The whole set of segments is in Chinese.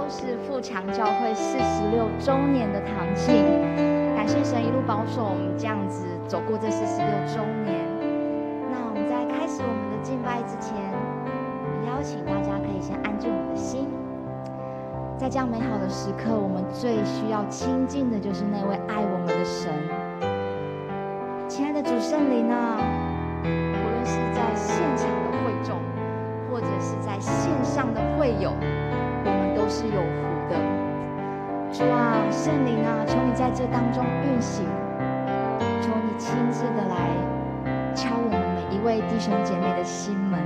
是富强教会46周年的堂庆，感谢神一路保守我们这样子走过这46周年。那我们在开始我们的敬拜之前，邀请大家可以先安静我们的心。在这样美好的时刻，我们最需要亲近的就是那位爱我们的神。亲爱的主圣灵啊，无论是在现场的会众，或者是在线上的会友，我们都是有福的。主啊，圣灵啊，求你在这当中运行，求你亲自的来敲我们每一位弟兄姐妹的心门。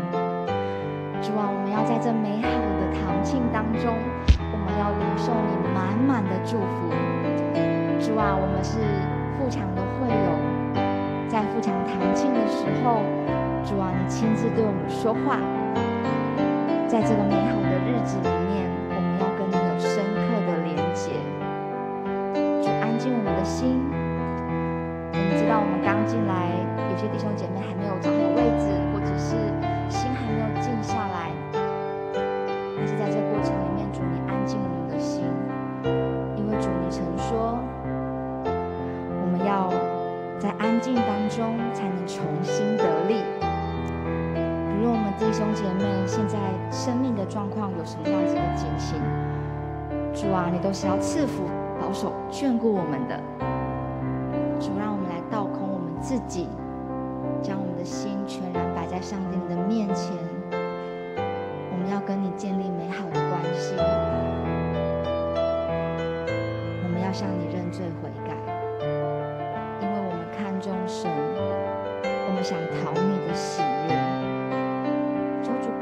主啊，我们要在这美好的堂庆当中，我们要领受你满满的祝福。主啊，我们是富强的会友，在富强堂庆的时候，主啊，你亲自对我们说话。在这个美好的日子里面，我们要跟你有深刻的连结。主，安静我们的心。我们知道我们刚进来，有些弟兄姐妹还没有找好位置，或者是心还没有静下来。但是在这过程里面，主，你安静我们的心，因为主你曾说，我们要在安静当中才能重新得力。无论我们弟兄姐妹现在生命的状况有什么样子的情形，主啊，你都是要赐福、保守、眷顾我们的。主，让我们来倒空我们自己，将我们的心全然摆在上帝你的面前。我们要跟你建立美好的关系，我们要向你认罪悔改，因为我们看重神，我们想讨你的喜悦。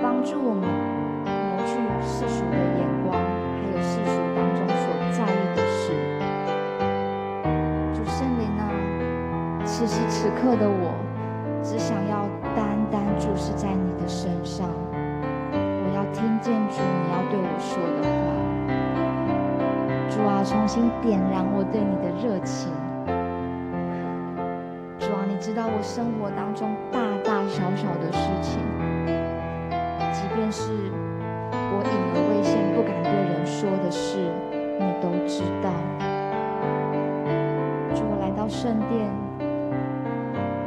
帮助我们挪去世俗的眼光，还有世俗当中所在意的事。主圣灵啊，此时此刻的我，只想要单单注视在你的身上。我要听见主你要对我说的话。主啊，重新点燃我对你的热情。主啊，你知道我生活当中大大小小的事情。即便是我隐而未现不敢对人说的事，你都知道。主，我来到圣殿，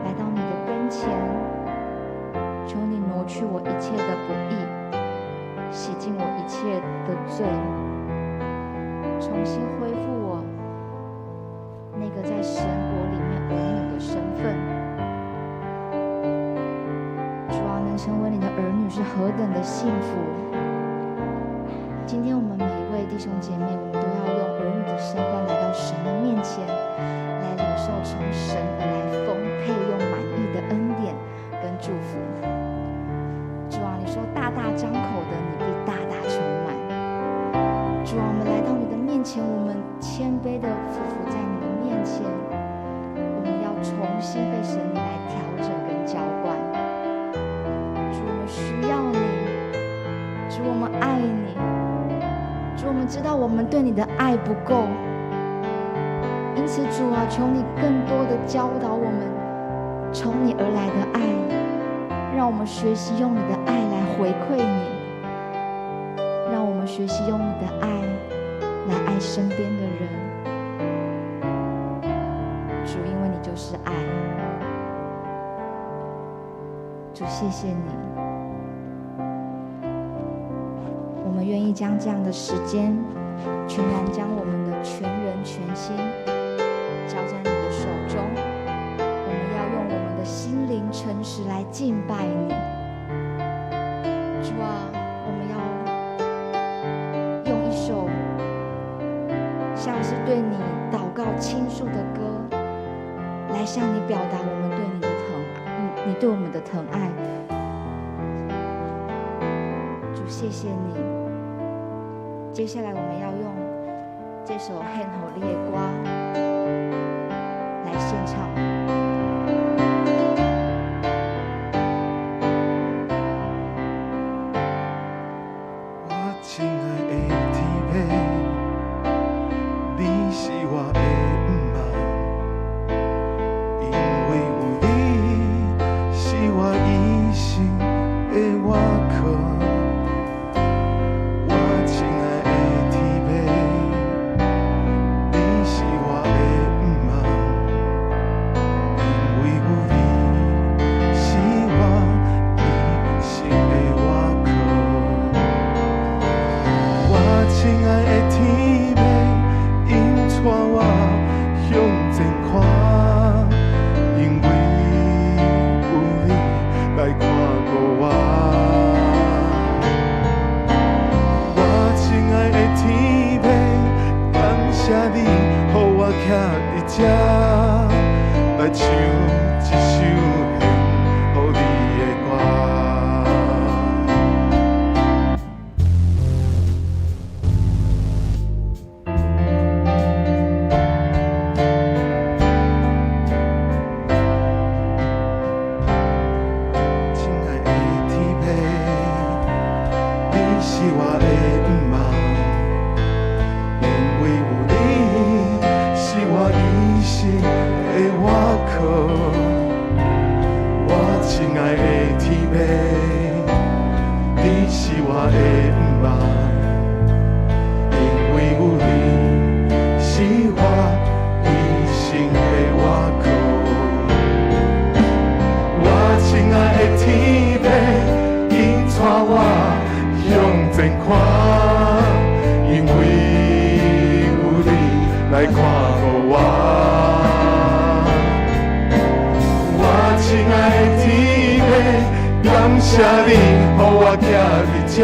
来到你的跟前，求你挪去我一切的不义，洗净我一切的罪，重新恢复我那个在神国里面儿女的身份。成为你的儿女是何等的幸福！今天我们每一位弟兄姐妹，我们都要用儿女的身份来到神的面前，来领受从神而来丰沛又满意的恩典跟祝福。主啊，你说大大张口的，你必大大充满。主啊，我们来到你的面前，我们谦卑的匍匐在你的面前，我们要重新被神来调整跟浇灌。需要你，主，我们爱你，主，我们知道我们对你的爱不够，因此主啊，求你更多的教导我们从你而来的爱，让我们学习用你的爱来回馈你，让我们学习用你的爱来爱身边的人。主，因为你就是爱，主，谢谢你。我们愿意将这样的时间，全然将我们的全人全心交在你的手中。我们要用我们的心灵诚实来敬拜你。主啊，我们要用一首像是对你祷告倾诉的歌，来向你表达我们对你的你对我们的疼爱。主，谢谢你。接下来我们要用这首《恨吼烈瓜》来献唱。我亲爱的天父，你是我的不茫，因为有你是我一生的依靠。我亲爱的天我的不忙，因为有你是我一生的依靠。我亲爱的天父，你是我的不忙，因为有你是我一生的依靠。我亲爱的天父，紧带我向前看，因为有你来看顾我。我亲爱的天父，感谢你，予我徛伫这，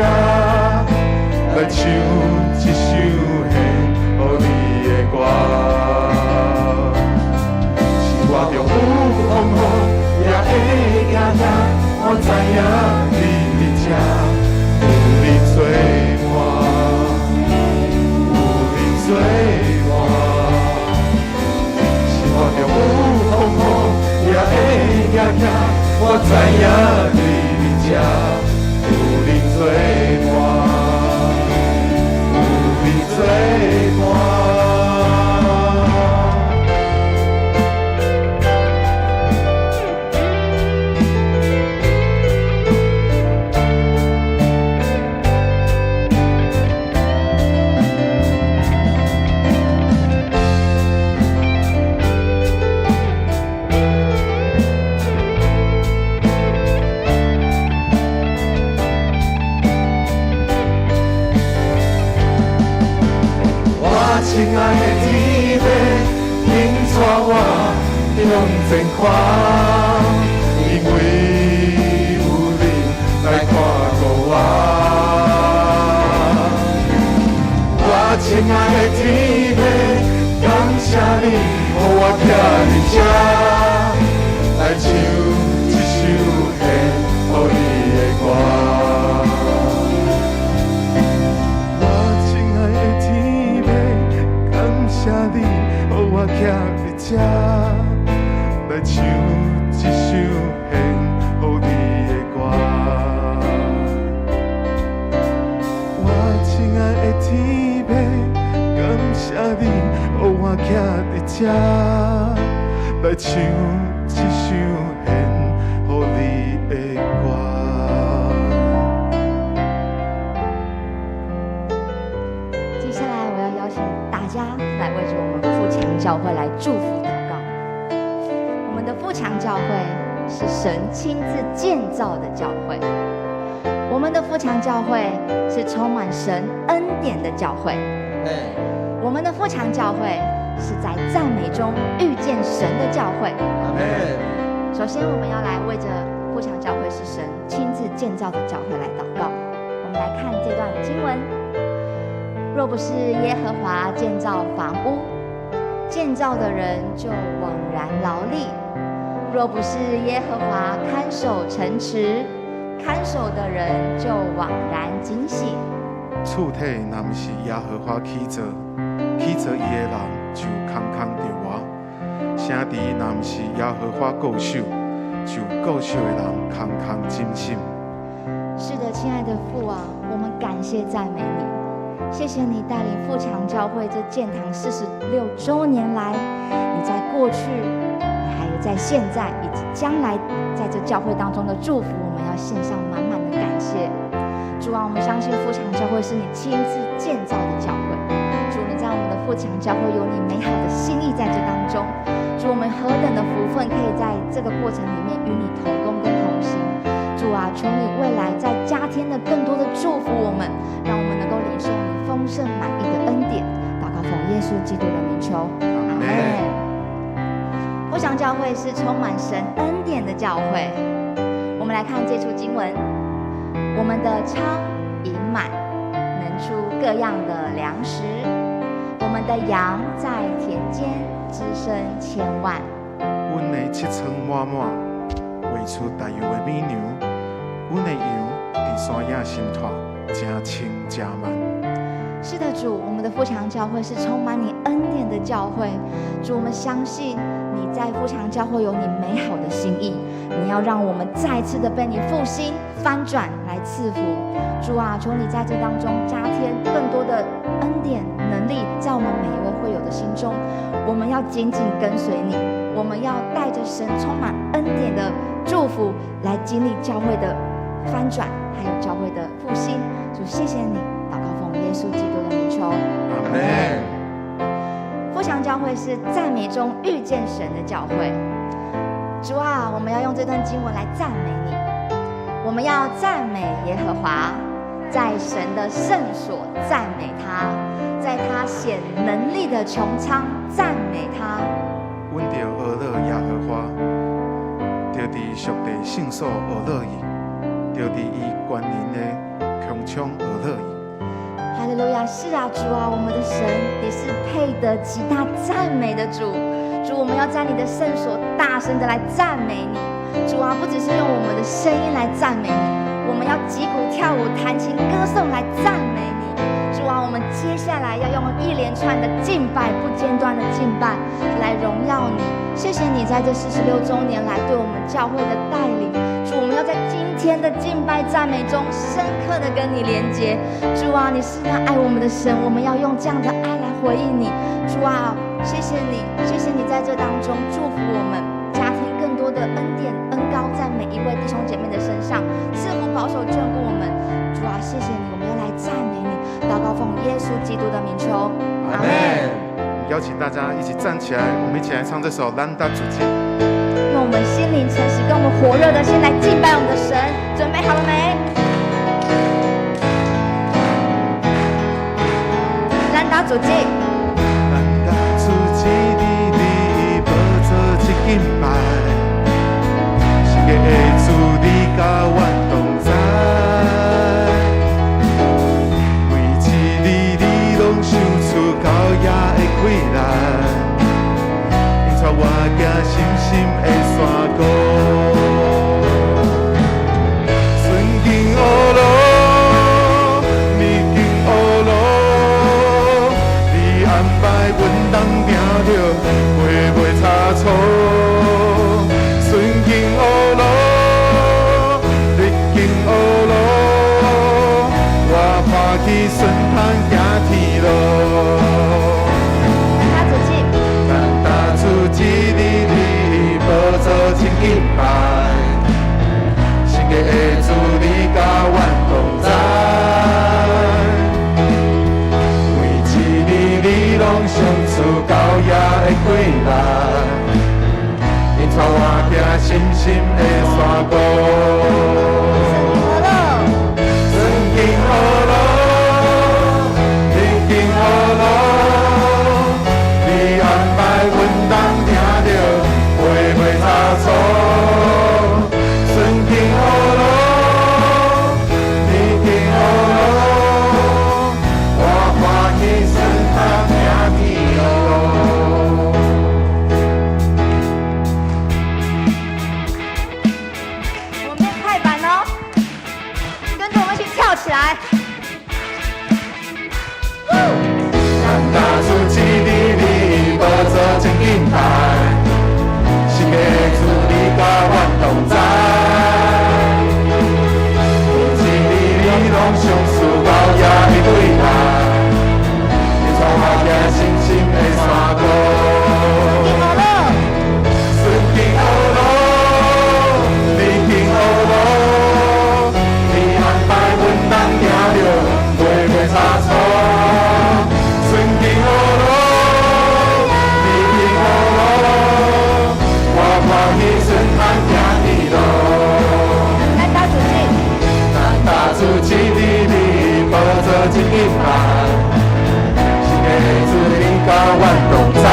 来唱一首献予你的歌。是我着有风雨，也会行行，我知影你伫这，有你做伴，有你做伴。是我着有风雨，也会行行，我知影你伫这，有你做伴，有你做伴。亲爱的天父，紧带我向前看，因为有你来看顾我。我亲爱的天父，感谢你，予我徛伫这，来唱一首献予你的歌。谢你，予我徛伫这，来唱一首献予你的歌。我亲爱的天父，感谢你，予我徛伫这，来唱一首献予你的歌。来为着我们富强教会来祝福祷告。我们的富强教会是神亲自建造的教会，我们的富强教会是充满神恩典的教会，我们的富强教会是在赞美中遇见神的教会。首先，我们要来为着富强教会是神亲自建造的教会来祷告。我们来看这段经文。若不是耶和华建造房屋，建造的人就枉然劳力；若不是耶和华看守城池，看守的人就枉然警醒。厝体若不是耶和华起造，起造伊的人就空空着活；城池若不是耶和华固守，就固守的人空空警醒。是的，亲爱的父啊，我们感谢赞美你。谢谢你带领富强教会这建堂46周年来，你在过去，你还有在现在以及将来在这教会当中的祝福，我们要献上满满的感谢。主啊，我们相信富强教会是你亲自建造的教会。主，你在我们的富强教会有你美好的心意在这当中。主，我们何等的福分，可以在这个过程里面与你同工跟同行。主啊，求你未来再加添的更多的祝福我们，让我们能够领受你丰盛满意的恩典。祷告奉耶稣基督的名求，阿们。富强教会是充满神恩典的教会。我们来看这处经文：我们的仓盈满，能出各样的粮食；我们的羊在田间滋生千万。阮的7仓满满，喂出大油的美牛。阮的羊伫山野生态，真清真慢。是的，主，我们的富强教会是充满你恩典的教会。主，我们相信你在富强教会有你美好的心意，你要让我们再次的被你复兴翻转来赐福。主啊，求你在这当中加添更多的恩典能力，在我们每一位会友的心中。我们要紧紧跟随你，我们要带着神充满恩典的祝福来经历教会的翻转，还有教会的复兴。主，谢谢你，祷告奉耶稣基督的名求，阿们。富强教会是赞美中遇见神的教会。主啊，我们要用这段经文来赞美你，我们要赞美耶和华，在神的圣所赞美他，在他显能力的穹苍赞美他。阮着俄勒耶和华，着伫属地圣所俄勒伊，着伫伊关人的穹苍俄勒伊。哈利路亚！是啊，主啊，我们的神，你是配得极大赞美的主。主，我们要在你的圣所大声的来赞美你。主啊，不只是用我们的声音来赞美你，我们要击鼓跳舞、弹琴歌颂来赞美你。主啊，我们接下来要用一连串的敬拜，不间断的敬拜来荣耀你。谢谢你在这46周年来对我们教会的带领。主，我们要在今天的敬拜赞美中深刻的跟你连接。主啊，你是那爱我们的神，我们要用这样的爱来回应你。主啊，谢谢你，谢谢你在这当中祝福我们，加添更多的恩典恩膏在每一位弟兄姐妹的身上，赐福保守眷顾我们。主啊，谢谢你，我们要来赞美你，祷告奉耶稣基督的名求，阿们。邀请大家一起站起来，我们一起来唱这首《咱搭主祭》。用我们心灵诚实跟我们火热的先来敬拜我们的神，准备好了没？咱搭主祭。咱搭主祭，你保做一敬拜，是个会主你甲阮同在，每一日你拢想出高野的归来，引带我行深深的山谷，顺境黑路，逆境黑路，你安排阮当行着袂差错，顺境黑路，逆境黑路，我看起顺通行天路。咱搭主祭，你保做真敬拜，是个会主你甲阮同在。每一日你拢想出高野的归来，引带我行深深的山谷。顺境黑路，逆境黑路，你安排阮当行着袂差错。顺境黑路，逆境黑路，我欢喜顺通行天路。我们变快板哦，跟着我们一起跳起来。咱搭主祭，你保做真敬拜，是个主你甲阮同在。每一日你拢想出高野的归来，你带我行深深的山谷。顺境黑路，逆境黑路，你安排阮当行着袂差错。顺境黑路，逆境黑路，我欢喜顺通行天路。咱搭主祭，咱搭主祭，你保做真敬拜，是个主你甲阮同在。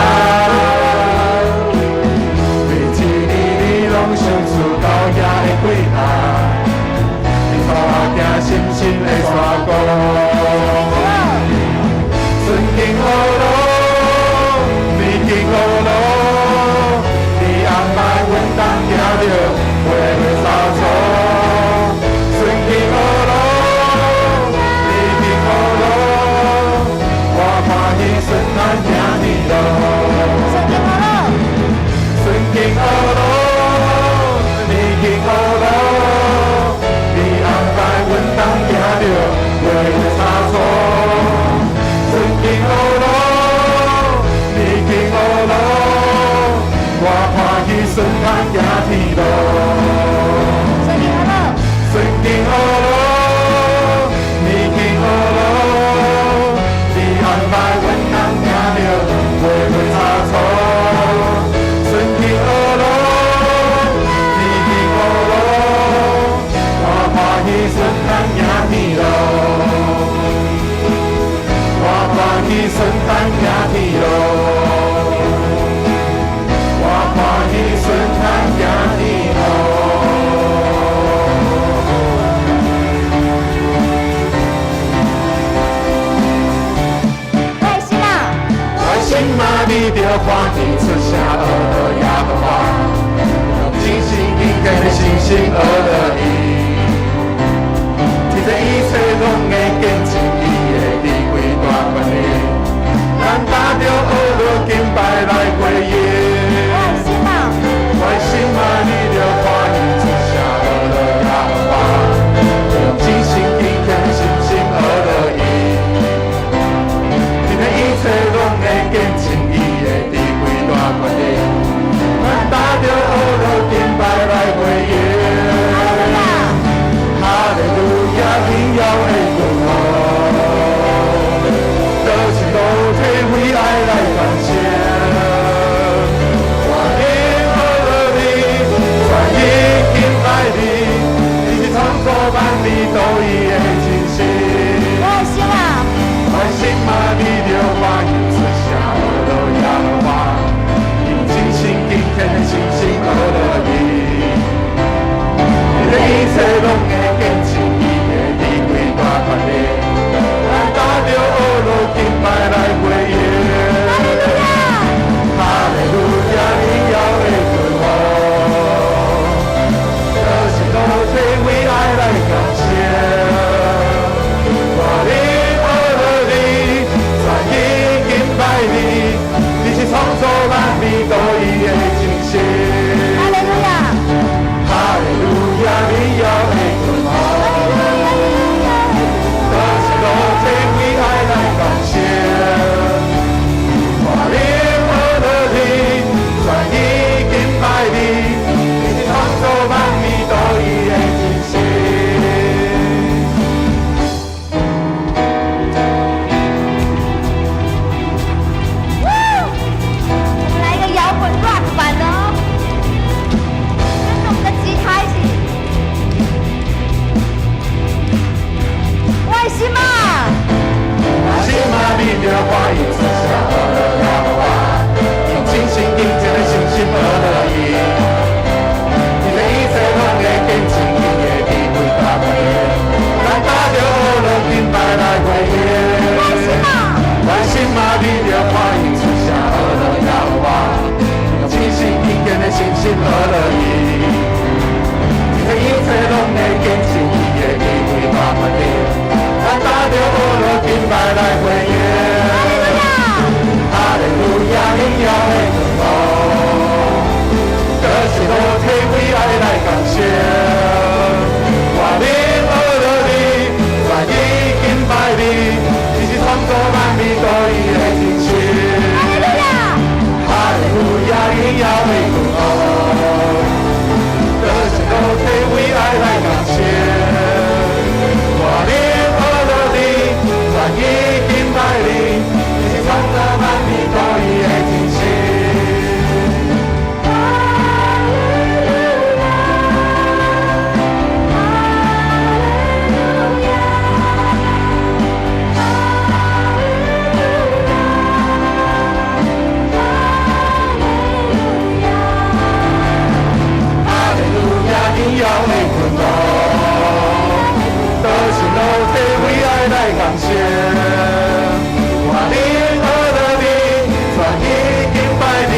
每一日你拢想出高野的归来，你带我行深深的山谷。顺境黑路，逆境黑路，你安排阮当行着袂差错。顺境黑路，逆境黑路，赢天路，我欢喜顺当赢天路，我欢喜顺当赢天路。心嘛，你着看见出声，学了耶和华，用真心敬虔的信心学了伊。其实一切拢会见证伊的地位大权力，咱打着学了敬拜来回应。我的心嘛，你着看见出声，学了耶和华，用真心敬虔的信心学了伊。一切拢会见证伊的地位大权力，咱打着学了敬拜来回应。哈利路亚，荣耀的君王，多是多体为爱来感谢。我应学了你，全意敬拜你，你是创造万物都伊的真心。我心嘛，你着欢喜出声，学了耶和华，用真心敬虔的信心学了伊。你的一切拢会见证伊的地位大权力，咱打着学了敬拜来回应。哈利路亚，荣耀的君王，多是多体为爱来感谢。你是创造万物都伊的真心。哈利路亚，哈利路亚，荣耀的君王，多是多体为爱来感谢。我灵学了你，全意敬拜你，你是创造万物都伊的真心。心嘛，你着欢喜出声，学了耶和华，用真心敬虔的信心学了伊。你的一切拢会见证伊的地位大权力，咱打着学了敬拜来回应。我心嘛，你着欢喜出声，学了耶和华，用真心敬虔的信心学了伊。你的一切拢会见证伊的地位大权力。咱打着学了敬拜来回应。哈利路亚，荣耀的君王，多是多体为爱来感谢。我灵学了你，全意敬拜你，你是创造万物都伊的真心。哈利路亚，荣耀的君王，多是多体为爱来感谢。我灵全意敬拜你，你是创造万物都伊的真心。哈利路亚，荣耀的君王，多是老天为爱来感谢。我灵学了你，全意敬拜你，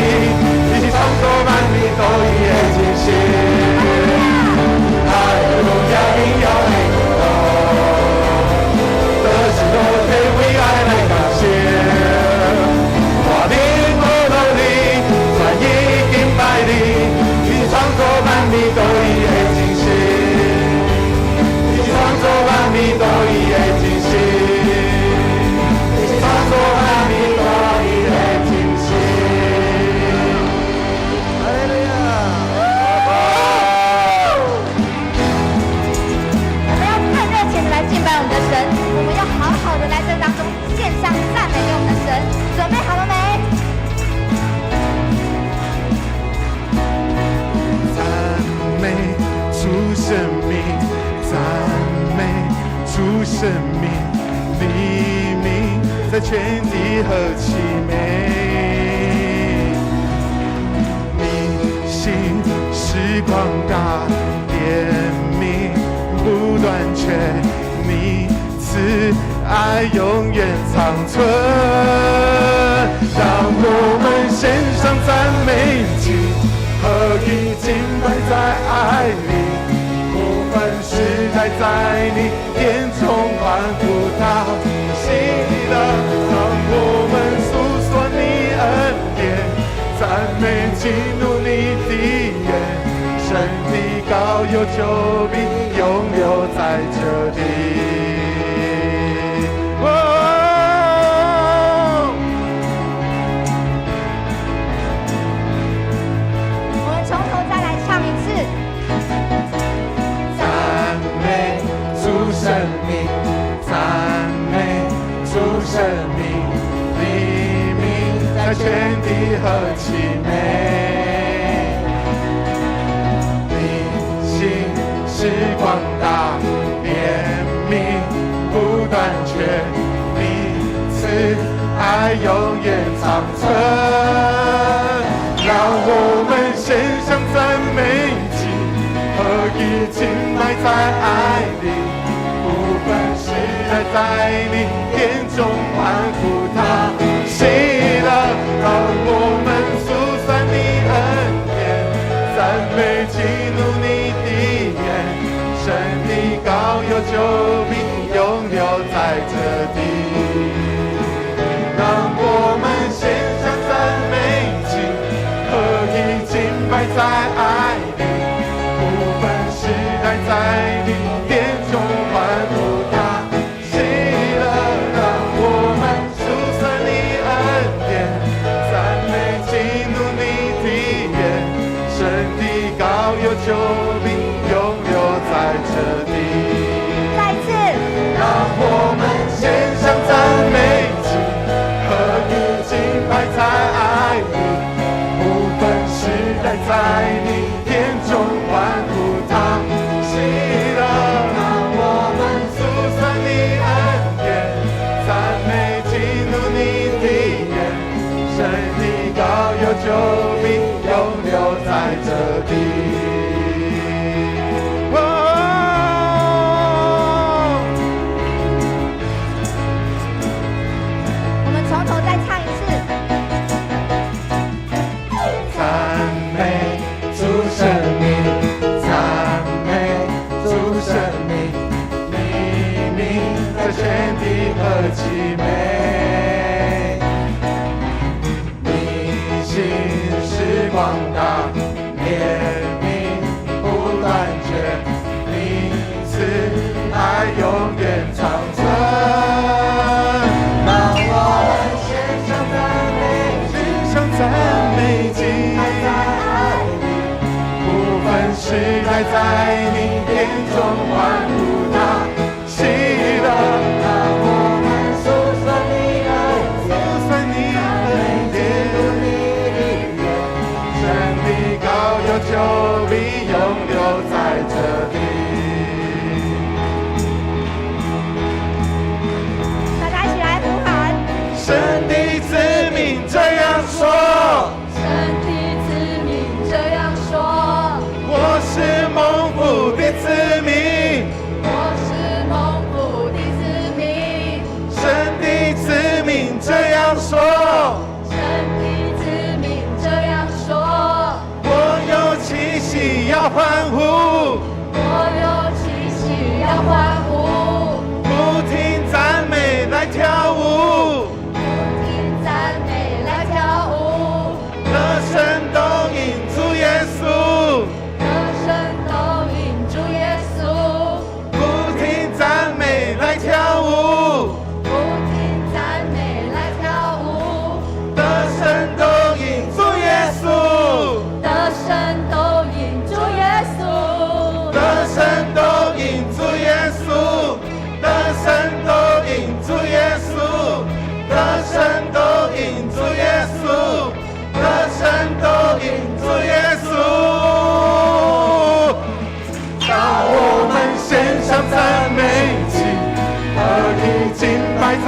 你是创造万物都伊的真心。哈利路亚，荣耀的君王，多是老天为爱来感谢。我灵学了你，全意敬拜你，你是创造万物都伊的真心。创造万物都伊的真心，你是创造万物都伊的真心。哈利路亚！我们要更热情的来敬拜我们的神，我们要好好的来在当中献上赞美给我们的神。准备好了没？赞美出生命，赞美生命，黎明在全地何其美！你心是广大，怜悯不断绝，你慈爱永远长存。让我们献上赞美祭，合一敬拜在爱里。我们时代在你殿中欢呼到喜乐，让我们诉说你恩典，赞美进入你的眼，神的高有救庇永留在这里。我们从头再来唱一次。生命，赞美主生命，黎明在全地何其美！你心是广大，怜悯不断绝，你慈爱永远长存。让我们献上赞美祭，合一敬拜在爱里。时代在你殿中欢呼他喜乐，让我们诉说你恩典，赞美进入你的眼，神的高有救庇永留在这地。让我们献上赞美祭，合一敬拜在爱里，不分时代在你殿中欢呼他。救庇永留在这地。再次，让我们献上赞美祭，合一敬拜在爱里，不分时代在你殿中欢呼他喜乐。让我们诉说你恩典，赞美进入你的眼，神的高有救庇永留在这地。何其美！你心是广大，怜悯不断绝，你慈爱永远长存。让我们献上赞美，献上赞美祭，在爱里，不分时代在你殿中欢呼他喜乐。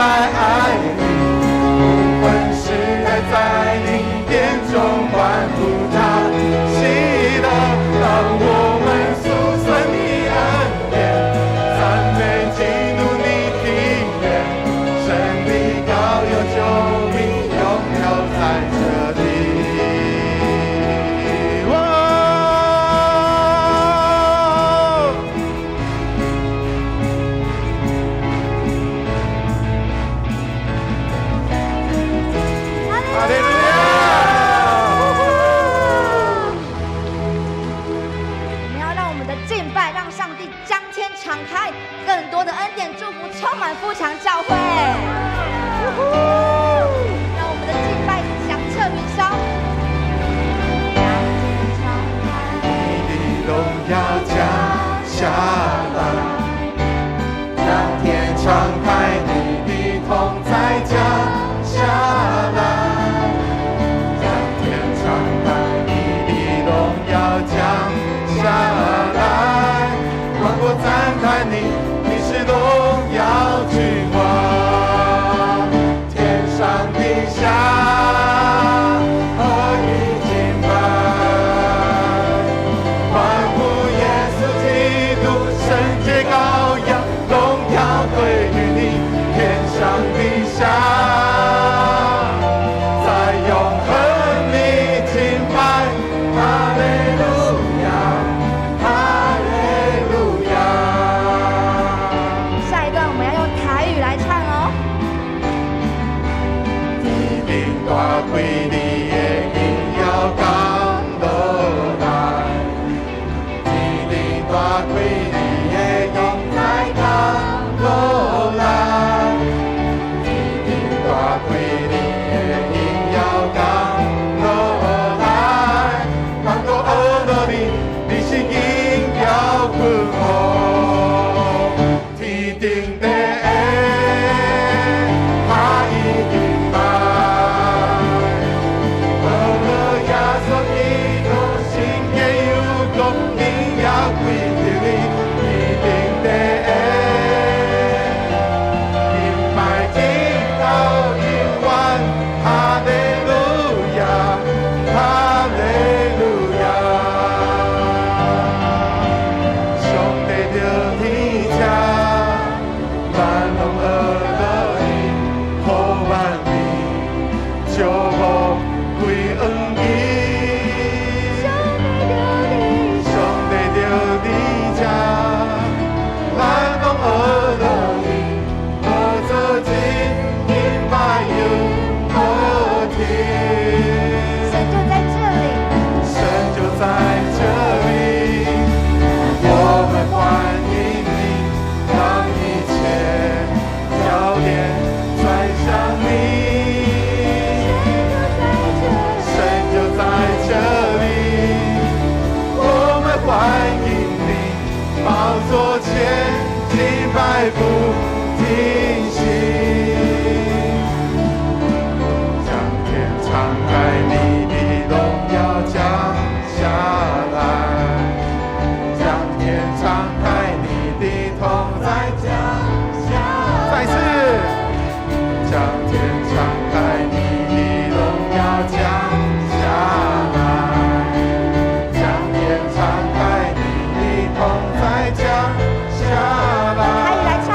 在爱里，无分是爱在你殿中欢呼他喜乐，让我们诉说你恩典，赞美基督你体验，神的高有救命，荣耀在这里。敞开更多的恩典祝福，充满富强教会。让我们的敬拜响彻云霄。你的荣耀降下来，让天敞开，你的同在降下来，让天敞开，你的荣耀降下来。万国赞叹你，你是荣耀君王，天上地下何以敬拜？欢呼耶稣基督，圣洁羔羊，荣耀归于你，天上地下，在永恒里敬拜，哈利路亚。大贵你的荣耀降落来，你的大贵你的荣在降落来，你的大贵你的荣耀降落来，万国恶落你，你是荣耀君王，天顶的。座前敬拜不停息，将天敞开，你的荣耀降下来，将天敞开，你的同在降下来，再次将天敞开，你的荣耀降下来，将天敞开，你的同在降下来。可以来唱。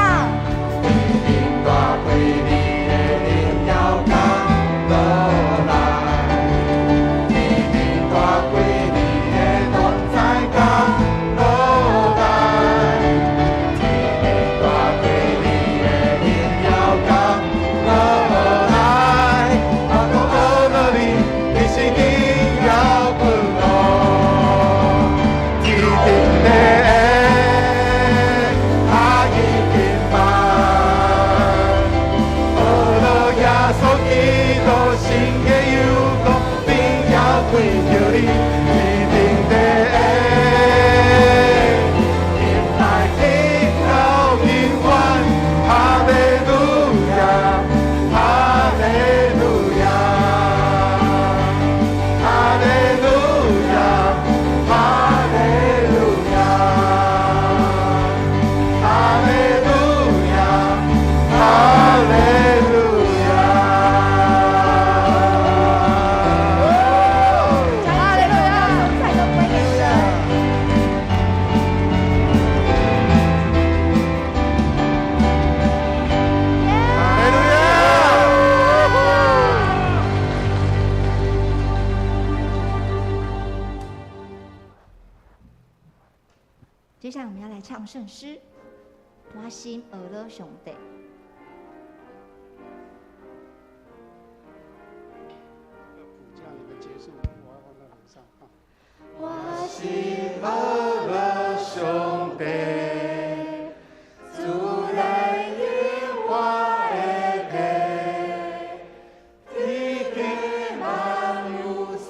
唱圣诗，我心俄勒上帝。这样一个结束，我要放在台上啊。我心俄勒上帝，主来引我的背，天地万有啥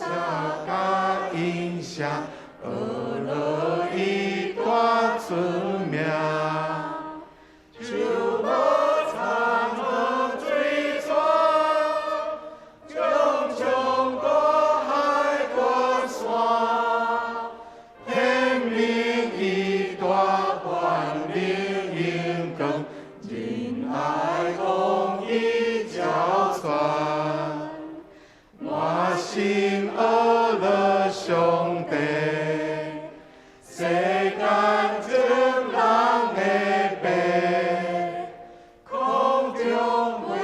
个影响？俄勒一大尊名，就我长河追撞，炯炯过海关山，天命一大万灵英更，仁爱公义交传，我心俄勒上帝。世间正人的白，空中为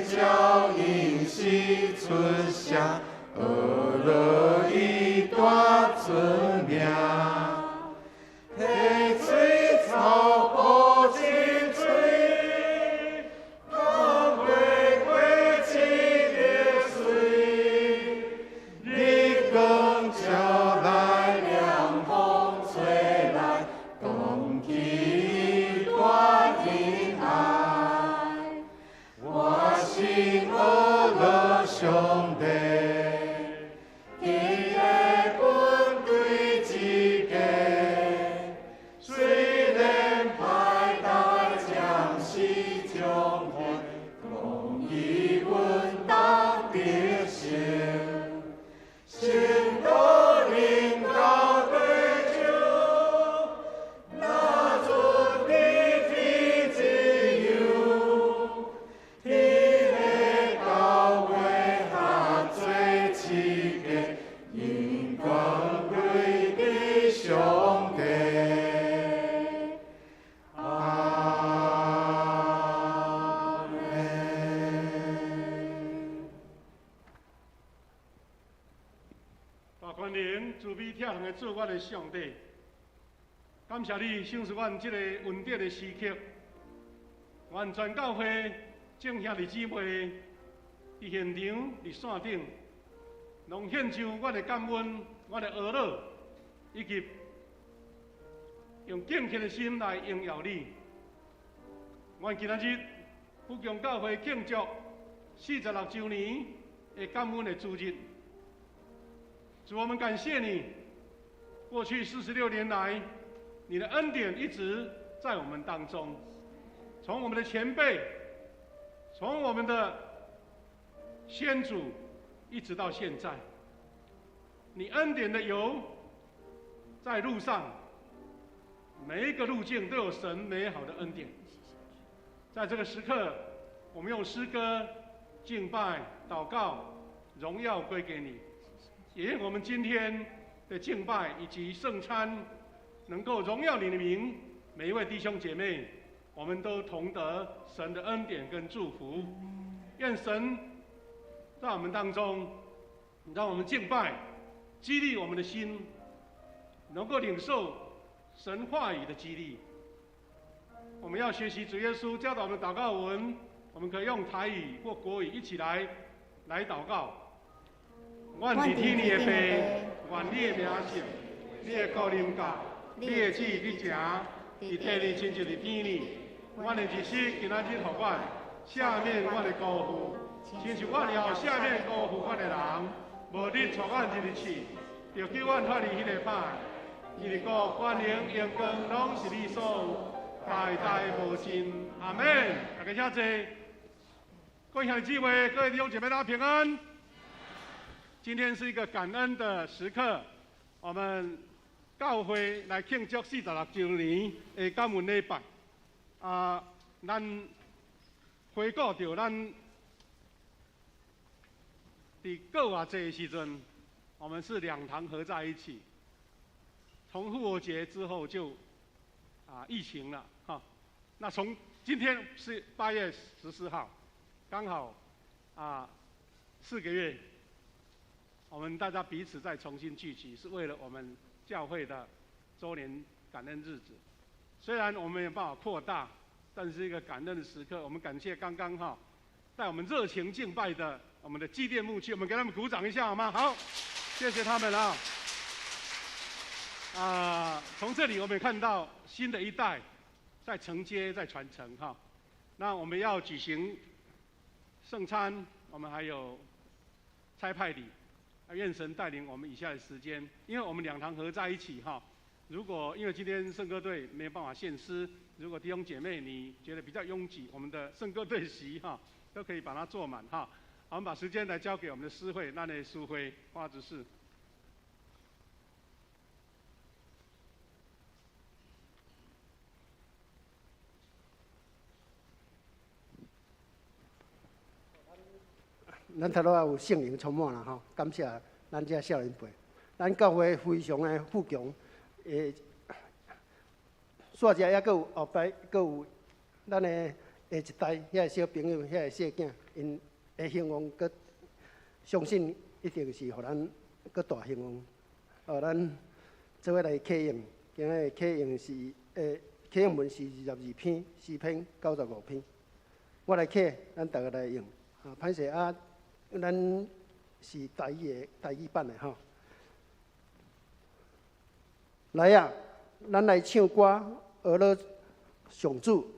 照应时出声，俄勒一大尊名，黑水草破金水，光辉归起的水，你更叫来亮风吹来，共起关的爱，我心俄勒上帝。天的军队之家，虽然派大将士将会，共以稳当别行，先多领导对酒，那准的天自由，天的高位下最起的，因光归的上帝。阿门。大权能、慈悲疼痛的做我的上帝，感谢你赏赐阮这个恩典的时刻。愿全教会众兄弟姊妹伫现场、伫线顶，拢献上我的感恩、我的俄勒，以及用敬虔的心来荣耀你。愿今仔日福强教会庆祝46周年的感恩的主日。主，我们感谢你，过去46年来，你的恩典一直在我们当中，从我们的前辈，从我们的先祖，一直到现在，你恩典的油在路上，每一个路径都有神美好的恩典。在这个时刻，我们用诗歌敬拜、祷告，荣耀归给你。也愿我们今天的敬拜以及圣餐，能够荣耀你的名。每一位弟兄姐妹，我们都同得神的恩典跟祝福。愿神在我们当中，让我们敬拜，激励我们的心，能够领受神话语的激励。我们要学习主耶稣教导我们的祷告文，我们可以用台语或国语一起来祷告。愿伫天你的父，愿你的名圣，你的国临到，你的旨意伫行，伫地里亲像伫天里。阮的日时今仔日，互阮赦免阮的辜负，亲像阮也有赦免辜负阮的人。无你带阮入去，就叫阮脱离迄个歹。伊的国、权能、荣光，拢是你所有，代代无尽。阿门。大家请坐。各位兄弟姊妹，各位弟兄姐妹，大家平安。今天是一个感恩的时刻，我们教会来庆祝46周年的感恩礼拜。咱回顾到咱伫过偌济的时阵，我们是两堂合在一起。从复活节之后就疫情了哈，那从今天是8月14号，刚好4个月。我们大家彼此再重新聚集，是为了我们教会的周年感恩日子。虽然我们没有办法扩大，但是一个感恩的时刻，我们感谢刚刚带我们热情敬拜的我们的祭奠牧区，我们给他们鼓掌一下好吗？好，谢谢他们从这里我们也看到新的一代在承接、在传承那我们要举行圣餐，我们还有差派礼，愿神带领我们以下的时间，因为我们两堂合在一起如果因为今天圣歌队没有办法献诗，如果弟兄姐妹你觉得比较拥挤，我们的圣歌队席都可以把它坐满好，我们把时间来交给我们的诗会，那内书辉花执事。咱头拄有圣灵充满啦感谢咱这少年辈，咱教会非常的富强，煞遮还佫有后摆佫有咱的下一代遐个小朋友、遐个小囝，因的兴旺佫相信一定是互咱佫大兴旺。咱做伙来启应，今日启应是启应文是22篇，4篇95篇。我来启，咱大家来用。歹势咱是台语版的来咱来唱歌，俄勒上主。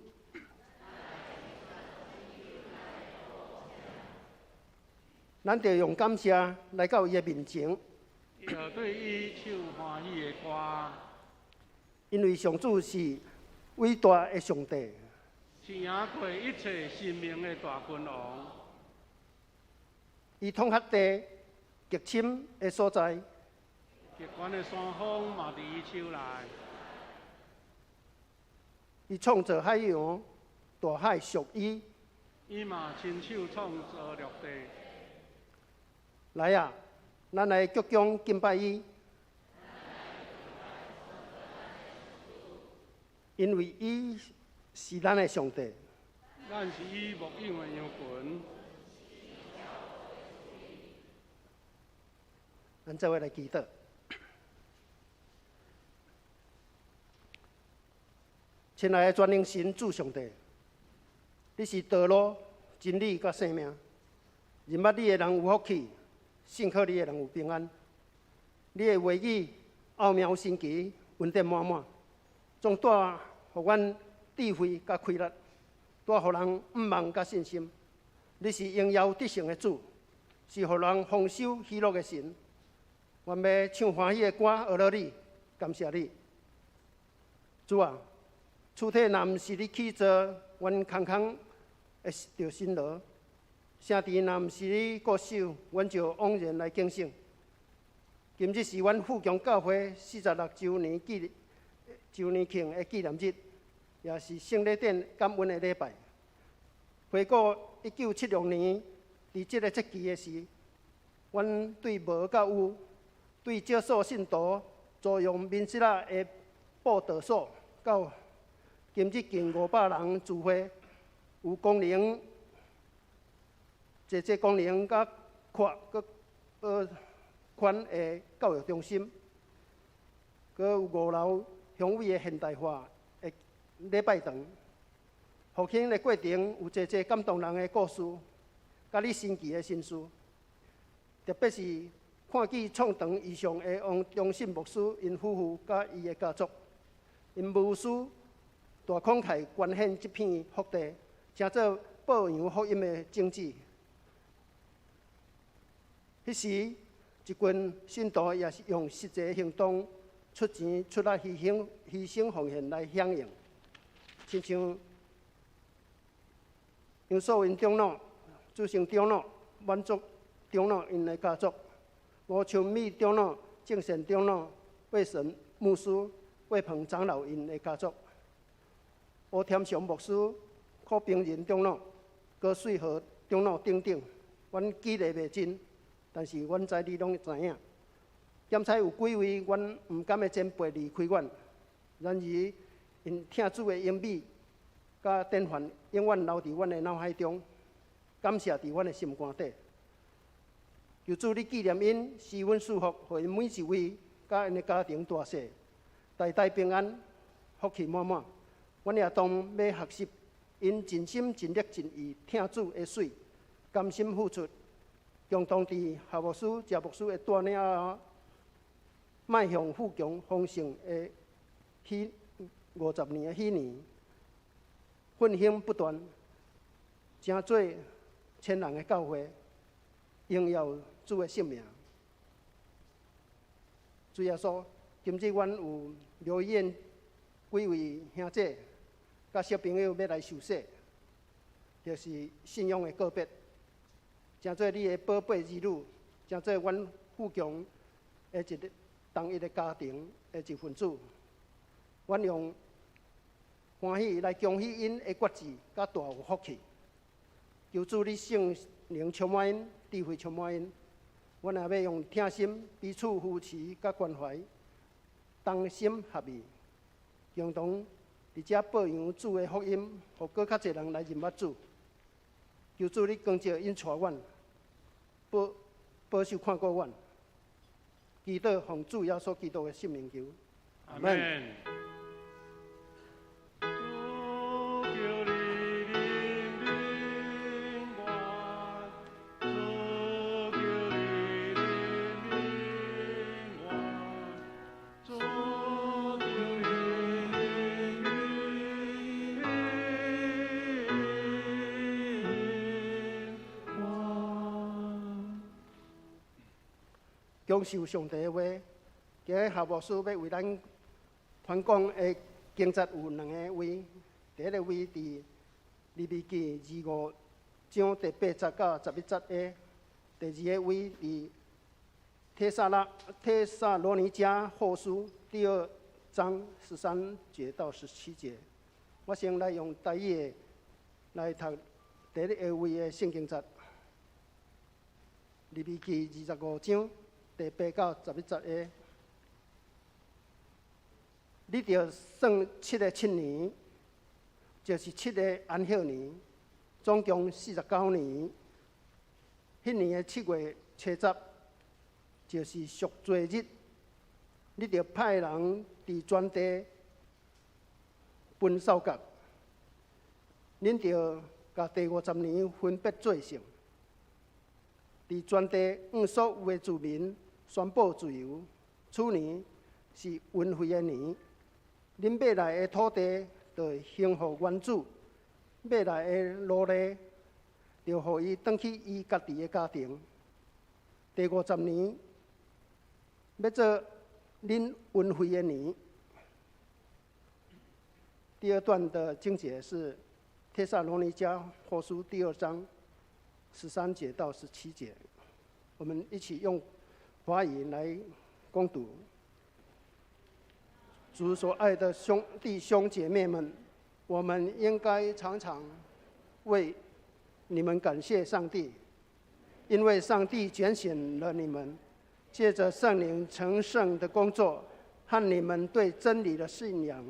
咱就用感谢来到伊的面前，对伊唱欢喜的歌，因为上主是伟大的上帝，是赢过一切生命的大君王。伊统辖地极深的所在，极悬的山峰嘛伫伊手内。伊创造海洋，大海属伊。伊嘛亲手创造陆地。来咱来鞠躬敬拜伊，因为伊是咱的上帝。咱是伊牧养的羊群。咱做伙来祈祷。亲爱的全能神主上帝，你是道路、真理甲生命。认捌你的人有福气，信靠你的人有平安。你的话语奥妙神奇，恩典满满，总带互阮智慧甲开力，带互人毋忘甲信心。你是荣耀得胜的主，是互人丰收喜乐的神。阮要唱欢喜的歌，学了你，感谢你，主啊！躯体若毋是你去造，阮空空会着辛劳；圣殿若毋是你固守，阮就枉然来敬省。今日是阮富强教会46周年庆的纪念日，也是圣礼典感恩的礼拜。回顾1976年，伫这个节期的时，阮对无甲有。对少数信徒租用民室的报道所，到今日近500人聚会，有功能，这功能甲宽的教育中心，佮有5楼雄伟的现代化的礼拜堂。复兴的过程有这感动人的故事，甲你神奇的心事，特别是。看见创堂以上的王忠信牧师因夫妇甲伊的家族，因牧师大慷慨捐献这片福地，成做报扬福音的种子。迄时，一群信徒也是用实际行动出钱出力牺牲奉献来响应，亲像杨素云长老、朱成长老、满足长老因的家族。吴春美长老、正贤长老、魏神牧师、魏鹏长老因的家族，吴天祥牧师、柯冰仁长老、高水河长老等等，阮记得袂真，但是阮知你拢知影。检采有几位阮毋甘的前辈离开阮，然而因听主的英美甲典范永远留伫阮的脑海中，感谢伫阮的心肝底。求主你纪念因，施阮祝福，互因每一位甲因的家庭大细，代代平安，福气满满。阮也当要学习，因尽心尽力尽意听主的水，甘心付出，共同伫夏牧师、谢牧师的带领下，迈向富强丰盛的50年的喜年，奋兴不断，成做千人的教会，荣耀主的圣名。主耶稣，今日阮有留院几位兄姐，甲小朋友要来受洗，就是信仰的告别，诚做你的宝贝儿女，诚做阮富强的一个同一个家庭的一份子。阮用欢喜来恭喜因的决志，甲大有福气。求主你圣灵充满因，智慧充满因。阮也要用听心彼此扶持甲关怀，同心合意，共同伫遮播扬主的福音，互更较侪人来认捌主。求主你光照因带阮，保守看顾阮。祈祷奉主耶稣基督的圣名求，阿门。享受上帝的话，今日夏牧师要为咱传讲的经节有2个位，第一个位伫利未记25章第8节到11节的，第二个位伫帖撒罗尼迦后书第2章13节到17节。我先来用台语来读第一个位的圣经节，利未记25章第8到11节的，你着算7个7年，就是7个安息年，总共49年。迄年的7月初10，就是赎罪日，你着派人伫全地分扫角，恁着甲第50年分别做成。伫全地向所有的子民宣布自由。此年是运费的年，恁买来的土地就兴互原主，买来的奴隶就互伊转去伊家己的家庭。第50年要做恁运费的年。第二段的经节是帖撒罗尼迦后书第2章13节到17节，我们一起用华语来攻读。主所爱的弟兄姐妹们，我们应该常常为你们感谢上帝，因为上帝拣选了你们，借着圣灵成圣的工作和你们对真理的信仰，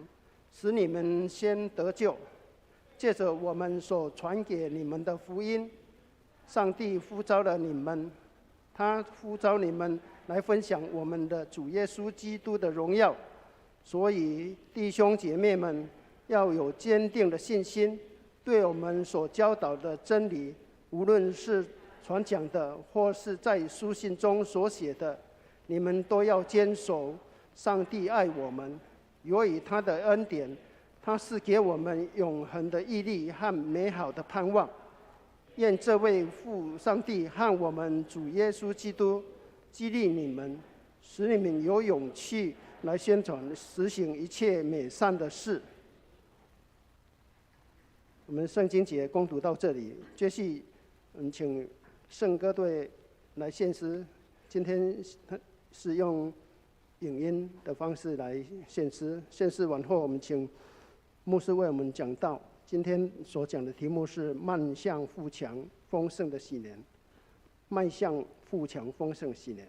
使你们先得救。借着我们所传给你们的福音，上帝呼召了你们，他呼召你们来分享我们的主耶稣基督的荣耀。所以弟兄姐妹们要有坚定的信心，对我们所教导的真理，无论是传讲的或是在书信中所写的，你们都要坚守。上帝爱我们，由于他的恩典，他是给我们永恒的毅力和美好的盼望。愿这位父上帝和我们主耶稣基督激励你们，使你们有勇气来宣传、实行一切美善的事。我们圣经节攻读到这里，接续请圣歌队来献诗。今天是用影音的方式来献诗。献诗完后，我们请牧师为我们讲道。今天所讲的题目是迈向富强丰盛的喜年。迈向富强丰盛喜年。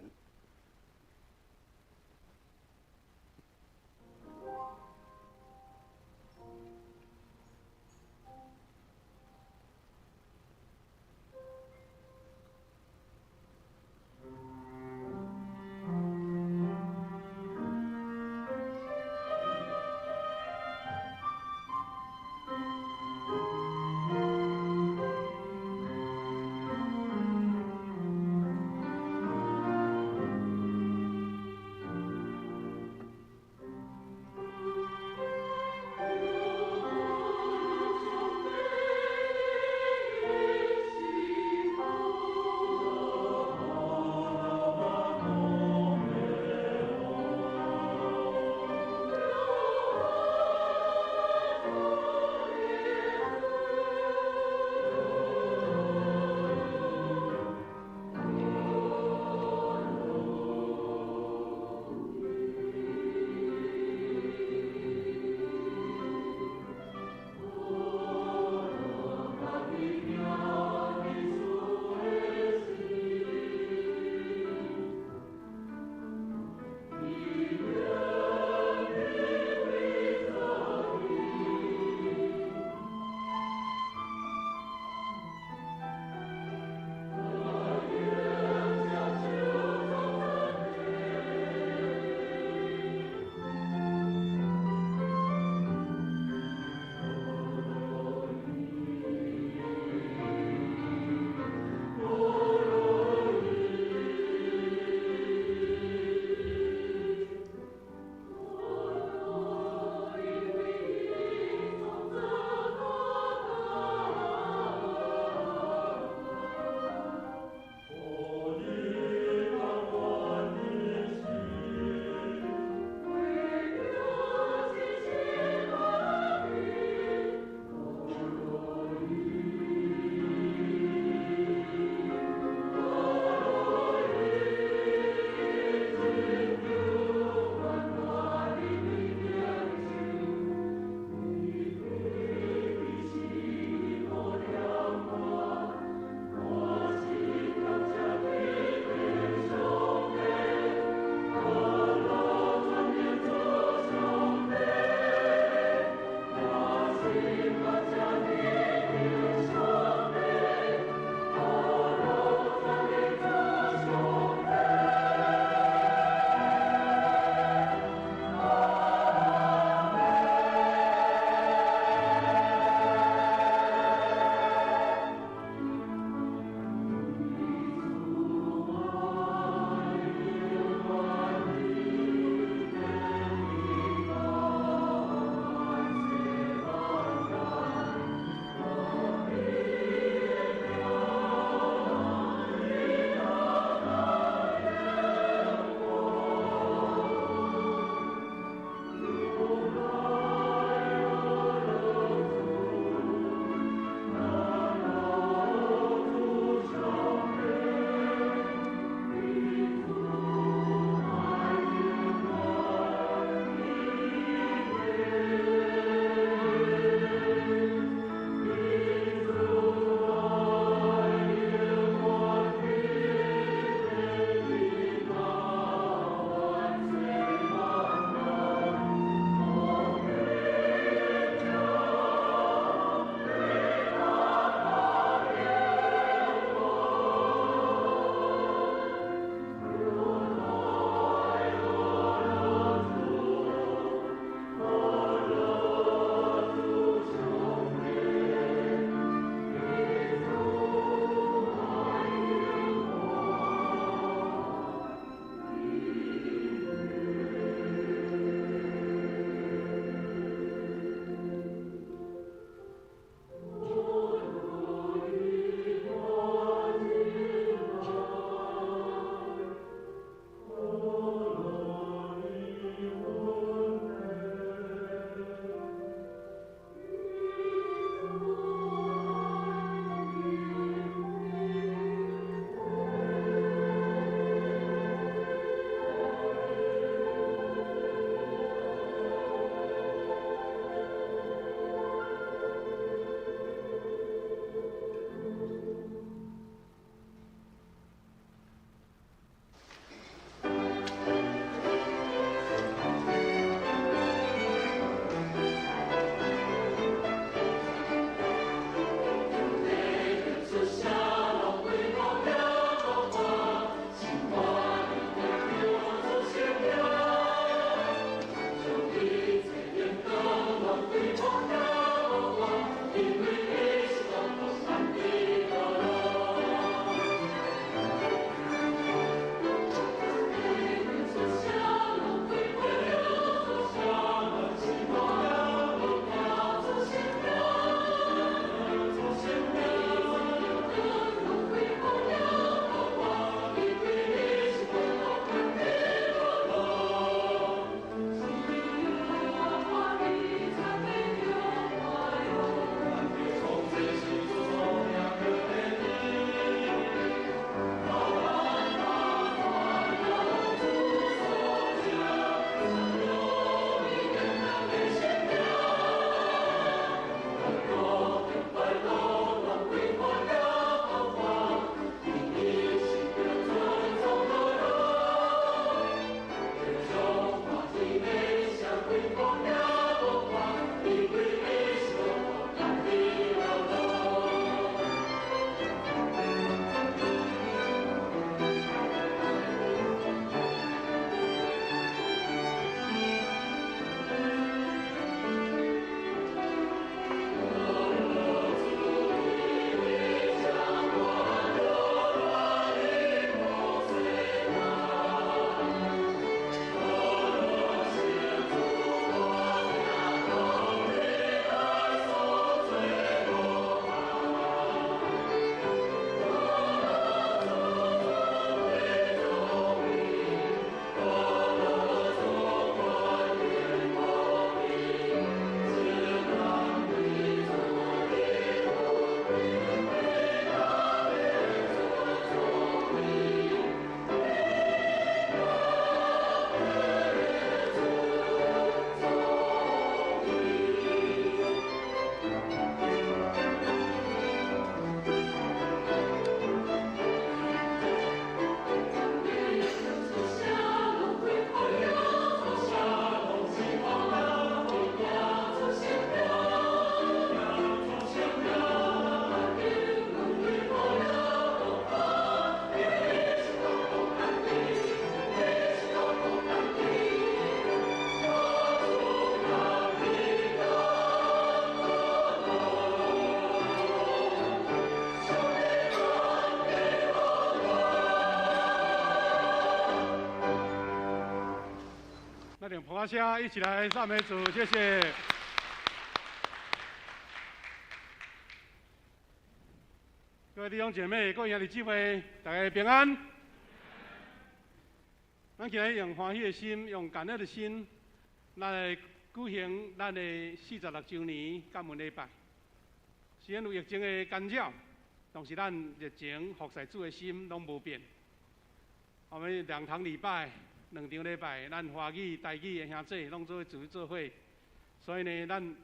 谢，一起来赞美主，谢谢。各位弟兄姐妹、各位兄弟姊妹，大家平安。咱今日用欢喜的心，用感恩的心，来举行咱的46周年感恩礼拜。虽然有疫情的干扰，但是咱热情服侍主的心拢无变。我们2堂礼拜、2场礼拜，咱华语、台语的兄弟拢做组做伙，所以呢，咱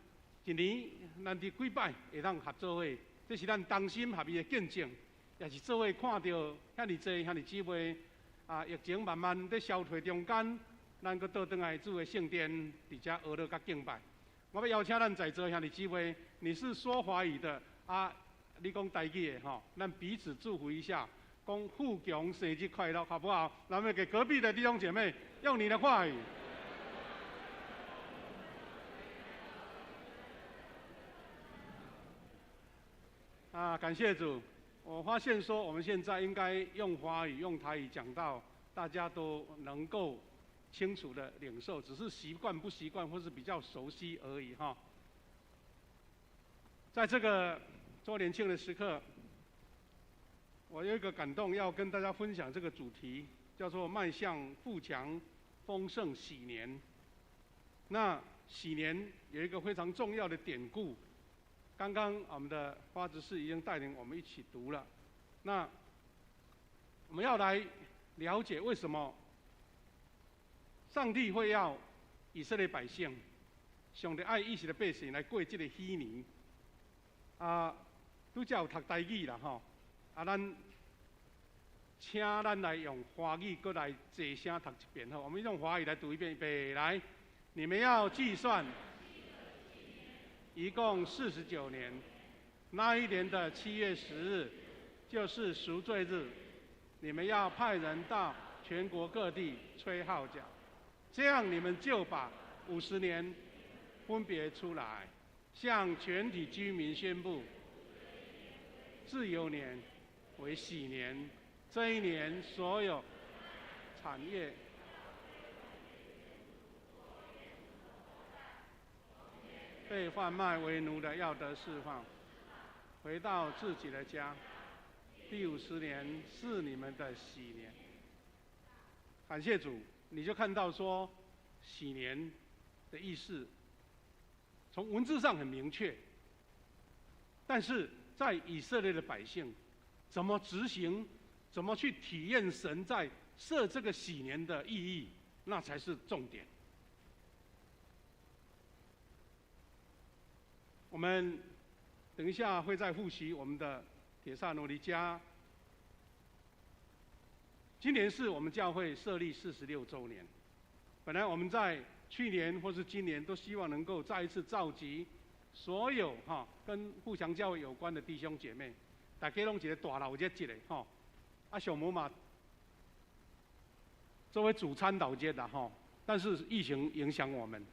一年咱伫几摆会当合作伙，这是咱同心合意的见证，也是做伙看到遐尼济、遐尼姊妹疫情慢慢在消退中间，咱搁倒转来主的圣殿，伫遮学乐甲敬拜。我要邀请咱在座兄弟姊妹，你是说华语的你讲台语的吼，咱彼此祝福一下。讲富强生日快乐，好不好？咱们给隔壁的弟兄姐妹用你的话语。感谢主。我发现说，我们现在应该用华语、用台语讲到，大家都能够清楚的领受，只是习惯不习惯，或是比较熟悉而已哈。在这个周年庆的时刻。我有一个感动，要跟大家分享这个主题，叫做迈向富强、丰盛喜年。那喜年有一个非常重要的典故，刚刚我们的花执事已经带领我们一起读了。那我们要来了解为什么上帝会要以色列百姓，上帝爱以色列百姓来过这个喜年。拄则有读台语啦吼。咱请咱来用华语，搁来齐声读一遍吼。我们用华语来读一遍，预备来。你们要计算，一共49年。那一年的7月10日，就是赎罪日。你们要派人到全国各地吹号角，这样你们就把50年分别出来，向全体居民宣布：自由年为喜年，这一年所有产业被贩卖为奴的要得释放，回到自己的家。第50年是你们的喜年。感谢主，你就看到说喜年的意思，从文字上很明确，但是在以色列的百姓怎么执行，怎么去体验神在设这个喜年的意义，那才是重点。我们等一下会再复习我们的帖撒罗尼迦。今年是我们教会设立46周年。本来我们在去年或是今年都希望能够再一次召集所有跟富强教会有关的弟兄姐妹，大家拢一个大老节一个上无嘛作为主餐老节的但是疫情影响我们。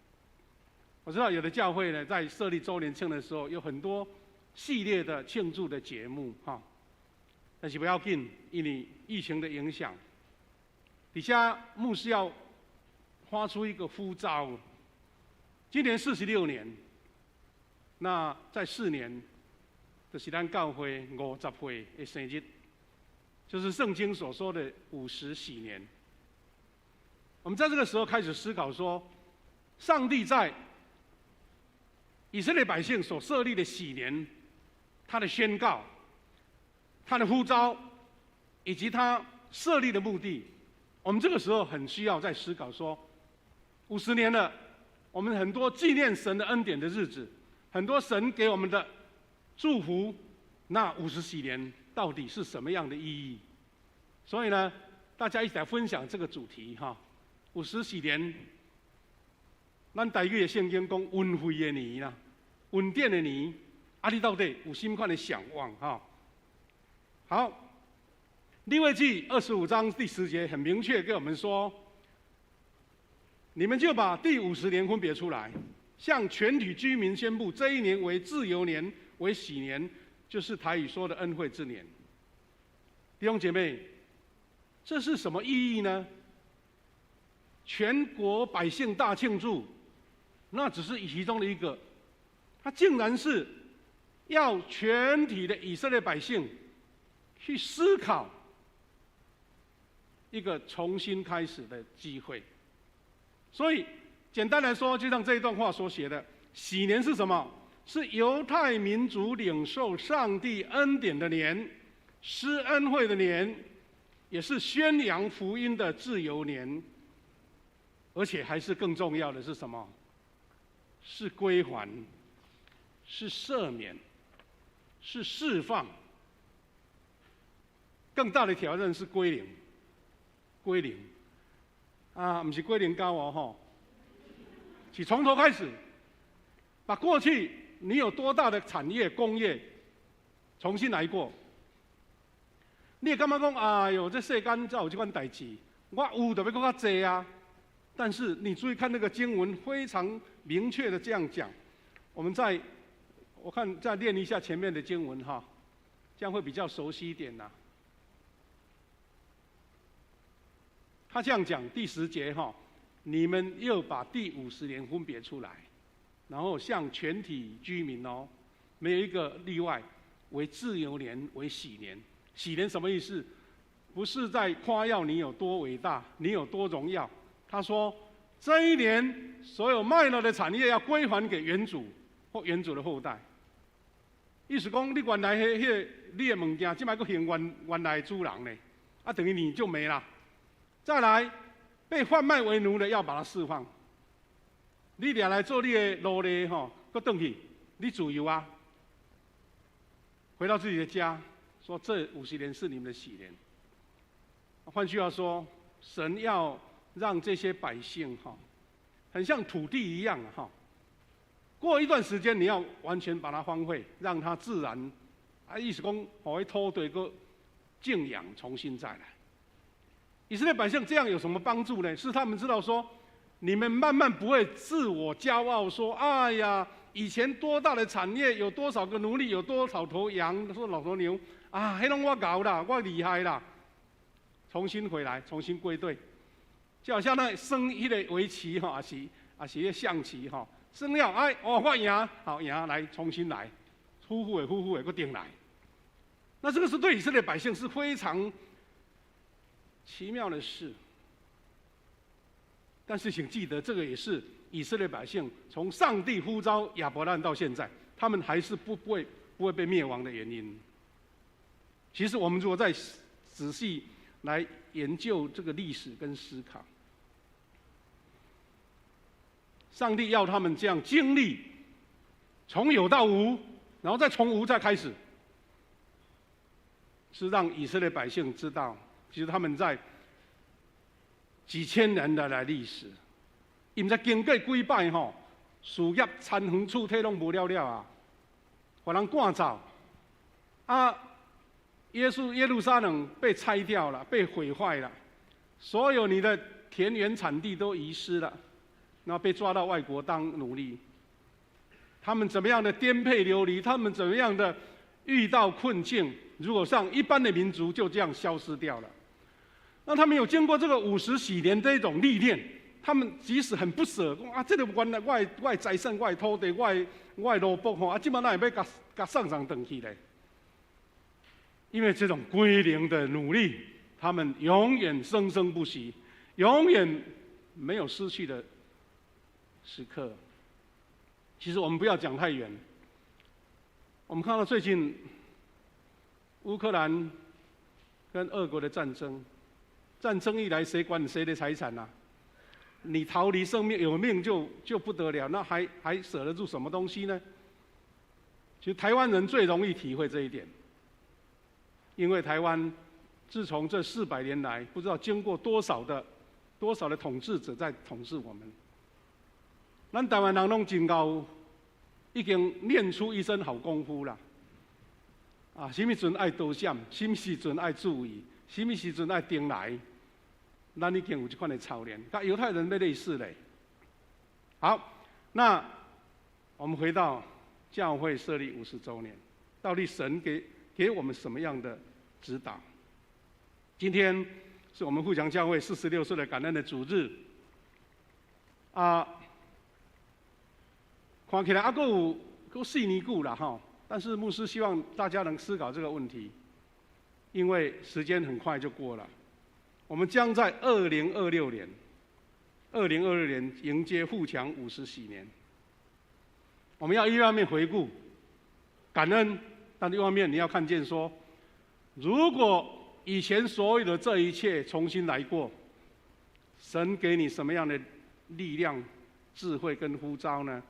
我知道有的教会呢，在设立周年庆的时候，有很多系列的庆祝的节目但是不要紧，因为疫情的影响，底下牧师要发出一个呼召。今年46年，那在4年，就是咱教会50岁的生日，就是圣经所说的50喜年。我们在这个时候开始思考说，上帝在以色列百姓所设立的喜年，他的宣告、他的呼召，以及他设立的目的，我们这个时候很需要在思考说，50年了，我们很多纪念神的恩典的日子，很多神给我们的祝福，那50喜年到底是什么样的意义？所以呢，大家一起来分享这个主题50喜年，咱台语的圣经讲恩惠的年啦，恩典的年，你到底有什么款的向往好，利未记25章第10节很明确跟我们说，你们就把第50年分别出来，向全体居民宣布，这一年为自由年，为喜年，就是台语说的恩惠之年。弟兄姐妹，这是什么意义呢？全国百姓大庆祝，那只是其中的一个，它竟然是要全体的以色列百姓去思考一个重新开始的机会。所以简单来说，就像这一段话所写的，喜年是什么？是犹太民族领受上帝恩典的年，施恩惠的年，也是宣扬福音的自由年。而且还是更重要的是什么？是归还，是赦免，是释放。更大的挑战是归零，归零啊，不是归零高哦吼，是从头开始，把过去你有多大的产业工业重新来过。你也感觉讲，哎呦，这世间才有这款代志，我有就要更较多啊。但是你注意看那个经文，非常明确的这样讲。我看再念一下前面的经文哈，这样会比较熟悉一点呐。他这样讲，第10节哈，你们又把第50年分别出来，然后向全体居民哦，没有一个例外，为自由年，为喜年。喜年什么意思？不是在夸耀你有多伟大，你有多荣耀。他说，这一年所有卖了的产业要归还给原主或原主的后代。意思讲，你原来你的物件，现在还还原来的主人呢，啊，等于你就没了。再来，被贩卖为奴的要把它释放。你俩来做你的奴隶吼，搁回去，你自由啊。回到自己的家，说这50年是你们的喜年。换句话说，神要让这些百姓哈，很像土地一样哈。过一段时间，你要完全把它荒废，让它自然。啊，意思讲，让它土地个静养，重新再来。以色列百姓这样有什么帮助呢？是他们知道说，你们慢慢不会自我骄傲说，哎呀，以前多大的产业，有多少个奴隶，有多少头羊，说老头牛啊，迄拢我搞啦，我厉害啦。重新回来，重新归队，就好像那升一个围棋哈，也是一个象棋哈，升了哎哦我赢，好赢来重新来，呼呼的个定来。那这个是对以色列百姓是非常奇妙的事，但是请记得，这个也是以色列百姓从上帝呼召亚伯兰到现在，他们还是不会被灭亡的原因。其实我们如果再仔细来研究这个历史跟思考，上帝要他们这样经历，从有到无，然后再从无再开始，是让以色列百姓知道，其实他们在几千年来历史，因在经过几摆吼，事业田园厝体拢无了了啊，把人赶走啊。耶路撒冷被拆掉了，被毁坏了，所有你的田园产地都遗失了，然后被抓到外国当奴隶。他们怎么样的颠沛流离，他们怎么样的遇到困境，如果像一般的民族就这样消失掉了。那他们有经过这个50喜年这种历练，他们即使很不舍，啊，这个原来我的财产、我的土地、我的萝卜吼，啊，今晚哪会要甲上转去嘞？因为这种归零的努力，他们永远生生不息，永远没有失去的时刻。其实我们不要讲太远，我们看到最近乌克兰跟俄国的战争，战争一来，谁管谁的财产啊？你逃离生命有命就不得了，那还舍得住什么东西呢？其实台湾人最容易体会这一点。因为台湾自从这400年来，不知道经过多少的统治者在统治我们。咱台湾人拢真够，已经练出一身好功夫啦。啊，什么时阵爱多闪，什么时阵爱注意，什么时阵爱定来，咱已经有这款的操练，跟犹太人类似嘞。好，那我们回到教会设立50周年，到底神给我们什么样的指导？今天是我们富强教会46岁的感恩的主日，看起来还有4年久啦哈，但是牧师希望大家能思考这个问题，因为时间很快就过了，我们将在2026年迎接富强50禧年。我们要一方面回顾感恩，但另一方面你要看见说，如果以前所有的这一切重新来过，神给你什么样的力量、智慧跟呼召呢？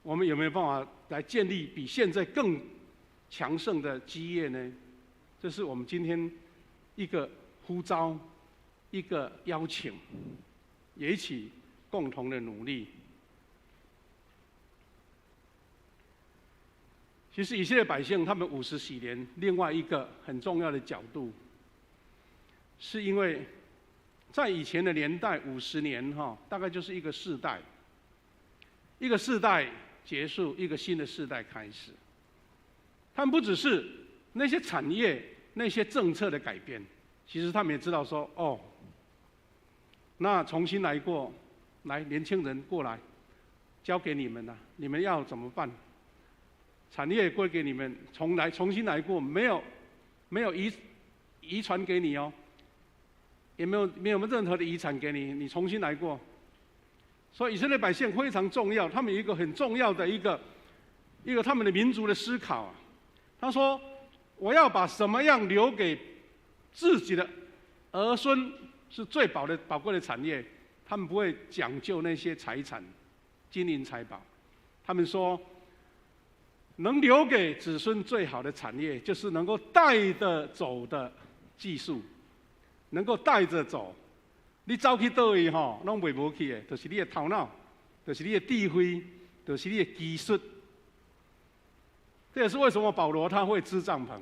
我们有没有办法来建立比现在更强盛的基业呢？这是我们今天一个呼召，一个邀请，也一起共同的努力。其实以色列百姓他们50禧年，另外一个很重要的角度，是因为在以前的年代50年大概就是一个世代，一个世代结束，一个新的世代开始。他们不只是那些产业、那些政策的改变，其实他们也知道说，那重新来过，来年轻人过来，交给你们了，你们要怎么办？产业归给你们，重新来过，没有遗传给你哦，也没有任何的遗产给你，你重新来过。所以以色列百姓非常重要，他们有一个很重要的一个他们的民族的思考啊。他说：“我要把什么样留给自己的儿孙是最宝贵的产业。”他们不会讲究那些财产、金银财宝。他们说，能留给子孙最好的产业，就是能够带得走的技术，能够带着走。你走去倒位拢袂无去的，就是你的头脑，就是你的智慧，就是你的技术。这也是为什么保罗他会支帐篷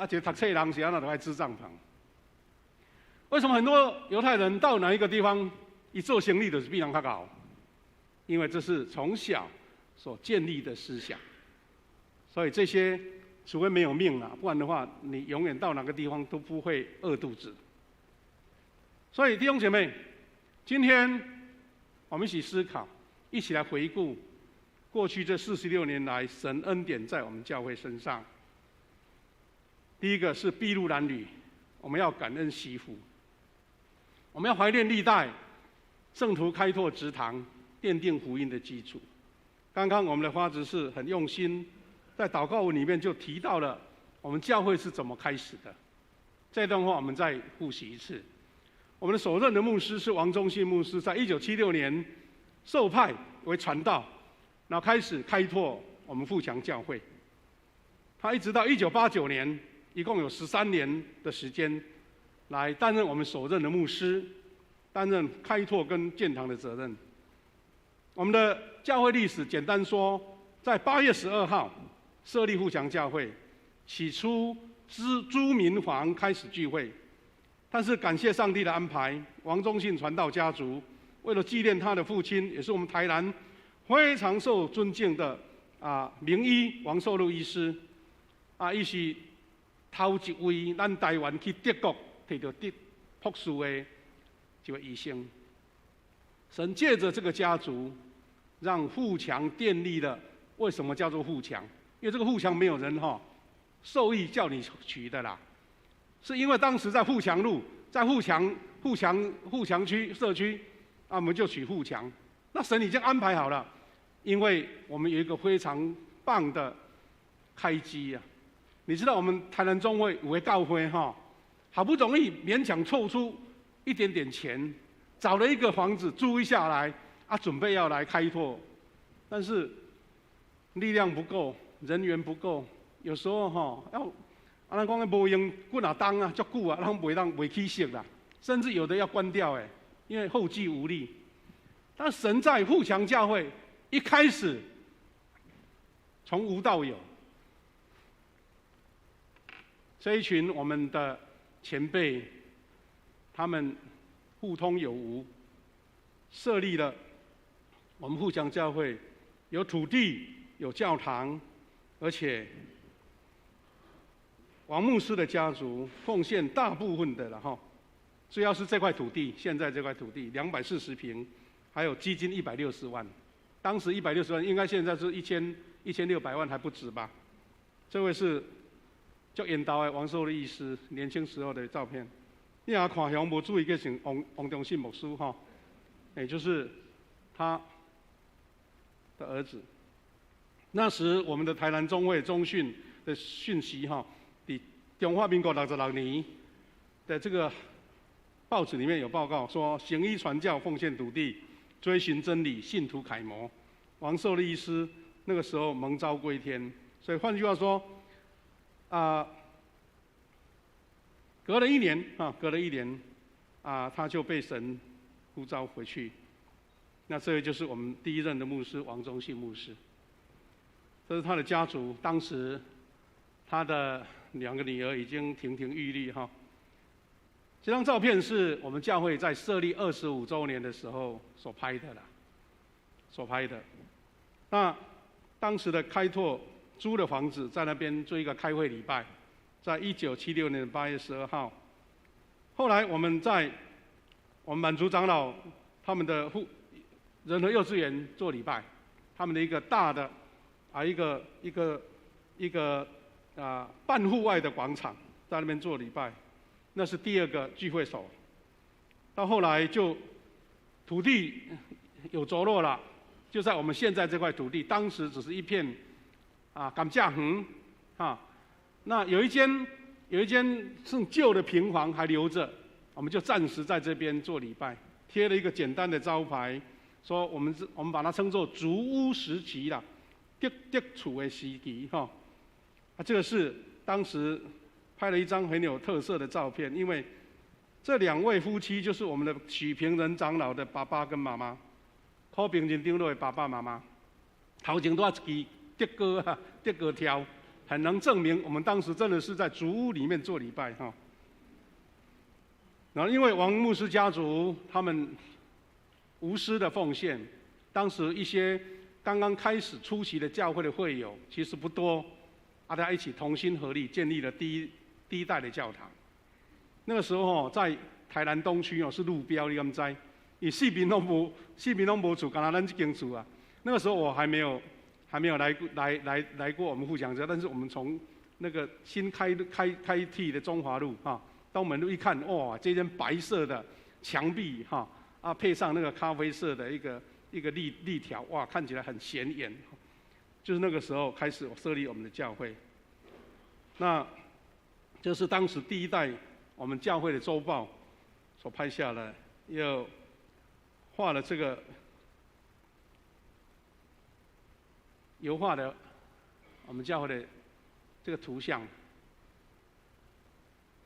一个读册的人是安怎就爱支帐篷？为什么很多犹太人到哪一个地方一做生意就是比人较高？因为这是从小所建立的思想。所以这些除非没有命不然的话，你永远到哪个地方都不会饿肚子。所以弟兄姐妹，今天我们一起思考，一起来回顾过去这46年来神恩典在我们教会身上。第一个是筚路蓝缕，我们要感恩惜福，我们要怀念历代圣徒开拓职堂，奠定福音的基础。刚刚我们的花执事很用心，在祷告文里面就提到了我们教会是怎么开始的。这段话我们再复习一次。我们的首任的牧师是王忠信牧师，在1976年受派为传道，然后开始开拓我们富强教会。他一直到1989年，一共有13年的时间，来担任我们首任的牧师，担任开拓跟建堂的责任。我们的教会历史简单说，在8月12号设立富强教会，起初租民房开始聚会。但是感谢上帝的安排，王忠信传道家族为了纪念他的父亲，也是我们台南非常受尊敬的名医王寿禄医师，他是头一位咱台湾去德国摕到博士的这位医生。神借着这个家族，让富强建立了。为什么叫做富强？因为这个富强没有人授意叫你取的啦。是因为当时在富强路，在富强区社区，我们就取富强。那神已经安排好了，因为我们有一个非常棒的开基啊。你知道我们台南中会有个教会好不容易勉强凑出一点点钱，找了一个房子租一下来准备要来开拓，但是力量不够，人员不够，有时候要。咱讲的无用，骨当足久咱袂起色啦，甚至有的要关掉因为后继无力。但神在富强教会一开始从无到有，这一群我们的前辈，他们互通有无，设立了我们富强教会，有土地，有教堂，而且。王牧师的家族奉献大部分的了主要是这块土地，现在这块土地240坪，还有基金160万，当时160万，应该现在是1600万还不止吧？这位是叫引导的王寿立医师年轻时候的照片。你也看熊无注意，叫成王忠信牧师哈，也就是他的儿子。那时我们的台南中会中训的讯息哈，在中华民国66年的这个报纸里面有报告说，行医传教、奉献土地、追寻真理、信徒楷模。王寿立医师那个时候蒙召归天，所以换句话说，隔了一年，他就被神呼召回去。那这个就是我们第一任的牧师王忠信牧师。这是他的家族，当时他的2个女儿已经亭亭玉立哈。这张照片是我们教会在设立25周年的时候所拍的。那当时的开拓租的房子在那边做一个开会礼拜，在1976年8月12号。后来我们满族长老他们的仁和幼稚园做礼拜，他们的一个大的一个半户外的广场，在那边做礼拜，那是第2个聚会所。到后来就土地有着落了，就在我们现在这块土地，当时只是一片甘蔗园那有一间是旧的平房还留着，我们就暂时在这边做礼拜，贴了一个简单的招牌，说我们把它称作竹屋时期啦，竹厝的时期哈。这个是当时拍了一张很有特色的照片，因为这2位夫妻就是我们的许平仁长老的爸爸跟妈妈，靠平镇长老的爸爸妈妈，头前都一支竹歌条，很能证明我们当时真的是在竹屋里面做礼拜哈。然后因为王牧师家族他们无私的奉献，当时一些刚刚开始初期的教会的会友其实不多，大家一起同心合力建立了第一代的教堂。那个时候在台南东区是路标，你敢知？伊4边拢无厝，干那咱这间厝啊。那个时候我还没有来过我们富强家，但是我们从那个新开辟的中华路东门路一看，哇，这间白色的墙壁配上那个咖啡色的一个立条，哇，看起来很显眼。就是那个时候开始设立我们的教会。那这是当时第一代我们教会的周报所拍下来，又画了这个油画的我们教会的这个图像。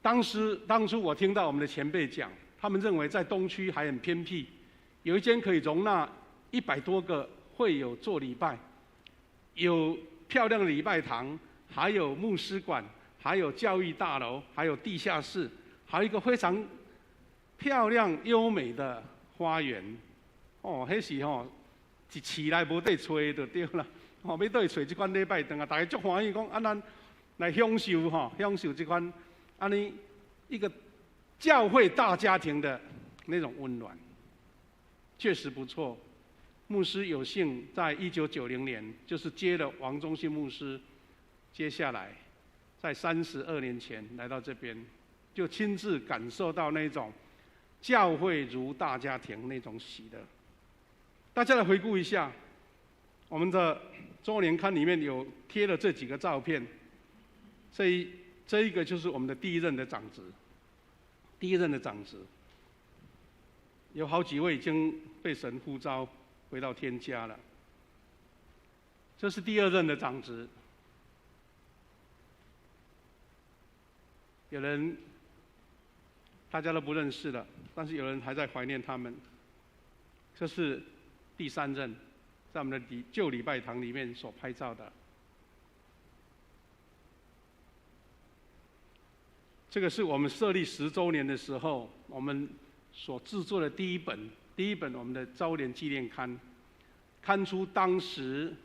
当初我听到我们的前辈讲，他们认为在东区还很偏僻，有一间可以容纳100多个会友做礼拜，有漂亮的礼拜堂，还有牧师馆，还有教育大楼，还有地下室，还有一个非常漂亮优美的花园。那是一市内无地找就对了。要倒去找这款礼拜堂大家足欢喜讲咱来享受这款安尼一个教会大家庭的那种温暖，确实不错。牧师有幸在1990年，就是接了王忠信牧师，接下来在32年前来到这边，就亲自感受到那种教会如大家庭那种喜乐。大家来回顾一下，我们的周年刊里面有贴了这几个照片，这一个就是我们的第一任的长子，有好几位已经被神呼召回到天家了。这是第2任的长子，有人大家都不认识了，但是有人还在怀念他们。这是第3任，在我们的旧礼拜堂里面所拍照的。这个是我们设立10周年的时候，我们所制作的第一本我们的周年纪念刊，刊出当时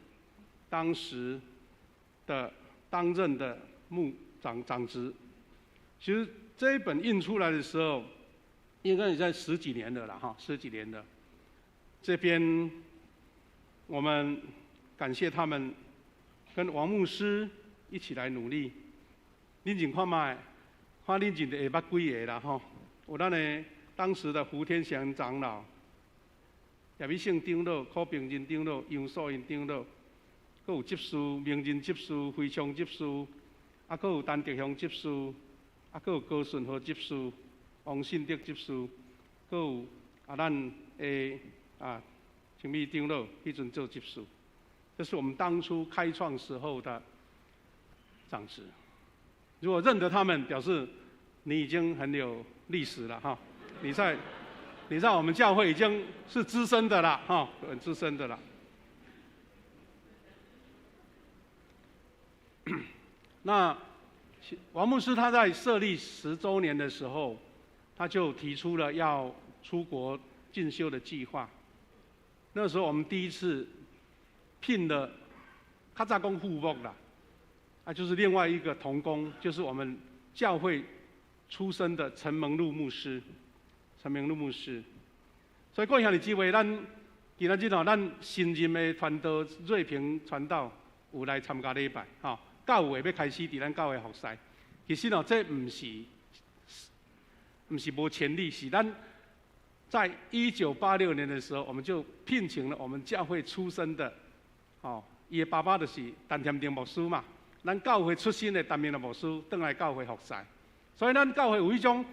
的当任的长子。其实这一本印出来的时候，应该也在10几年了啦，10几年了。这边我们感谢他们跟王牧师一起来努力。恁前看卖，看恁前的下捌几个啦吼，有咱的当时的胡天祥长老、叶美胜长老、柯平仁长老、杨素英长老，阁有执事、明仁执事、辉昌执事，啊，阁有陈德雄执事，啊，阁有高顺和执事、王信德执事，阁有咱的陈美长老迄阵做执事。这是我们当初开创时候的长子。如果认得他们，表示你已经很有历史了哈。你在我们教会已经是资深的了哈，很资深的了。那王牧师他在设立10周年的时候，他就提出了要出国进修的计划。那时候我们第一次聘了较早讲副牧啦，就是另外一个同工，就是我们教会出身的陈蒙禄牧师。所以过下日机会，今仔日咱新任的传道瑞平传道有来参加礼拜，9月要开始伫咱教会服侍。其实这不是无潜力，是咱在1986年的时候，我们就聘请了我们教会出身的，伊的爸爸就是陈添丁牧师嘛，咱教会出身的陈明的牧师，转来教会服侍。所以咱教会有一种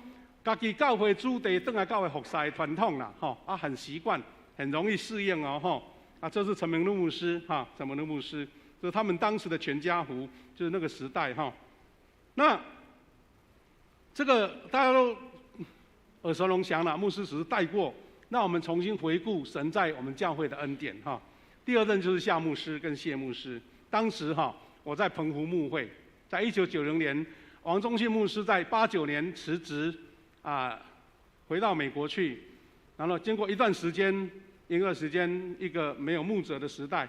家己教会主地转来教会服侍的传统啦，很习惯，很容易适应哦，这是陈明禄牧师陈明禄牧师，这是他们当时的全家福，就是那个时代那这个大家都耳熟能详了，牧师只是带过。那我们重新回顾神在我们教会的恩典第二任就是夏牧师跟谢牧师。当时我在澎湖牧会，在1990年，王忠信牧师在89年辞职回到美国去，然后经过一段时间一个没有牧者的时代，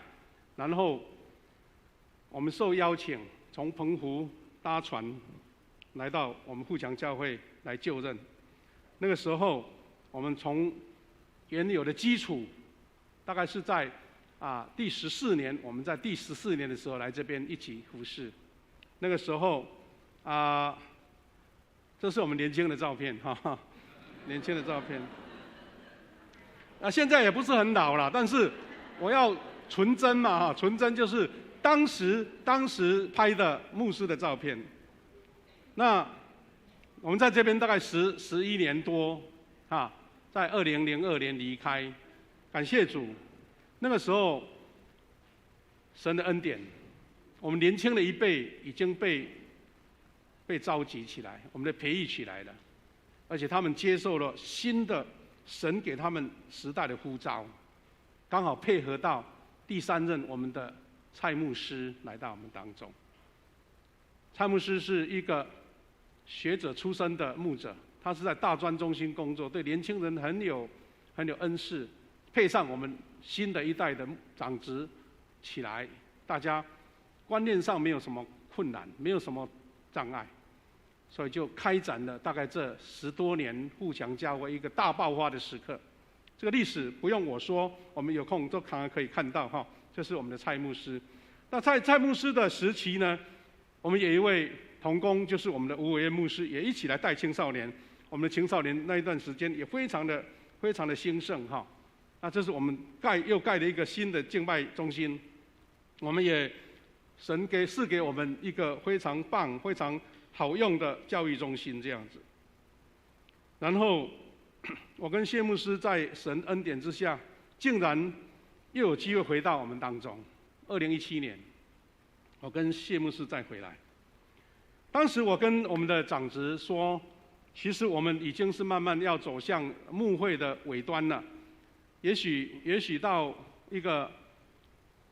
然后我们受邀请从澎湖搭船来到我们富强教会来就任。那个时候我们从原有的基础，大概是在第14年，我们在第14年的时候来这边一起服侍。那个时候这是我们年轻的照片年轻的照片。现在也不是很老了，但是我要纯真嘛纯真就是当时拍的牧师的照片。那我们在这边大概11年多在2002年离开，感谢主，那个时候神的恩典，我们年轻的一辈已经被召集起来，我们的培育起来了，而且他们接受了新的神给他们时代的呼召，刚好配合到第3任我们的蔡牧师来到我们当中。蔡牧师是一个学者出身的牧者，他是在大专中心工作，对年轻人很有恩赐，配上我们新的一代的长职起来，大家观念上没有什么困难，没有什么障碍，所以就开展了大概这10多年富强教会一个大爆发的时刻。这个历史不用我说，我们有空都常常可以看到这是我们的蔡牧师。那蔡牧师的时期呢，我们有一位同工，就是我们的吴伟燕牧师，也一起来带青少年。我们的青少年那一段时间也非常的兴盛那这是我们又盖了一个新的敬拜中心，我们也神赐给我们一个非常棒、非常好用的教育中心这样子。然后我跟谢牧师在神恩典之下，竟然又有机会回到我们当中。2017年，我跟谢牧师再回来。当时我跟我们的长职说，其实我们已经是慢慢要走向牧会的尾端了。也许到一个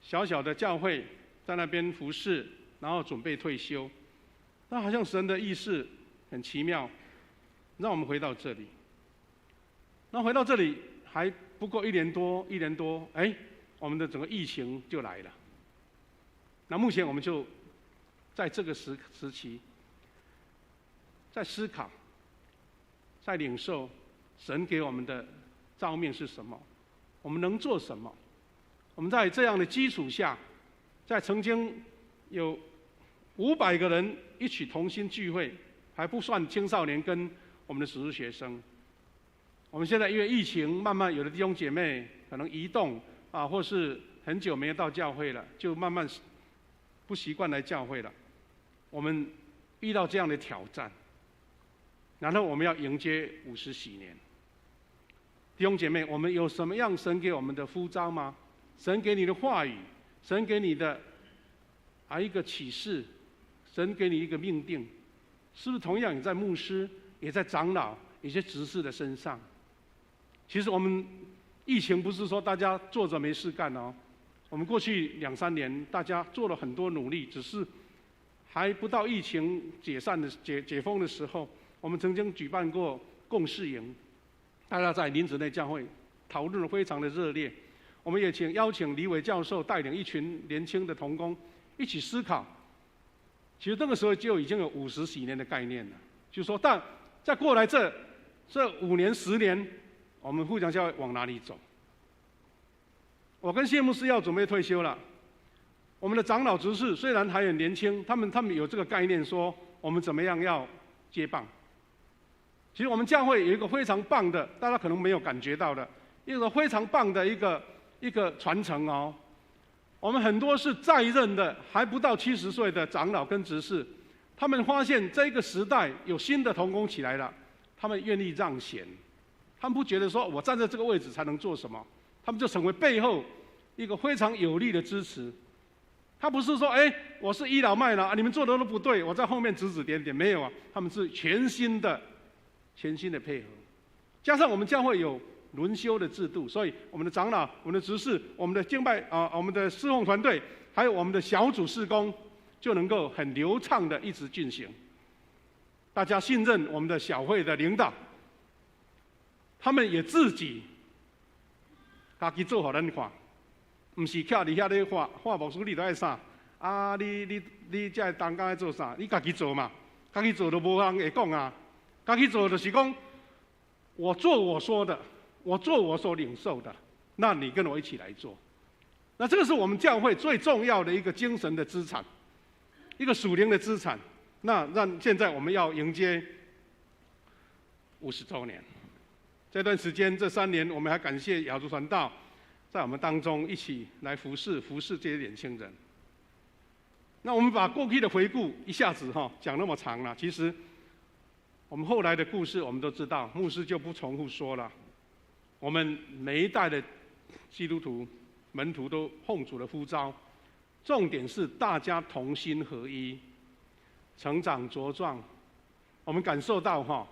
小小的教会，在那边服侍，然后准备退休。那好像神的意思很奇妙，让我们回到这里。那回到这里还不过1年多，我们的整个疫情就来了。那目前我们就在这个时期，在思考，在领受神给我们的召命是什么。我们能做什么？我们在这样的基础下，在曾经有500个人一起同心聚会，还不算青少年跟我们的实习学生。我们现在因为疫情，慢慢有的弟兄姐妹可能移动啊，或是很久没有到教会了，就慢慢不习惯来教会了。我们遇到这样的挑战，然后我们要迎接50禧年。弟兄姐妹，我们有什么样神给我们的呼召吗？神给你的话语，神给你的一个启示，神给你一个命定，是不是同样也在牧师、也在长老、有些执事的身上？其实我们疫情不是说大家坐着没事干哦，我们过去2、3年大家做了很多努力，只是还不到疫情解封的时候，我们曾经举办过共事营，大家在林子内教会讨论得非常的热烈。我们也邀请李伟教授带领一群年轻的同工一起思考。其实那个时候就已经有50禧年的概念了，就是说，但再过来这5年、10年，我们富强教会往哪里走？我跟谢牧师要准备退休了。我们的长老执事虽然还很年轻，他们有这个概念说，我们怎么样要接棒。其实我们教会有一个非常棒的，大家可能没有感觉到的，一个非常棒的一个传承哦。我们很多是在任的，还不到70岁的长老跟执事，他们发现这个时代有新的同工起来了，他们愿意让贤，他们不觉得说我站在这个位置才能做什么，他们就成为背后一个非常有力的支持。他不是说，我是倚老卖老啊，你们做的都不对，我在后面指指点点，没有啊，他们是全新的配合，加上我们教会有轮休的制度，所以我们的长老、我们的执事、我们的敬拜我们的侍奉团队，还有我们的小组事工，就能够很流畅的一直进行。大家信任我们的小会的领导，他们也自己家己做给咱看，不是徛伫遐咧画牧师你都爱啥啊？你这当家爱做啥？你家己做嘛，家己做都无人会讲啊。家己做就是讲，我做我说的，我做我所领受的，那你跟我一起来做。那这个是我们教会最重要的一个精神的资产，一个属灵的资产。那现在我们要迎接50周年，这段时间这3年，我们还感谢亚洲传道在我们当中一起来服侍这些年轻人。那我们把过去的回顾一下子讲那么长了，其实我们后来的故事我们都知道，牧师就不重复说了。我们每一代的基督徒门徒都奉主的呼召，重点是大家同心合一，成长茁壮。我们感受到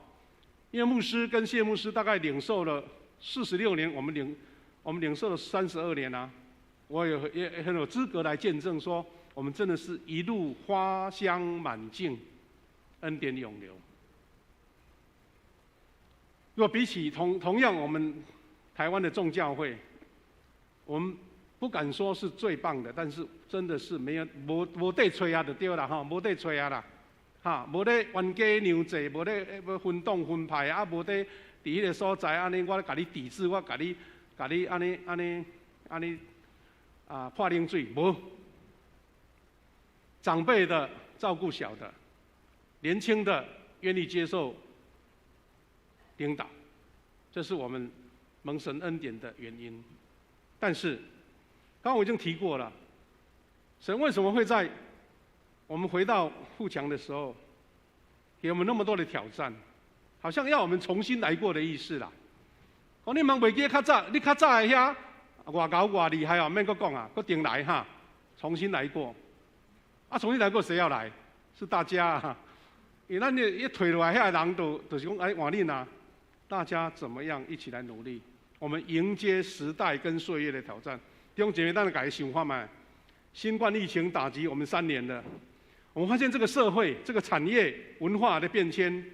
因为牧师跟谢牧师大概领受了46年，我们领受了32年啊，我也很有资格来见证说，我们真的是一路花香满径，恩典永流。若比起同样我们台湾的众教会，我们不敢说是最棒的，但是真的是没得吹啊就对啦没得吹啊啦没得冤家娘济，没得分党分派啊，没得伫迄个所在安尼，我甲你抵制，我甲你安尼泼冷水，无。长辈的照顾小的，年轻的愿意接受领导，这是我们蒙神恩典的原因。但是，刚刚我已经提过了，神为什么会在我们回到富强的时候，给我们那么多的挑战，好像要我们重新来过的意思啦。你茫袂记较早，你较早的遐外高外厉害免阁讲啊，阁定来重新来过。重新来过谁要来？是大家啊。因为咱一退落来，遐人就是讲，换恁啊。大家怎么样一起来努力？我们迎接时代跟岁月的挑战。弟兄姐妹，咱改想法嘛。新冠疫情打击我们3年了，我们发现这个社会、这个产业、文化的变迁，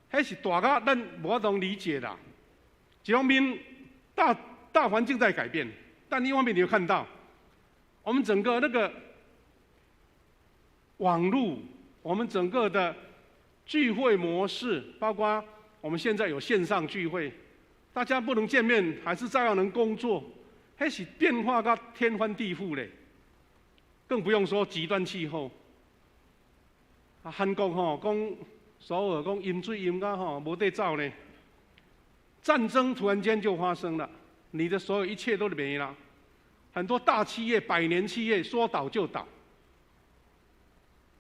还是大家咱无法度理解的。一方面，大环境在改变，但另一方面你会看到，我们整个那个网络，我们整个的聚会模式，包括我们现在有线上聚会，大家不能见面，还是照样能工作，那是变化到天翻地覆嘞。更不用说极端气候。韩国讲首尔讲淹水淹到没得走呢，战争突然间就发生了，你的所有一切都没了。很多大企业、百年企业说倒就倒。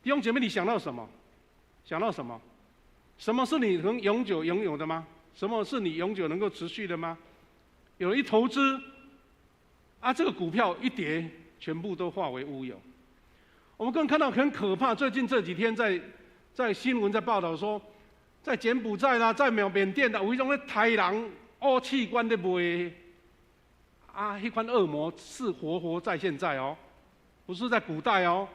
弟兄姐妹，你想到什么？想到什么？什么是你能永久拥有的吗？什么是你永久能够持续的吗？有一投资，这个股票一跌，全部都化为乌有。我们更看到很可怕，最近这几天在新闻在报道说，在柬埔寨啦，在缅甸啦，有一种咧豺狼恶器官的卖，那款恶魔是活在现在哦，不是在古代哦。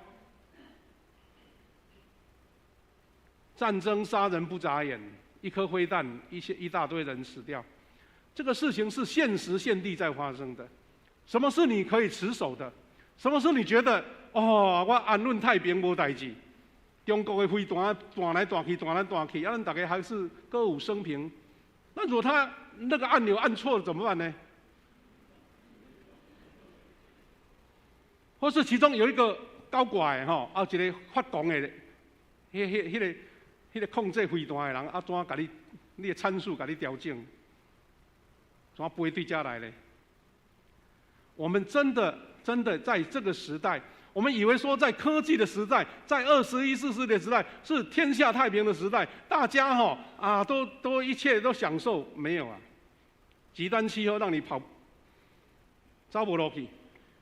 战争杀人不眨眼，一颗灰弹，一大堆人死掉，这个事情是现时现地在发生的。什么是你可以持守的？什么是你觉得我安稳太平无代志？中国的飞弹弹来弹去，弹来弹去，咱大家还是歌舞升平。那如果他那个按钮按错了怎么办呢？或是其中有一个高怪一个发光的，迄个控制飞弹的人，怎甲你的参数甲你调整？怎飞对家来呢？我们真的在这个时代，我们以为说在科技的时代，在21世纪的时代是天下太平的时代，大家都一切都享受，没有啊！极端气候让你走不下去，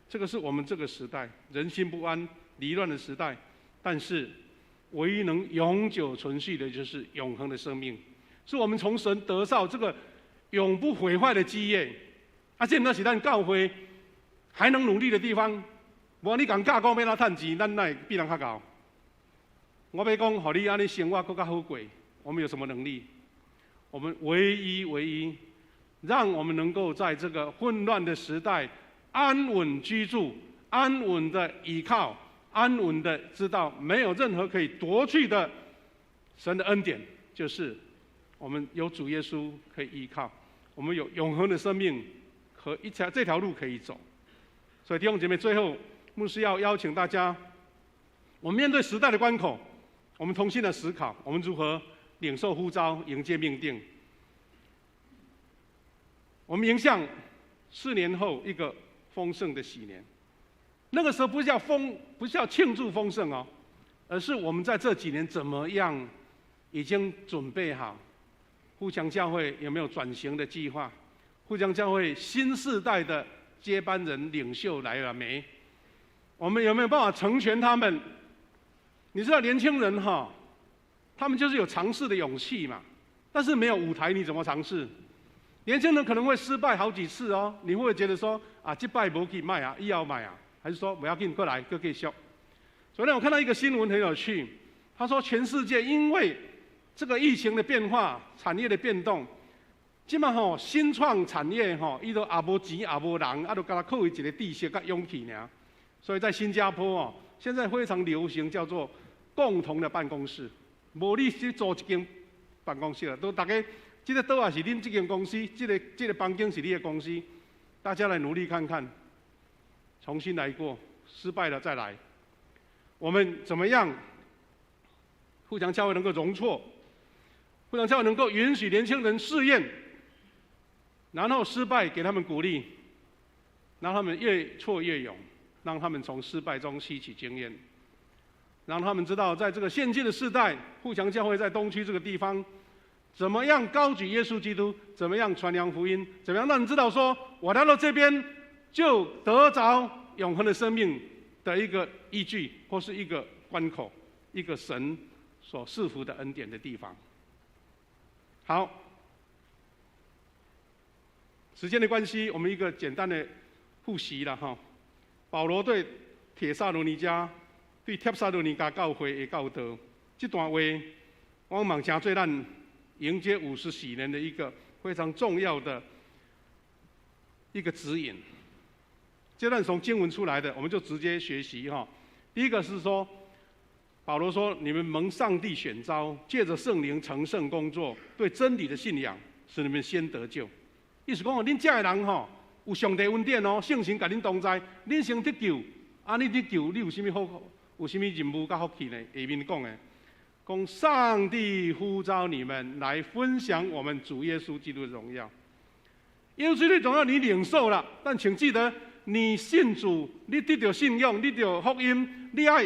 这个是我们这个时代人心不安、离乱的时代。但是唯一能永久存续的，就是永恒的生命，是我们从神得到这个永不毁坏的基业。这那是咱教会还能努力的地方。无你讲教讲要哪赚钱，咱哪会比人较高？我要讲，互你安尼生活更加好过，我们有什么能力？我们唯一，让我们能够在这个混乱的时代安稳居住，安稳的依靠，安稳的知道没有任何可以夺去的神的恩典，就是我们有主耶稣可以依靠，我们有永恒的生命和这条路可以走。所以弟兄姐妹，最后牧师要邀请大家，我们面对时代的关口，我们重新的思考，我们如何领受呼召，迎接命定。我们迎向4年后一个丰盛的喜年，那个时候不是要庆祝丰盛哦，而是我们在这几年怎么样已经准备好。互相教会有没有转型的计划？互相教会新世代的接班人领袖来了没？我们有没有办法成全他们？你知道年轻人他们就是有尝试的勇气嘛，但是没有舞台，你怎么尝试？年轻人可能会失败好几次哦，你会不会觉得说这摆没去卖以后卖还是说不要紧，过来继续？昨天我看到一个新闻很有趣，他说全世界因为这个疫情的变化、产业的变动，今嘛新创产业伊都也无钱也无人，都跟他靠一个知识跟勇气尔。所以在新加坡现在非常流行叫做共同的办公室，无你去租一间办公室了，都大家这个岛也是恁这间公司，这个房间是你的公司，大家来努力看看，重新来过，失败了再来。我们怎么样互相教会能够容错？互相教会能够允许年轻人试验，然后失败给他们鼓励，让他们越挫越勇，让他们从失败中吸取经验，让他们知道在这个现今的世代，互相教会在东区这个地方，怎么样高举耶稣基督，怎么样传扬福音，怎么样让人知道说，我来到这边就得着永恒的生命的一个依据，或是一个关口，一个神所赐福的恩典的地方。好，时间的关系，我们一个简单的复习了哈。保罗对帖撒罗尼迦、对帖撒罗尼迦教会的教导，这段话，我梦想做咱迎接50喜年的一个非常重要的一个指引。这段从经文出来的，我们就直接学习哈。第一个是说，保罗说：“你们蒙上帝选召，借着圣灵成圣工作，对真理的信仰，使你们先得救。”意思讲哦，恁遮的人吼，有上帝恩典哦，圣神甲恁同在，恁先得救，你得救，你有啥物好？有啥物任务甲福气呢？下面讲的，讲上帝呼召你们来分享我们主耶稣基督的荣耀。耶稣基督荣耀你领受了，但请记得，你信主，你得到信仰，你得到福音，你爱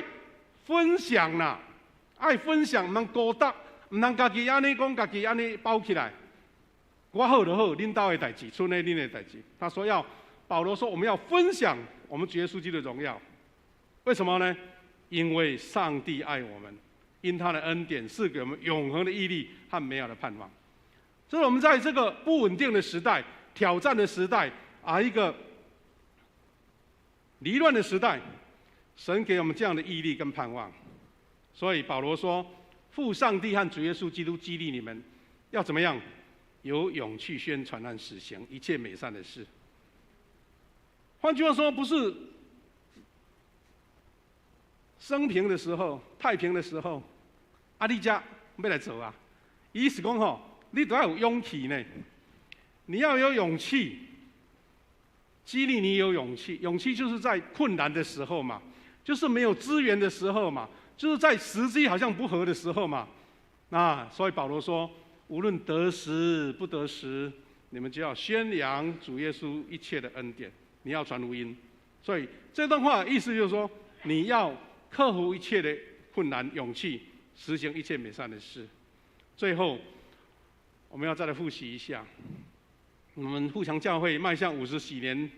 分享啦，爱分享，唔通孤单，唔通家己安尼讲，家己安尼包起来。我好就好，恁兜的代志，村内恁的代志。他说保罗说我们要分享我们主耶稣基督的荣耀。为什么呢？因为上帝爱我们，因他的恩典赐给我们永恒的毅力和美好的盼望。所以我们在这个不稳定的时代、挑战的时代一个离乱的时代，神给我们这样的毅力跟盼望。所以保罗说，父上帝和主耶稣基督激励你们，要怎么样？有勇气宣传和实行一切美善的事。换句话说，不是生平的时候、太平的时候，你才要来做啊。意思讲吼，你都要有勇气呢。你要有勇气，激励你有勇气。勇气就是在困难的时候嘛，就是没有资源的时候嘛，就是在时机好像不合的时候嘛。所以保罗说，无论得时不得时，你们就要宣扬主耶稣一切的恩典。你要传福音。所以这段话的意思就是说，你要克服一切的困难，勇气实行一切美善的事。最后，我们要再来复习一下，我们富强教会迈向50几年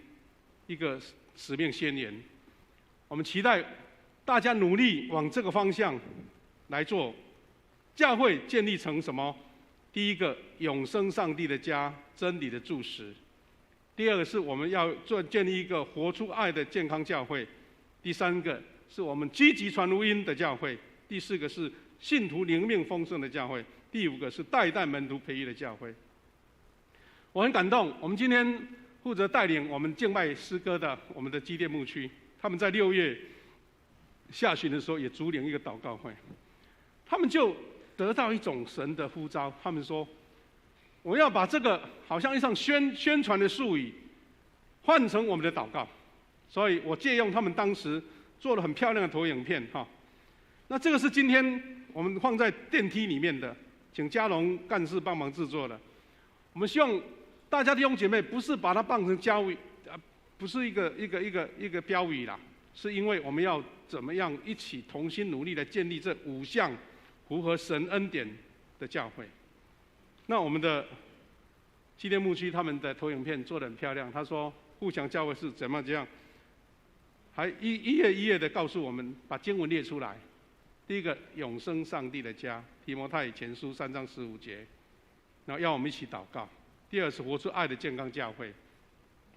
一个使命宣言。我们期待大家努力往这个方向来做，教会建立成什么？第一个，永生上帝的家，真理的柱石；第二个是我们要建立一个活出爱的健康教会；第三个是我们积极传福音的教会；第四个是信徒灵命丰盛的教会；第五个是代代门徒培育的教会。我很感动，我们今天负责带领我们敬拜诗歌的我们的基甸牧区，他们在6月下旬的时候也主领一个祷告会，他们就得到一种神的呼召，他们说：“我要把这个好像一场宣传的术语，换成我们的祷告。”所以我借用他们当时做了很漂亮的投影片哈。那这个是今天我们放在电梯里面的，请嘉龙干事帮忙制作的。我们希望大家弟兄姐妹不是把它当成教育，不是一个标语啦，是因为我们要怎么样一起同心努力来建立这5项符合神恩典的教会。那我们的基甸牧区他们的投影片做得很漂亮，他说富强教会是怎么样，还一页一页的告诉我们，把经文列出来。第一个，永生上帝的家，提摩太前书3章15节，然后要我们一起祷告。第二是活出爱的健康教会，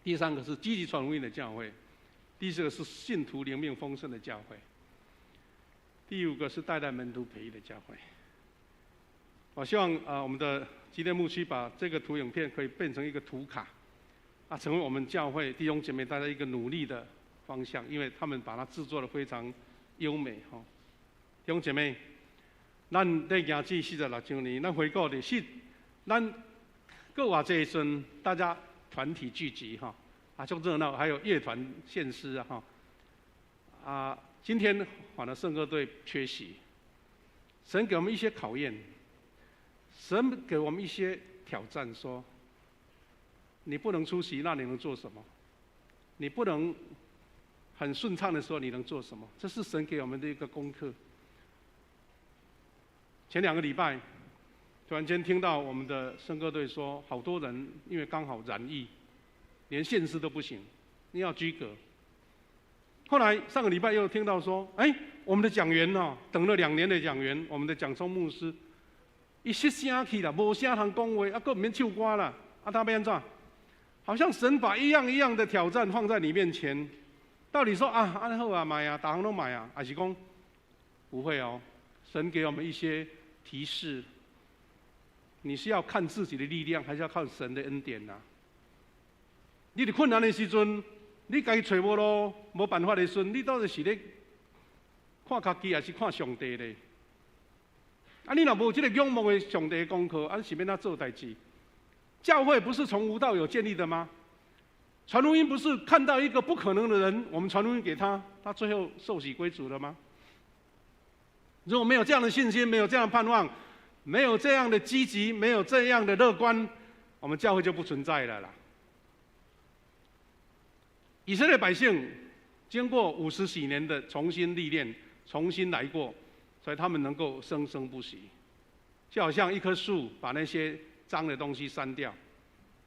第三个是积极传福音的教会，第四个是信徒灵命丰盛的教会，第五个是代代门徒培育的教会。我希望我们的基甸牧区把这个图影片可以变成一个图卡，成为我们教会弟兄姐妹大家一个努力的方向，因为他们把它制作得非常优美哈。弟兄姐妹，咱在行至46周年，咱回顾的是咱各偌这一阵大家团体聚集哈，就热闹，还有乐团献诗今天反而圣歌队缺席，神给我们一些考验，神给我们一些挑战，说你不能出席，那你能做什么？你不能很顺畅的时候，你能做什么？这是神给我们的一个功课。前2个礼拜，突然间听到我们的圣歌队说，好多人因为刚好染疫，连献诗都不行，你要居隔。后来上个礼拜又听到说，我们的讲员等了2年的讲员，我们的蒋松牧师，他失声去了，无声通讲话，更不免唱歌了，他要怎样？好像神把一样一样的挑战放在你面前，到底说安好啊买啊，大行都买啊，还是讲不会哦？神给我们一些提示，你是要看自己的力量，还是要靠神的恩典啊？你伫困难的时阵，你家己找无路、无办法的时阵，你到底是咧看家己，还是看上帝咧？你若无这个仰慕的上帝的功课，是要怎做代志？教会不是从无到有建立的吗？传福音不是看到一个不可能的人，我们传福音给他，他最后受洗归主了吗？如果没有这样的信心，没有这样的盼望，没有这样的积极，没有这样的乐观，我们教会就不存在了啦。以色列百姓经过50几年的重新历练，重新来过，所以他们能够生生不息。就好像一棵树把那些脏的东西删掉，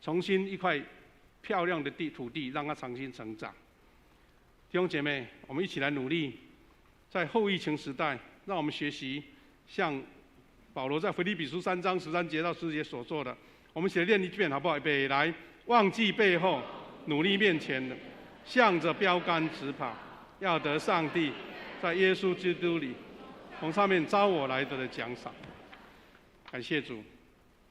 重新一块漂亮的土地让它重新成长。弟兄姐妹，我们一起来努力，在后疫情时代，让我们学习像保罗在腓立比书3章13节到14节所做的。我们一起来练一遍好不好？预备来，忘记背后，努力面前的，向着标杆直跑，要得上帝在耶稣基督里从上面招我来的奖赏。感谢主，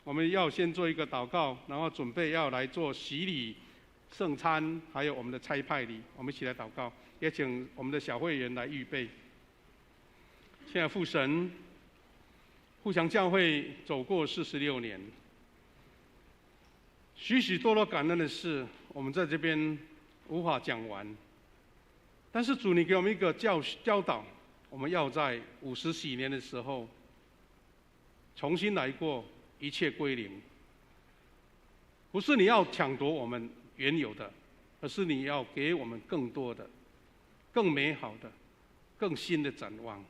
我们要先做一个祷告，然后准备要来做洗礼、圣餐，还有我们的差派礼。我们一起来祷告，也请我们的小会员来预备。现在父神，互祥教会走过46年，许许多多感恩的事，我们在这边无法讲完。但是主，你给我们一个教导，我们要在50几年的时候重新来过，一切归零。不是你要抢夺我们原有的，而是你要给我们更多的、更美好的、更新的展望。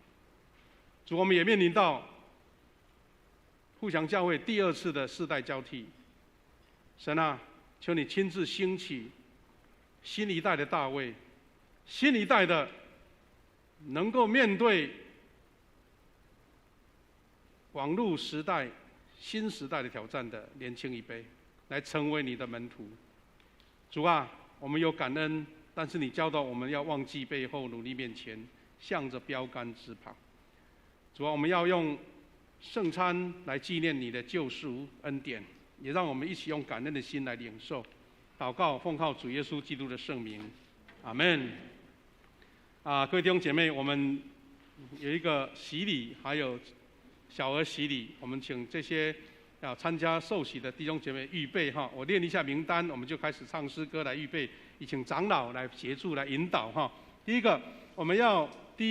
主，我们也面临到互祥教会第2次的世代交替。神啊，求你亲自兴起新一代的大卫，新一代的能够面对网络时代、新时代的挑战的年轻一辈，来成为你的门徒。主啊，我们有感恩，但是你教导我们要忘记背后，努力面前，向着标杆直跑。主啊，我们要用圣餐来纪念你的救赎恩典，也让我们一起用感恩的心来领受。祷告，奉靠主耶稣基督的圣名，阿们。各位弟兄姐妹，我们有一个洗礼，还有小额洗礼，我们请这些要参加受洗的弟兄姐妹预备哈。我念一下名单，我们就开始唱诗歌来预备，也请长老来协助来引导哈。第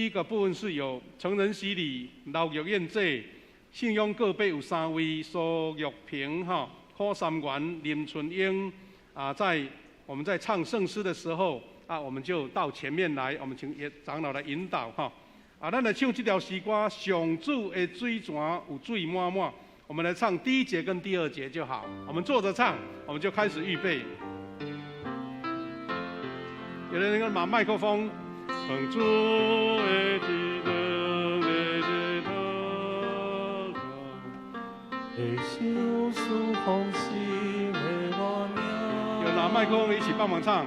一个部分是有成人洗礼、老育宴祭、信仰个别有3位，苏玉平哈、柯三元、林春英在我们在唱圣诗的时候我们就到前面来，我们请长老来引导哈。咱来唱这条诗歌，上主的水泉有水满满。我们来唱第1节跟第2节就好。我们坐着唱，我们就开始预备。有人能够拿麦克风。奉主的旨意的祷告，会受属奉心的我名。有拿麦克风一起帮忙唱。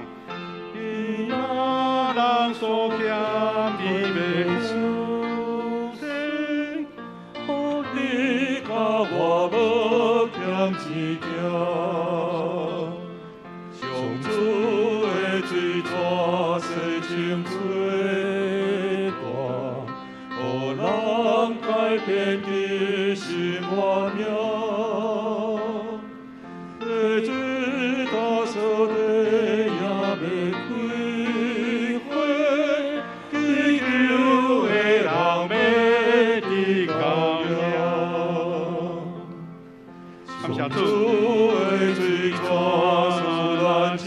因那人所欠的未收的，福你甲我无欠一条。上主的水泉洗清最大，予人改变的是我命。会知道所的也未开花，祈求的人要得高亮。感谢主的水泉使咱情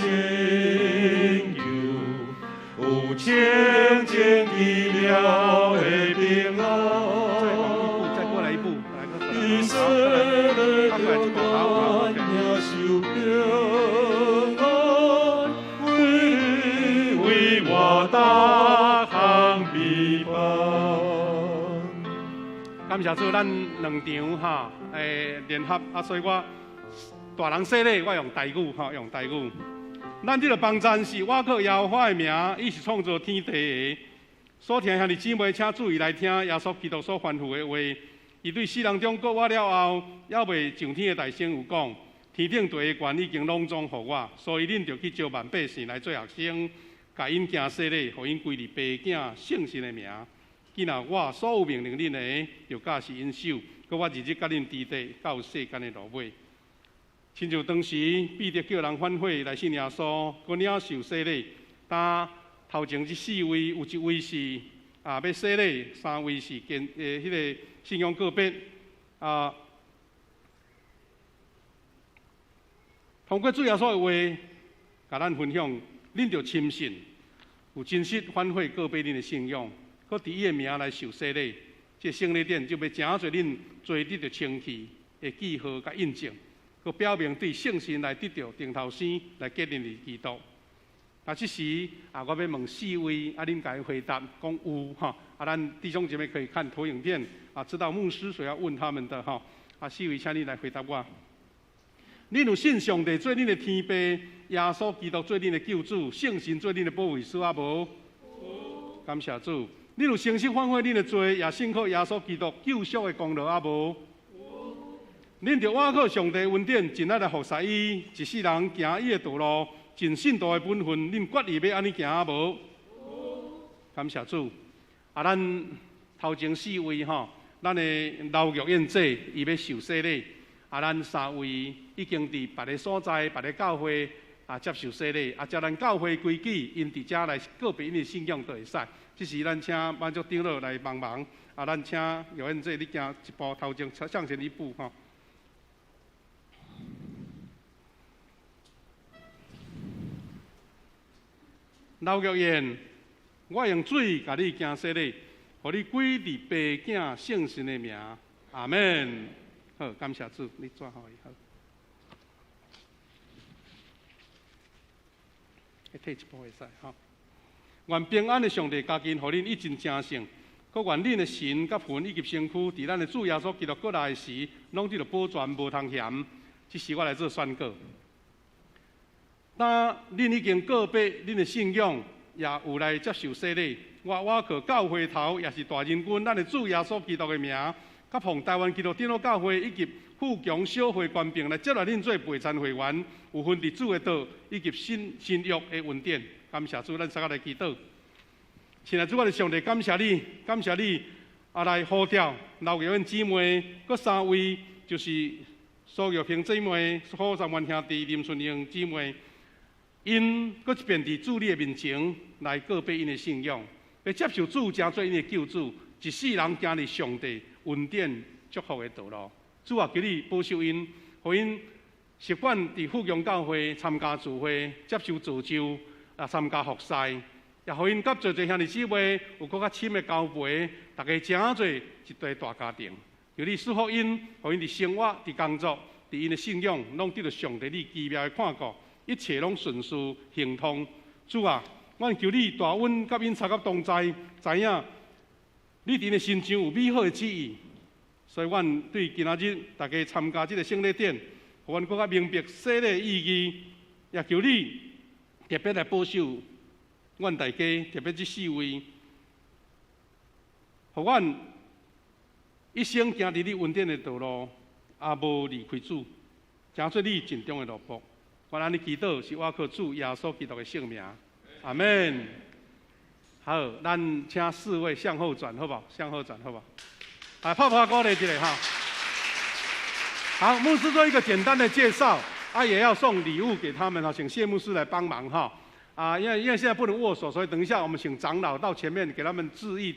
有有清净奇妙的平安。再过来一步，以色列中咱领受平安，为我大行美邦。感谢主，咱2场哈，联合所以我大人说咧，我用台语哈，用台语。咱这个帮站是我靠耶和华的名，伊是创造天地的。所听兄弟姊妹，请注意来听耶稣基督所吩咐的话。伊对世人中国我了后，还未上天的大圣有讲：天顶地的权已经拢总予我，所以恁着去招万百姓来做学生，甲因行洗礼，互因归入爸囝圣神的名。既然我所有命令恁的，就假是因守，搁我日日甲恁伫地到世间的落尾。亲像当时彼得叫人反悔来信耶稣，佮领受洗礼。但头前这4位有1位是要洗礼，3位是迄个信仰个别通过主耶稣的话，甲咱分享，恁着深信，有真实反悔个别恁的信仰，佮伫伊的名来受洗礼，这圣礼典就要诚侪恁罪得着清气的记号甲印证，佮表明对圣神来得着顶头生来结恁的基督。啊，这时我要问4位，恁甲伊回答讲有哈。咱弟兄姐妹可以看投影片知道牧师所要问他们的哈。4位，请你来回答我。恁有信上帝做恁的天父，耶稣基督做恁的救主，圣神做恁的保惠师无？有。感谢主。恁有诚实反悔恁的罪，也信靠耶稣基督救赎的功劳无？有。恁着倚靠上帝恩典，尽力来服侍伊，一世人行伊的道路，尽信徒的本分，恁决意要安尼行无？有。感谢主。咱头前4位咱的老玉燕姐伊要受洗礼。咱3位已经伫别个所在、别个教会接受洗礼，照咱教会规矩，因伫遮来个别因的信仰都会使。这时咱请满足长老来帮忙，咱请玉燕姐你行一步头前向前一步吼。老玉燕，我用水甲你行洗礼，互你归伫爸囝圣神的名，阿门。好，感谢主，你做好以后，退一步会使吼。愿平安的上帝加紧，互恁一尽正胜，佮愿恁的神、甲魂以及身躯，伫咱的主耶稣基督过来时，拢得着保全，无通嫌。这是我来做宣告。当恁已经告别恁的信仰，也有来接受洗礼，我靠教会头也是大人君，咱的主耶稣基督的名。甲奉台湾基督长老教会以及富强小会官兵来接纳恁做陪参会员，有份伫主的道以及新约的恩典。感谢主，咱大家来祈祷。亲爱的主，我哋上帝感谢你，感谢你来呼召老友恩姊妹，佮3位就是苏玉萍姊妹、好三元兄弟、林顺英姊妹，因佮一遍伫主你的面前来告别因的信仰，要接受主成做因的救主，一世人行入上帝恩典祝福的道路。主啊，求你保守因，互因习惯伫富强教会参加聚会，接受造就，参加服侍，也互因甲侪兄弟姊妹有更较深的交陪，大家诚侪一对大家庭。求你赐福因，互因伫生活、伫工作、伫因的信仰，拢得到上帝你奇妙的看顾，一切拢顺遂行通。主啊，阮求你大恩甲因插甲同在，知影你伫的心上有美好的旨意，所以阮对今仔日大家参加这个圣礼典，互阮更加明白洗礼的意义，也求你特别来保守阮大家，特别这4位，互阮一生行伫你恩典的道路，也无离开主，行出你尽忠的路步。我安尼祈祷，是我靠主耶稣基督的圣名，阿门。好，咱请4位向后转，好不好？向后转，好不好？拍鼓励一下哈。好，牧师做一个简单的介绍，也要送礼物给他们请谢牧师来帮忙哈。因为现在不能握手，所以等一下我们请长老到前面给他们致意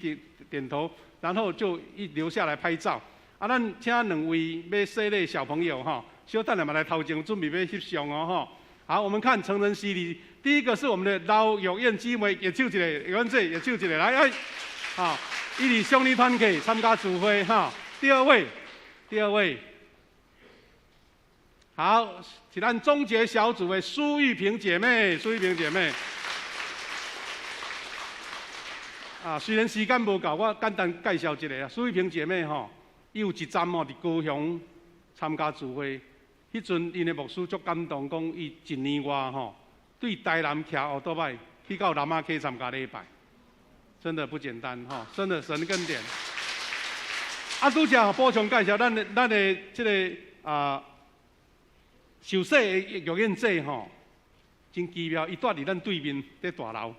点头，然后就留下来拍照。咱请2位要洗礼小朋友哈，小等下嘛来头前准备要翕相哦哈。好，我们看成人洗礼，第一个是我们的老玉燕姊妹，也手一个，玉燕姐也手一个，来，好，伊是兄弟团体参加聚会哈。第二位，好，是咱终结小组的苏玉萍姐妹，虽然时间无够，我简单介绍一下苏玉萍姐妹哈，伊有一站伫高雄参加聚会。迄阵，因的牧师足感动，讲伊1年外对台南骑奥多摆去到南亚溪参加礼拜，真的不简单真的神恩典。拄则补充介绍，咱的这个受洗的玉燕姐真奇妙，伊住伫咱对面在大楼。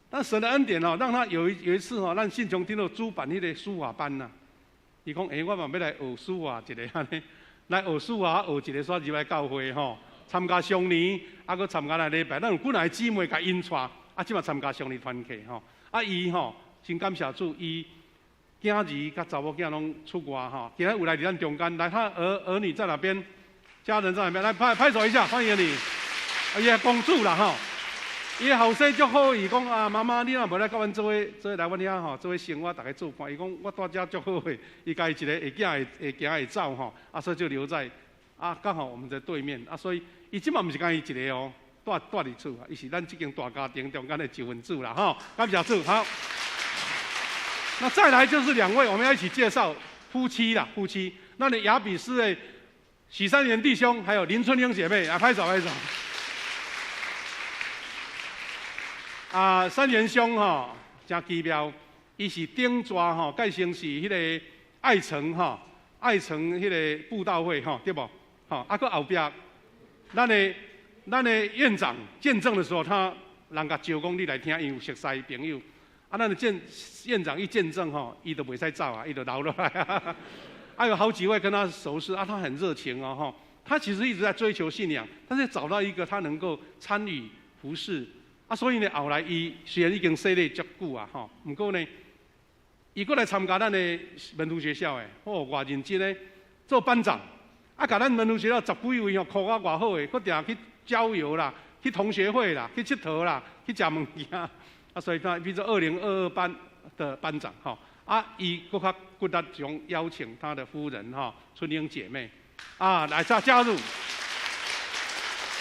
但神的恩典让他有一次咱信众听到主办迄个书法班呐，伊讲我嘛要来学书法一个安尼。来学术啊，学一个煞入来教会吼，参加商年，啊，搁参加来礼拜，咱有几来姊妹甲因带，啊，即马参加商年团契吼，啊，伊吼真感谢主，伊囝儿甲查某囝拢出外吼，今日有来伫咱中间，来他儿女在哪边？家人在哪边？来拍手一下，欢迎你！伊个公主啦吼，伊个后生足好，伊讲啊，妈妈你若无来甲阮做伙来阮遐吼，做伙生活，大家做伴。伊讲我住遮足好诶，伊家己一个会行会走吼，啊，所以就留在啊，刚好我们在对面啊，所以伊即嘛毋是干伊一个哦，住伫厝啊，伊是咱即间大家庭中间的一份子啦吼，感谢主好。那再来就是2位，我们要一起介绍夫妻啦，夫妻。那你雅比斯的许三元弟兄，还有林春英姐妹，来拍手拍手。啊，三元兄吼，真奇妙，伊是顶抓吼，盖成是迄个爱城吼，爱城迄个布道会吼，对不？吼，啊，搁后壁，咱的院长见证的时候，人甲招讲你来听，因有熟悉朋友。啊，咱的院长一见证吼，伊就袂使走啊，伊就留落来啊。还有好几位跟他熟识啊，他很热情哦吼。他其实一直在追求信仰，但是找到一个他能够参与服事啊，所以呢后来伊虽然已经洗礼足久啊吼，不过呢，伊过来参加咱的门徒学校诶，哦，偌认真诶，做班长啊，甲咱门徒学校10几位吼，考啊偌好诶，搁定去郊游啦，去同学会啦，去佚佗啦，去食物件。啊，所以他比如说2022班的班长哈，啊，伊搁较骨力想邀请他的夫人哈，春英姐妹，啊，来加入。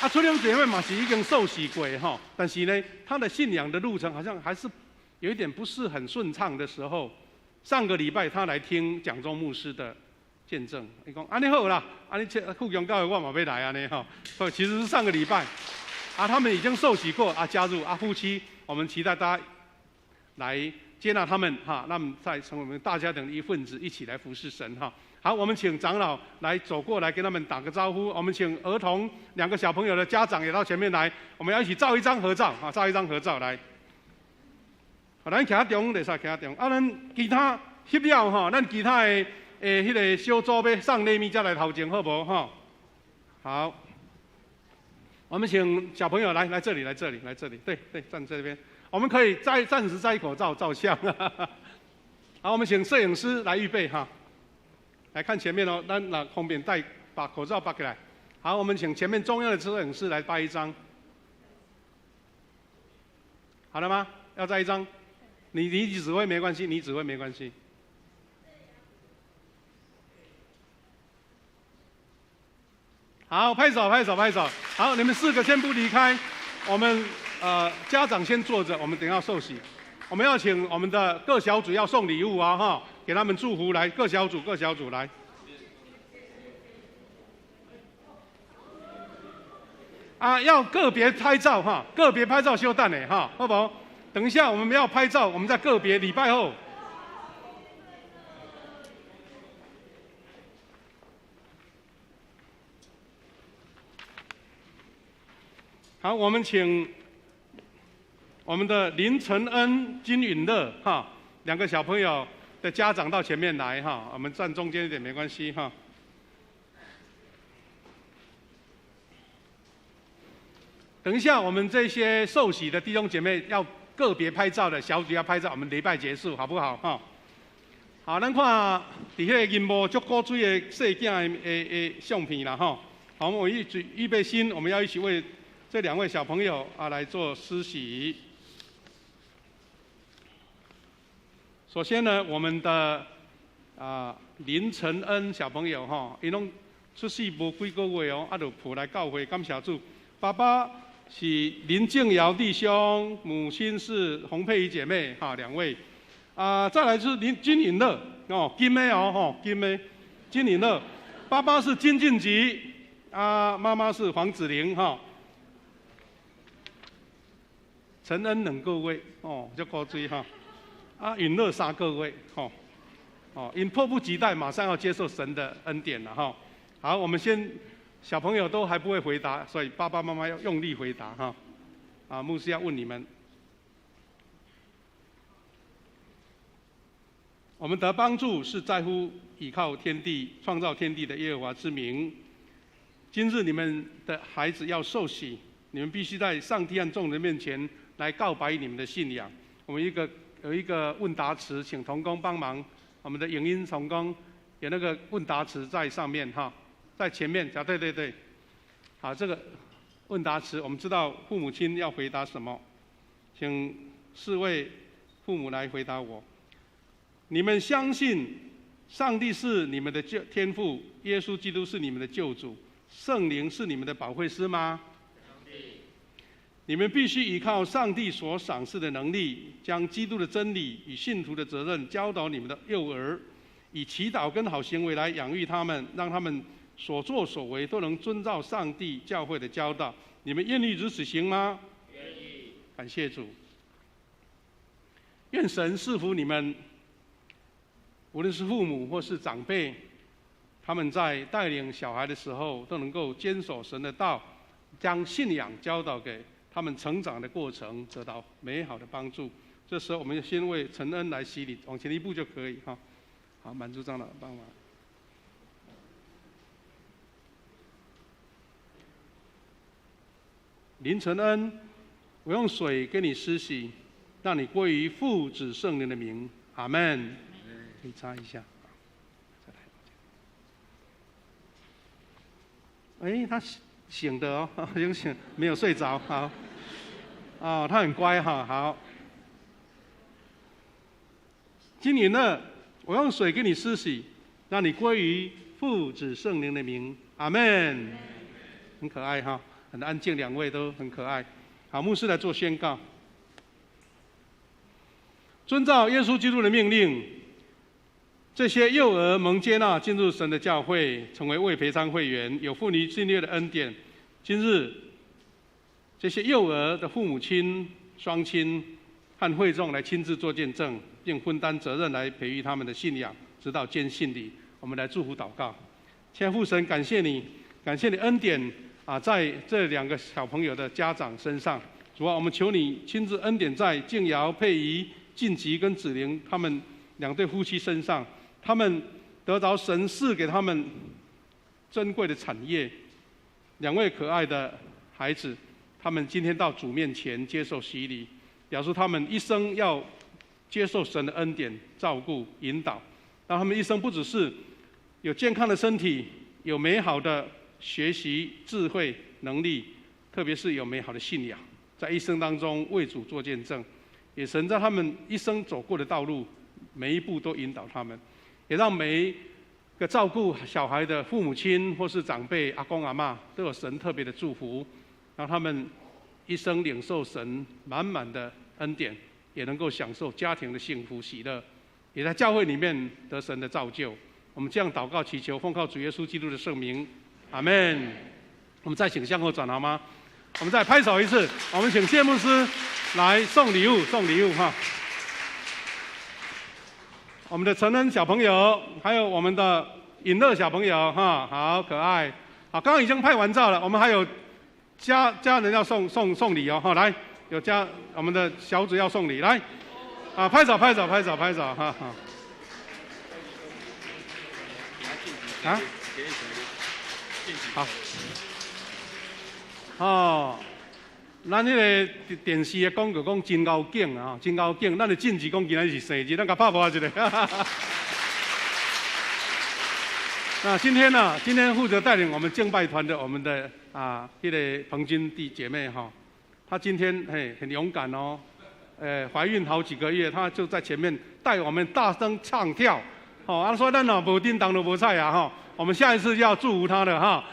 啊，春英姐妹嘛是已经受洗过哈，但是呢，她的信仰的路程好像还是有一点不是很顺畅的时候。上个礼拜她来听蒋中牧师的见证，伊讲安尼好啦，安尼富强教会我嘛要来安尼哈，所以其实是上个礼拜，啊，他们已经受洗过啊，加入啊夫妻。我们期待大家来接纳他们哈，那么再成为我们大家庭的一份子，一起来服侍神哈。好，我们请长老来走过来跟他们打个招呼。我们请儿童2个小朋友的家长也到前面来，我们要一起照一张合照啊，照一张合照来。好，咱徛中，袂使徛中。啊，咱其他翕了哈，咱其他的迄个小组要上礼物再来头前好无哈？好。我们请小朋友来这里，对，站这边。我们可以暂时摘口罩照相。好，我们请摄影师来预备哈，来看前面哦，咱拿后面把口罩拔起来。好，我们请前面中央的摄影师来拍一张。好了吗？要再一张？你指挥没关系，你指挥没关系。好，拍手。好，你们4个先不离开，我们家长先坐着，我们等一下受洗。我们要请我们的各小组要送礼物啊哈，给他们祝福来，各小组来。啊，要个别拍照哈，个别拍照休蛋呢哈，好不好？等一下我们要拍照，我们在个别礼拜后。好，我们请我们的林承恩、金允乐哈2个小朋友的家长到前面来哈，我们站中间一点没关系哈。等一下，我们这些受洗的弟兄姐妹要个别拍照的小组要拍照，我们礼拜结束好不好哈？好，咱看伫迄个银幕足古锥的细囝的相片啦哈。好，我们预备心，我们要一起为这2位小朋友啊来做施洗。首先呢，我们的林承恩小朋友哈，伊拢出世无几个月哦，就抱来教会，感谢主。爸爸是林敬尧弟兄，母亲是洪佩仪姐妹哈2位。再来是金允乐哦，金妹哦哈，金允乐。爸爸是金晋吉，妈妈是黄子玲哈。承恩2个月哦，足古锥哈。允乐3个月吼，因迫不及待马上要接受神的恩典了哈。好，我们先小朋友都还不会回答，所以爸爸妈妈要用力回答哈。牧师要问你们，我们得帮助是在乎倚靠天地、创造天地的耶和华之名。今日你们的孩子要受洗，你们必须在上帝和众人面前来告白你们的信仰。我们有一个问答词，请同工帮忙。我们的影音同工有那个问答词在上面哈，在前面讲对。好，这个问答词我们知道父母亲要回答什么，请4位父母来回答我。你们相信上帝是你们的天父，耶稣基督是你们的救主，圣灵是你们的保惠师吗？你们必须依靠上帝所赏赐的能力，将基督的真理与信徒的责任教导你们的幼儿，以祈祷跟好行为来养育他们，让他们所作所为都能遵照上帝教会的教导。你们愿意如此行吗？愿意。感谢主。愿神赐福你们，无论是父母或是长辈，他们在带领小孩的时候都能够坚守神的道，将信仰教导给他们成长的过程得到美好的帮助。这时候我们先为陈恩来洗礼，往前一步就可以哈。好，满珠长老帮忙。林承恩，我用水给你施洗，让你归于父子圣灵的名。阿们。可以擦一下。哎，他醒的哦，已经醒，没有睡着。好，哦，他很乖哈。好，今年呢，我用水给你施洗，让你归于父子圣灵的名。阿们。很可爱哈，很安静，两位都很可爱。好，牧师来做宣告。遵照耶稣基督的命令，这些幼儿蒙接纳进入神的教会，成为未培商会员，有妇女训练的恩典。今日，这些幼儿的父母亲、双亲和会众来亲自做见证，并分担责任来培育他们的信仰，直到坚信里。我们来祝福祷告。亲爱的父神，感谢你，感谢你恩典在这2个小朋友的家长身上。主啊，我们求你亲自恩典在静瑶、佩仪、晋吉跟子玲他们2对夫妻身上，他们得着神赐给他们珍贵的产业。2位可爱的孩子，他们今天到主面前接受洗礼，表示他们一生要接受神的恩典、照顾、引导，让他们一生不只是有健康的身体，有美好的学习、智慧、能力，特别是有美好的信仰，在一生当中为主做见证。也神在他们一生走过的道路，每一步都引导他们，也让每一个照顾小孩的父母亲或是长辈、阿公阿嬷都有神特别的祝福，让他们一生领受神满满的恩典，也能够享受家庭的幸福喜乐，也在教会里面得神的造就。我们这样祷告祈求，奉靠主耶稣基督的圣名，阿们。我们再请向后转好吗？我们再拍手一次，我们请谢牧师来送礼物哈。我们的陈恩小朋友，还有我们的尹乐小朋友哈，好可爱。好，刚刚已经拍完照了，我们还有家人要送礼哦哈，来，有我们的小组要送礼，来，拍手哈哈。好。哦，咱迄个电视的广告讲真高景啊，真高景，咱的禁止讲今仔是生日，咱甲拍拍一个。那今天负责带领我们敬拜团的我们的迄个彭金弟姐妹哈，她今天很勇敢哦，怀孕好几个月，她就在前面带我们大声唱跳，她说咱无叮当都无菜啊哈。我们下一次要祝福他的哈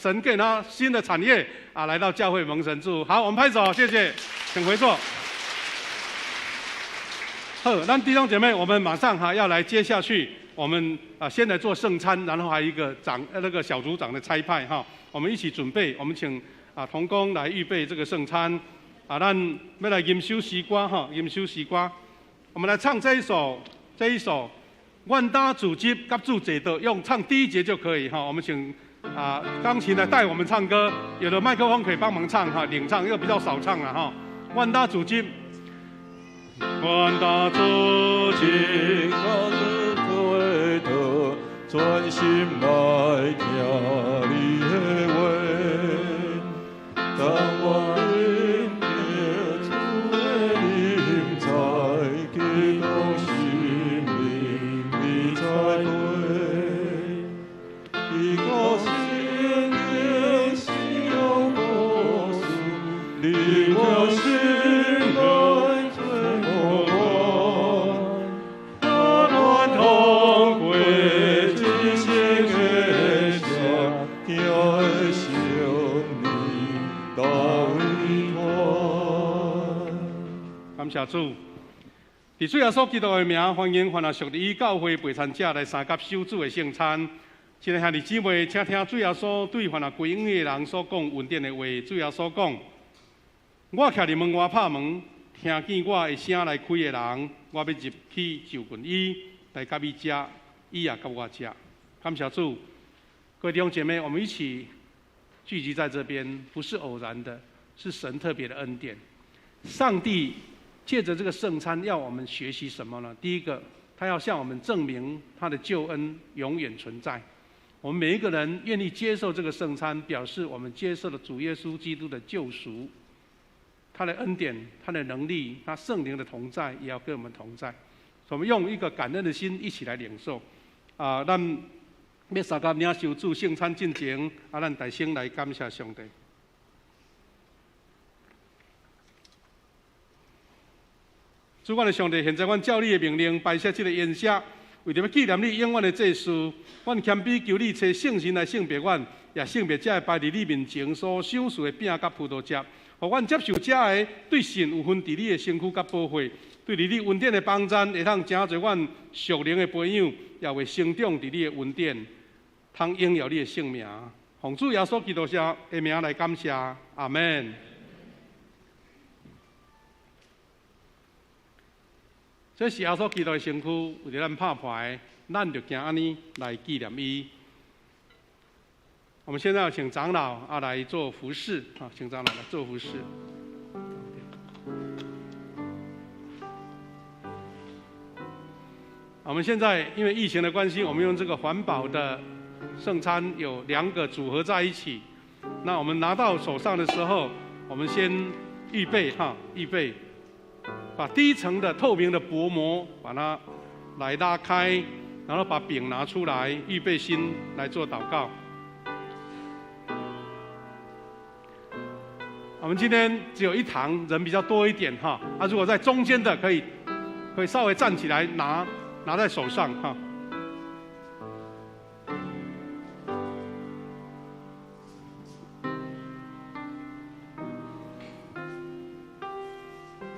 神给他新的产业来到教会蒙神祝福。好，我们拍手，谢谢，请回座。好，那弟兄姐妹，我们马上要来接下去，我们先来做圣餐，然后还有一个那个小组长的差派哈，我们一起准备，我们请同工来预备这个圣餐咱要来吟修诗歌哈，吟修诗歌，我们来唱这一首。万大主基跟主节的，用唱第1节就可以哈。我们请钢琴来带我们唱歌，有的麦克风可以帮忙唱哈，领唱，因为比较少唱了哈。万大主基，万大主基，我是专心来听你的话。当我领着主的灵在基督心灵里栽培，一个心灵信仰故事，令我心内最无乱，我暖通过一生的伤，听的声你到永远。感谢主。伫主耶稣基督的名，欢迎凡那属于教会陪餐者来参加守主的圣餐。亲爱兄弟姊妹，请听主耶稣对凡那归应的人所讲恩典的话。主耶稣讲：我徛伫门外拍门，听见我的声来开的人，我要入去就近伊，来甲伊食，伊也甲我食。感谢主，各位弟兄姐妹，我们一起聚集在这边，不是偶然的，是神特别的恩典。上帝借着这个圣餐，要我们学习什么呢？第一个，他要向我们证明他的救恩永远存在。我们每一个人愿意接受这个圣餐，表示我们接受了主耶稣基督的救赎，他的恩典、他的能力、他圣灵的同在，也要跟我们同在。我们用一个感恩的心一起来领受。咱要三甲领受主圣餐进前，咱大声来感谢上帝。主，阮的上帝，现在阮照你的命令摆设这个宴席，为着要纪念你永远的祭司，阮谦卑求你找圣神来圣别阮，也圣别这个摆伫你面前所享受的饼甲葡萄汁，互阮接受这个对神有分伫你的身躯甲保护，对你恩典的帮赞，会通成做阮属灵的培养，也会成长伫你的恩典，通荣耀你的圣名。奉主耶稣基督的名来感谢，阿门。这是耶稣基督的身躯，为着咱拍破的，咱就行安尼来纪念伊。我们现在要请长老来做服事，请长老来做服事。我们现在因为疫情的关系，我们用这个环保的圣餐有2个组合在一起。那我们拿到手上的时候，我们先预备，把第一层的透明的薄膜把它来拉开，然后把饼拿出来，预备心来做祷告。我们今天只有1堂，人比较多一点哈。如果在中间的可以稍微站起来拿在手上哈。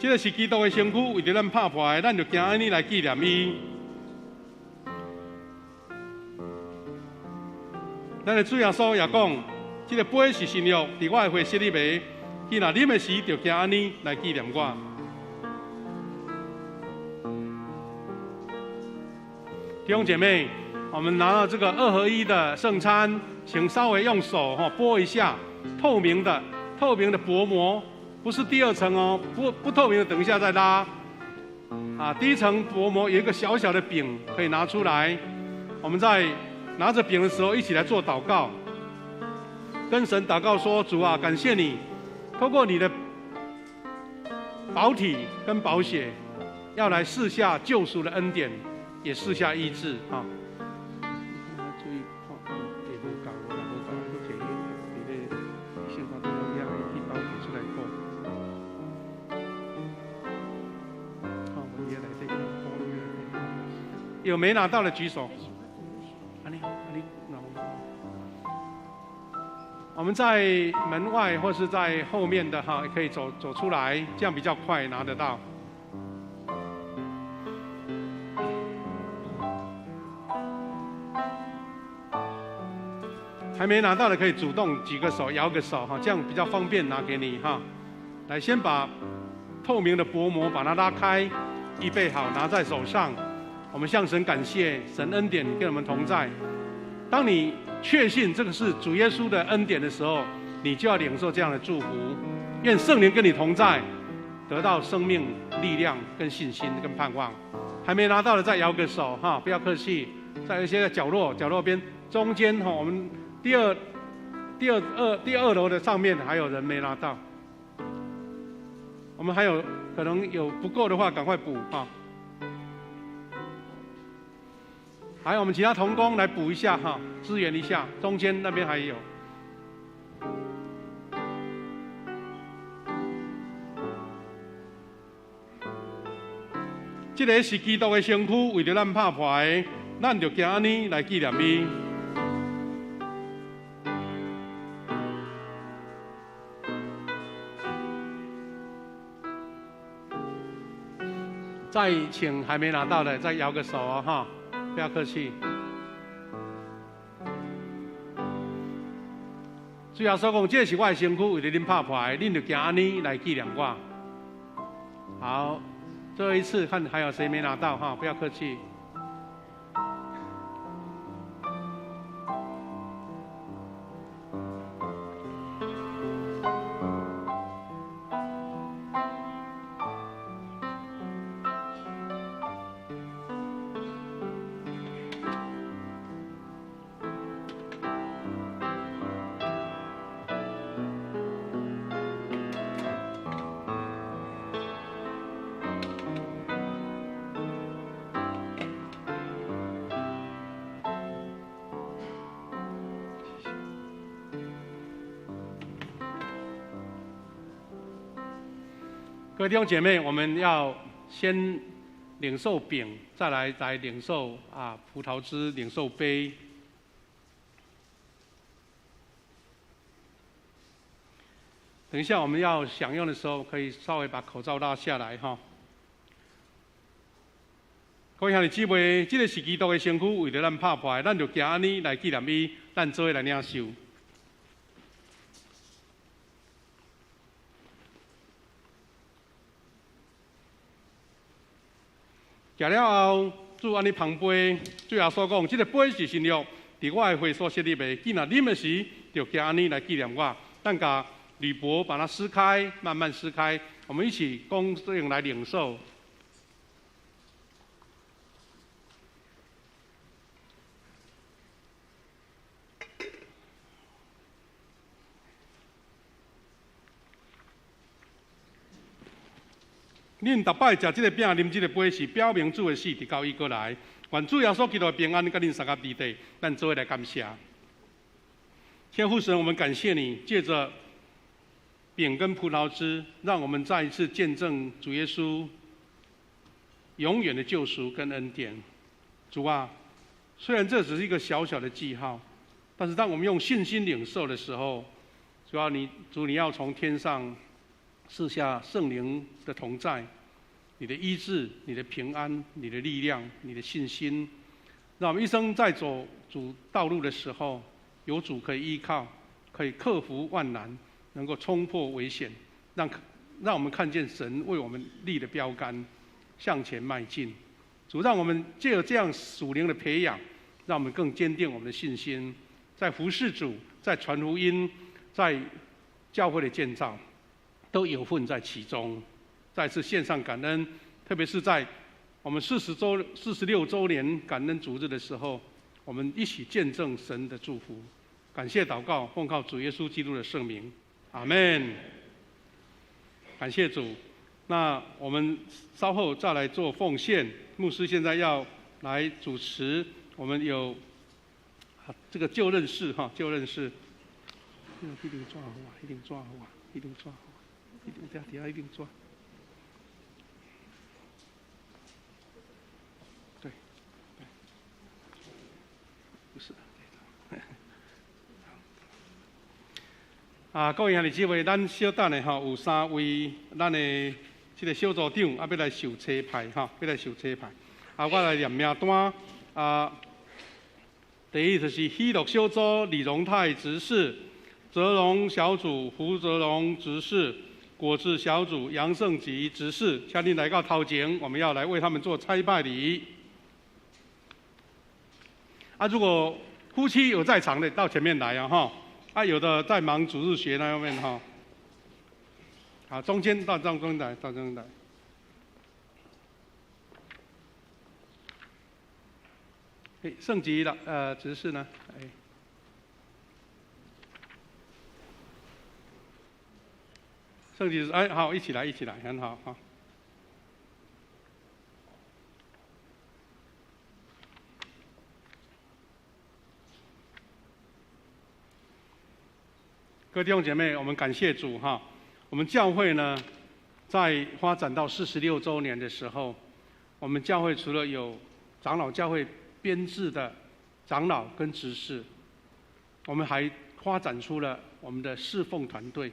这个是基督的身躯，为着咱拍破的，咱就行安尼来纪念伊。咱的主耶稣也讲，这个杯是新约，伫我的血色里面，伊若啉的时，就行安尼来纪念我。弟兄姐妹，我们拿到这个2合1的圣餐，请稍微用手拨一下，透明的薄膜。不是第2层哦，不透明的，等一下再拉。第1层薄膜有一个小小的饼可以拿出来，我们在拿着饼的时候一起来做祷告，跟神祷告说：主啊，感谢你，透过你的宝体跟宝血，要来赐下救赎的恩典，也赐下医治啊。注意，也无够，我也无够，都摕迄个圣花都遐一包摕出来过。有没拿到的举手。我们在门外或是在后面的也可以走出来，这样比较快拿得到。还没拿到的可以主动举个手、摇个手这样比较方便拿给你来，先把透明的薄膜把它拉开，预备好拿在手上。我们向神感谢，神恩典跟我们同在。当你确信这个是主耶稣的恩典的时候，你就要领受这样的祝福。愿圣灵跟你同在，得到生命、力量、跟信心、跟盼望。还没拿到的再摇个手不要客气。在一些角落边，中间哈，我们第二楼的上面还有人没拿到，我们还有可能有不够的话，赶快补哈。还有我们其他同工来补一下哈，支援一下，中间那边还有。这个是基督的身躯，为着咱拍破的，咱就行安尼来纪念伊。再请还没拿到的，再摇个手哦哈，不要客气。主耶稣讲，这是我的身躯，为着恁拍破的，恁就行安尼来纪念我。好。最后一次，看还有谁没拿到哈？不要客气。各位弟兄姐妹，我们要先领受饼，再来领受葡萄汁，领受杯。等一下我们要享用的时候，可以稍微把口罩拉下来哈。各位兄弟姊妹，这个是基督的身躯，为了咱拍破的，咱就行安尼来纪念伊，咱做伙来领受。食了后，主安尼旁杯，主耶稣讲，这个杯是新约，伫我的会所设立的。既然啉的时，就行安尼来纪念我。咱把铝箔把它撕开，慢慢撕开，我们一起恭敬来领受。恁逐摆食这个饼、啉这个杯，是表明主的死直到伊过来。愿主耶稣基督的平安甲恁三个伫地，咱做伙来感谢。天父神，我们感谢你，借着饼跟葡萄汁，让我们再一次见证主耶稣永远的救赎跟恩典。主啊，虽然这只是一个小小的记号，但是当我们用信心领受的时候，主你要从天上赐下圣灵的同在，你的医治、你的平安、你的力量、你的信心，让我们一生在走主道路的时候，有主可以依靠，可以克服万难，能够冲破危险，让我们看见神为我们立的标杆，向前迈进。主，让我们借着这样属灵的培养，让我们更坚定我们的信心，在服侍主、在传福音、在教会的建造，都有份在其中。再次献上感恩，特别是在我们46周年感恩主日的时候，我们一起见证神的祝福。感谢祷告，奉靠主耶稣基督的圣名，阿们。感谢主。那我们稍后再来做奉献，牧师现在要来主持。我们有这个就任式哈，就任式，一定抓好啊，一定抓好啊，一定抓好啊，一定在底下一定抓。对，对，不是。各位兄弟姊妹，咱小等的吼，有3位咱的这个小组长要来受车牌哈，要来受车牌。我来念名单。第一就是喜乐小组李荣泰执事，泽荣小组胡泽荣执事，果子小组杨胜吉执事，请您来到头前，我们要来为他们做差拜礼。如果夫妻有在场的，到前面来啊哈。有的在忙主日学那方面哈。好，中间到中间来，到中间来。圣吉执事呢？圣吉好，一起来，很好哈。各位弟兄姐妹，我们感谢主哈。我们教会呢，在发展到46周年的时候，我们教会除了有长老教会编制的长老跟执事，我们还发展出了我们的侍奉团队，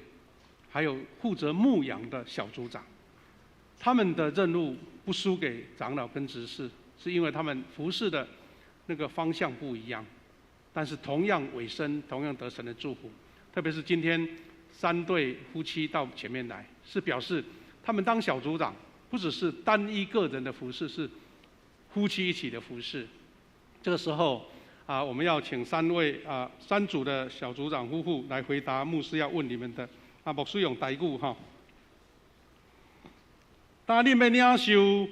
还有负责牧养的小组长。他们的任务不输给长老跟执事，是因为他们服侍的那个方向不一样，但是同样委身，同样得神的祝福。特别是今天3对夫妻到前面来，是表示他们当小组长，不只是单一个人的服事，是夫妻一起的服事。这个时候我们要请3组的小组长夫妇来回答牧师要问你们的。牧师用台语哈。当你要领受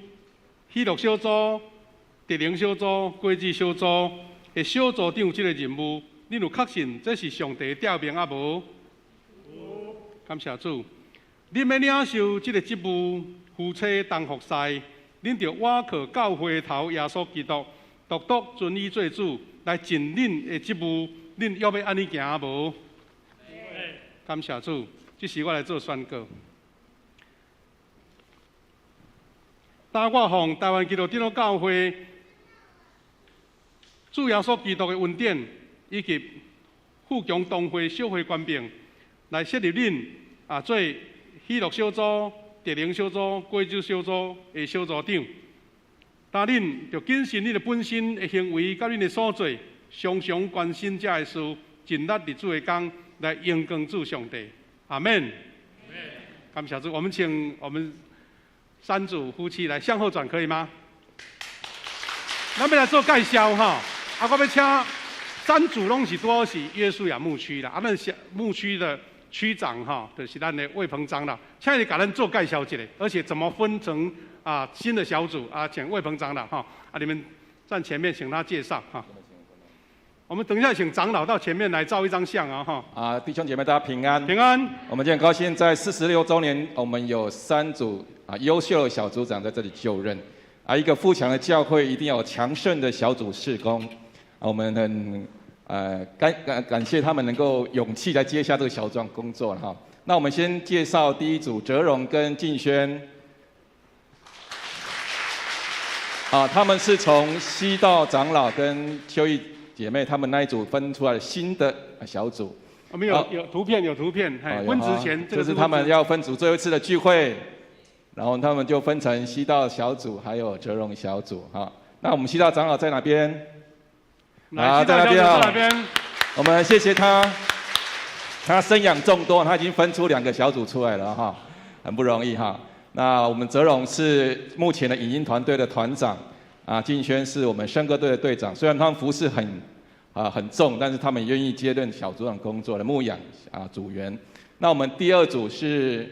喜乐小组、特灵小组、果子小组的小组长这个任务，你有确信这是上帝调命啊无？有。感谢主。你要领受这个职务，夫妻同服侍，恁着倚靠教会头耶稣基督，独独尊伊做主，来尽恁的职务，恁要安尼行无？会。感谢主，这是我来做宣告。当我奉台湾基督教教会主耶稣基督的恩典，以及富强同会小会官兵来设立恁做喜乐小组、特灵小组、果子小组的小组长。但恁着谨慎恁的本身的行为，甲恁的所做，常常关心这的事，尽力伫主的工来荣光主上帝。阿门。感谢主，我们请我们3组夫妻来向后转，可以吗？咱要来做介绍哈，我要请3组拢是多是约书亚牧区啦，咱牧区的区长哈，就是咱的魏鹏长老，请你给咱做介绍一下，而且怎么分成新的小组请魏鹏长老哈你们站前面，请他介绍哈。我们等一下请长老到前面来照一张相哈。弟兄姐妹大家平安。平安。我们今天很高兴在46周年，我们有3组优秀的小组长在这里就任。一个富强的教会一定要有强盛的小组事工。我们很感谢他们能够勇气来接下这个小组长工作哈。那我们先介绍第一组哲荣跟静轩。他们是从西道长老跟秋义姐妹他们那一组分出来的新的小组。我们有图片，分组前这是他们要分组最后一次的聚会，然后他们就分成西道小组还有哲荣小组哈。那我们西道长老在哪边？在哪边？我们谢谢他，他生养众多，他已经分出2个小组出来了哈，很不容易哈。那我们哲荣是目前的影音团队的团长，静轩是我们笙歌队的队长。虽然他们服事很重，但是他们也愿意接任小组长工作的牧养组员。那我们第2组是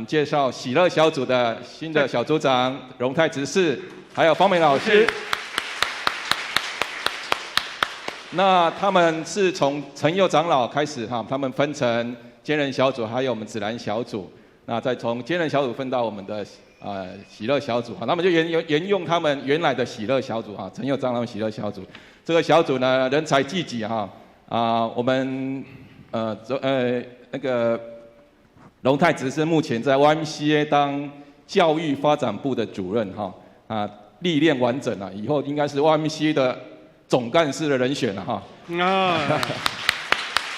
介绍喜乐小组的新的小组长荣泰执事，还有方美老师。那他们是从陈佑长老开始哈，他们分成兼任小组，还有我们紫兰小组。那再从兼任小组分到我们的喜乐小组哈，他们就沿用他们原来的喜乐小组哈，陈佑长老喜乐小组。这个小组呢人才济济哈我们那个荣泰执事目前在 YMCA 当教育发展部的主任哈历练完整了，以后应该是 YMCA 的总干事的人选了哈。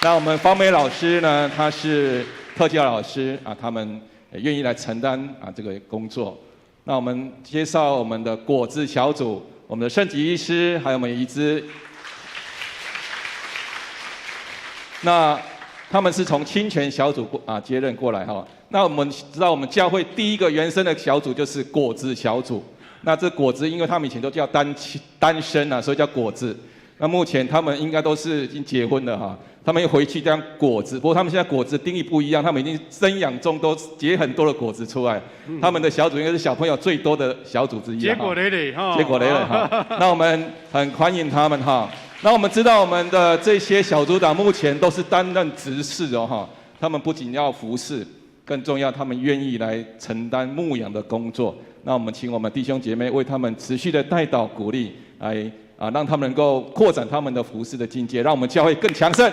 那我们方美老师呢，他是特教老师他们也愿意来承担这个工作。那我们介绍我们的果子小组，我们的圣吉医师，还有我们怡之。那他们是从清泉小组接任过来哈。那我们知道我们教会第一个原生的小组就是果子小组。那这果子因为他们以前都叫单身所以叫果子。那目前他们应该都是已经结婚了哈，他们又回去当果子，不过他们现在果子定义不一样，他们已经生养中都结很多的果子出来，他们的小组应该是小朋友最多的小组之一。结果累累哈，结果累累哈。那我们很欢迎他们哈。那我们知道我们的这些小组长目前都是担任执事哦哈，他们不仅要服侍，更重要，他们愿意来承担牧养的工作。那我们请我们弟兄姐妹为他们持续的带导鼓励，来让他们能够扩展他们的服侍的境界，让我们教会更强盛。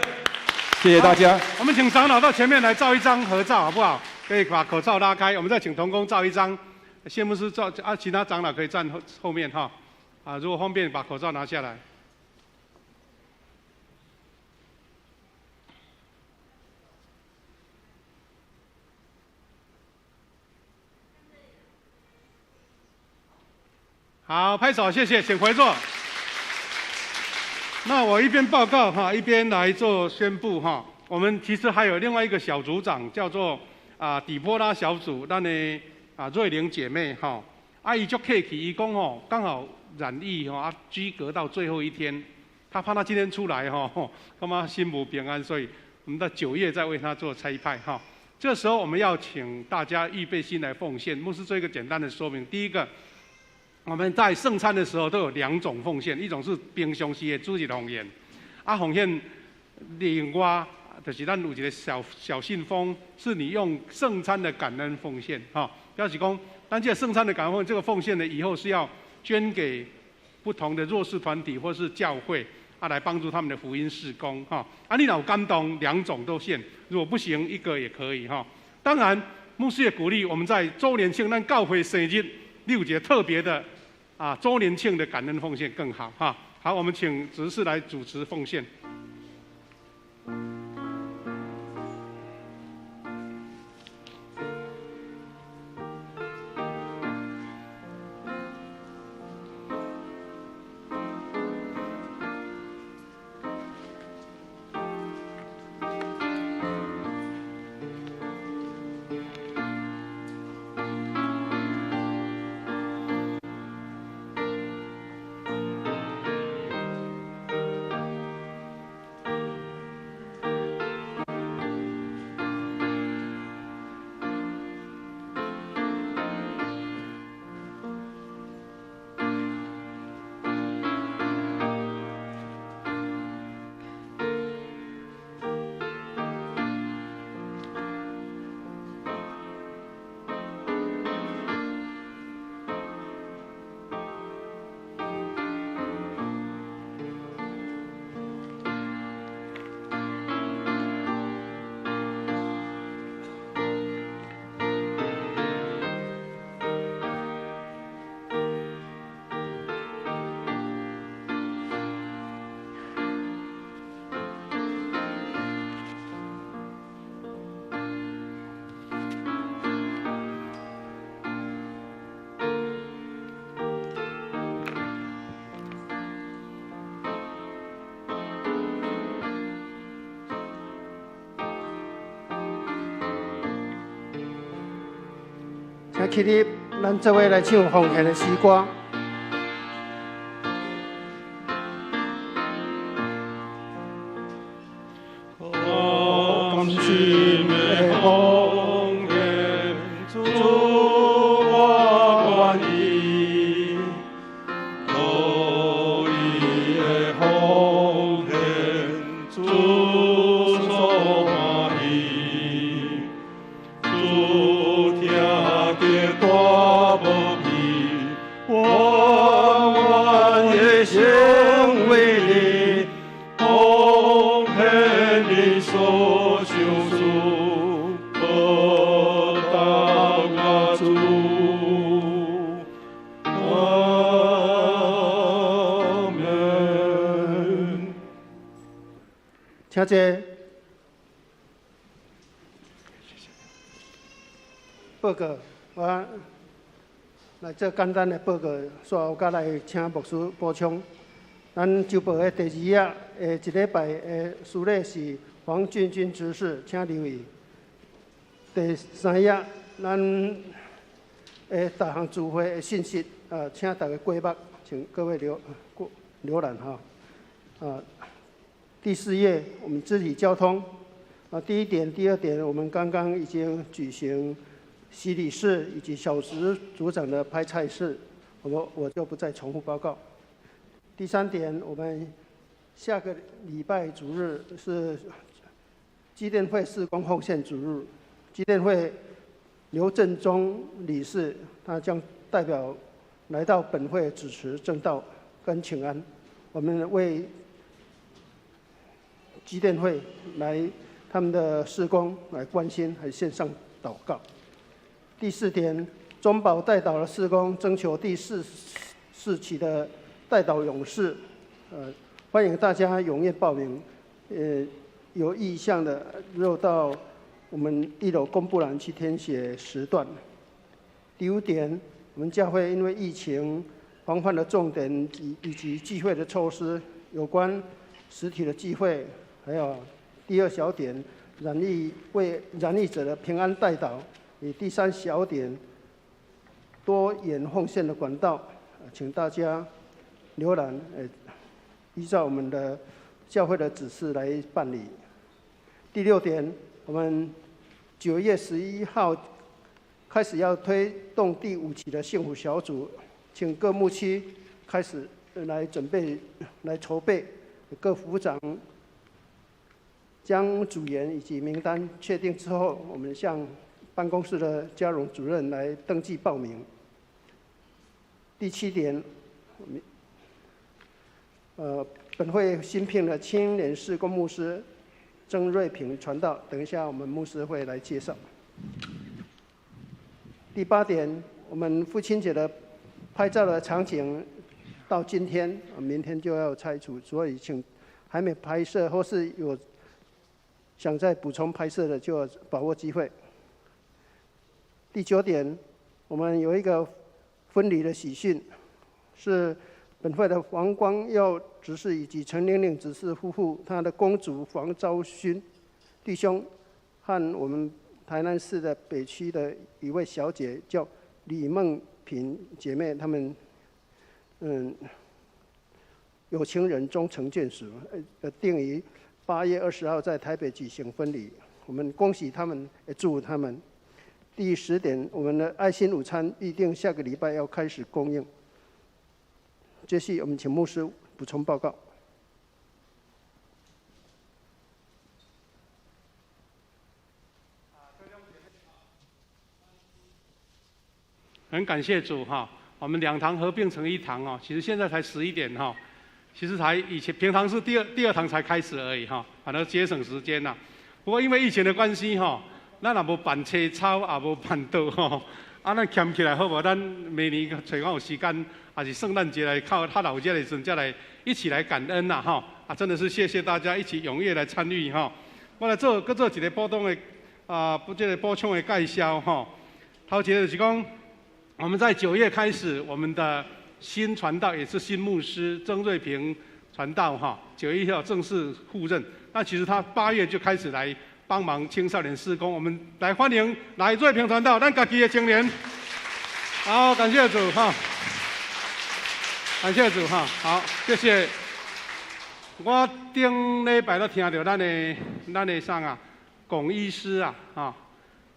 谢谢大家。我们请长老到前面来照一张合照，好不好？可以把口罩拉开，我们再请同工照一张。谢牧师照其他长老可以站后面哈。如果方便把口罩拿下来。好，拍手，谢谢，请回座。那我一边报告哈，一边来做宣布哈。我们其实还有另外一个小组长，叫做底波拉小组，那呢瑞玲姐妹哈，阿姨就客气，伊讲吼，刚好染疫哈，居隔到最后一天，她怕她今天出来哈，干嘛心不平安，所以我们到9月再为她做差派哈。这时候我们要请大家预备心来奉献。牧师做一个简单的说明，第一个。我们在圣餐的时候都有2种奉献，一种是平常时的主日奉献，奉献另外就是咱有一个小信封，是你用圣餐的感恩奉献，表示讲，咱这个圣餐的感恩奉献，这个奉献呢以后是要捐给不同的弱势团体或是教会，来帮助他们的福音事工，你若有感动，2种都献，如果不行1个也可以，当然，牧师也鼓励我们在周年庆，咱教会生日，你有一个特别的。周年庆的感恩奉献更好哈。好，我们请执事来主持奉献。请起立，咱做伙来唱奉献的诗歌。甘心的奉献，主我愿意，可以的奉献，主所欢喜，主听见大无比，我愿的心为你。奉献你所求主，可到我主。阿门。请坐。报告，我来做简单的报告，随后再来请牧师补充。咱周报的第2页，一礼拜的司礼是黄俊君执事，请留意。第3页，咱大项聚会的信息，请大家过目，请各位浏览哈。第4页我们肢体交通第1点、第2点，我们刚刚已经举行洗礼式以及小组组长的拍菜式，我就不再重复报告。第3点，我们下个礼拜主日是基甸会事工奉献主日，基甸会刘振中理事他将代表来到本会主持正道跟请安，我们为基甸会来他们的事工来关心，还献上祷告。第4点，中保代祷的事工征求第4期的代祷勇士，欢迎大家踊跃报名。有意向的，就到我们1楼公布栏去填写时段。第5点，我们教会因为疫情防范的重点以及聚会的措施，有关实体的聚会，还有第2小点，为染疫者的平安代祷，以第3小点，多元奉献的管道，请大家浏览，依照我们的教会的指示来办理。第6点，我们9月11号开始要推动第5期的幸福小组，请各牧区开始来准备、来筹备，各副长将组员以及名单确定之后，我们向办公室的嘉荣主任来登记报名。第7点，本会新聘的青年事工牧师曾瑞平传道，等一下我们牧师会来介绍。第8点，我们父亲节的拍照的场景到今天，明天就要拆除，所以请还没拍摄或是有想再补充拍摄的，就要把握机会。第9点，我们有一个婚礼的喜讯，是本会的黄光耀执事以及陈玲玲执事夫妇，他的公主黄昭勋弟兄和我们台南市的北区的一位小姐叫李梦萍姐妹，他们有情人终成眷属，定于8月20号在台北举行婚礼，我们恭喜他们，也祝福他们。第10点，我们的爱心午餐预定下个礼拜要开始供应。接续，我们请牧师补充报告。很感谢主哈，我们2堂合并成1堂哦。其实现在才11点哈，其实才以前平常是第二堂才开始而已哈，反正节省时间啦。不过因为疫情的关系哈，咱也无办车操，也无办道吼，咱欠起来好无？咱明年找有时间，还是圣诞节来靠他老家的时阵，再来一起来感恩呐哈！真的是谢谢大家一起踊跃来参与哈。我来做一个补充的这个补充的介绍哈。头一个就是讲，我们在9月开始，我们的新传道也是新牧师曾瑞平传道哈，9月1号正式赴任。那其实他8月就开始来帮忙青少年事工，我们来欢迎来瑞平传道，咱家己的青年。好，感谢主哈，感谢主哈，好，谢谢。我顶礼拜都听到咱的啥啊，龚医师啊，哈，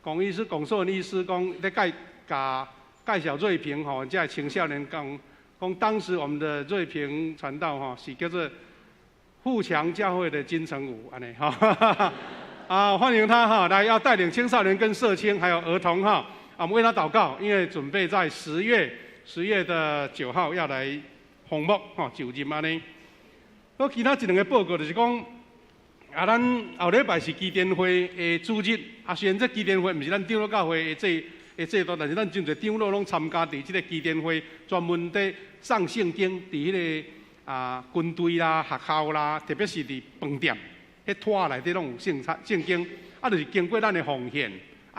龚医师龚硕文医师讲在介绍瑞平吼，这青少年讲当时我们的瑞平传道哈是叫做富强教会的金城武安尼哈。欢迎他哈，来要带领青少年跟社青还有儿童哈，我们为他祷告，因为准备在10月的9号要来封幕哈，就任安尼。其他1、2个报告就是讲，咱后礼拜是基甸会的主日，虽然这基甸会不是咱长老教会的制度，但是咱真侪长老拢参加伫这个基甸会，专门在上圣经，伫迄个军队啦、学校啦，特别是伫饭店。迄拖内底拢有圣经，就是经过咱的奉献，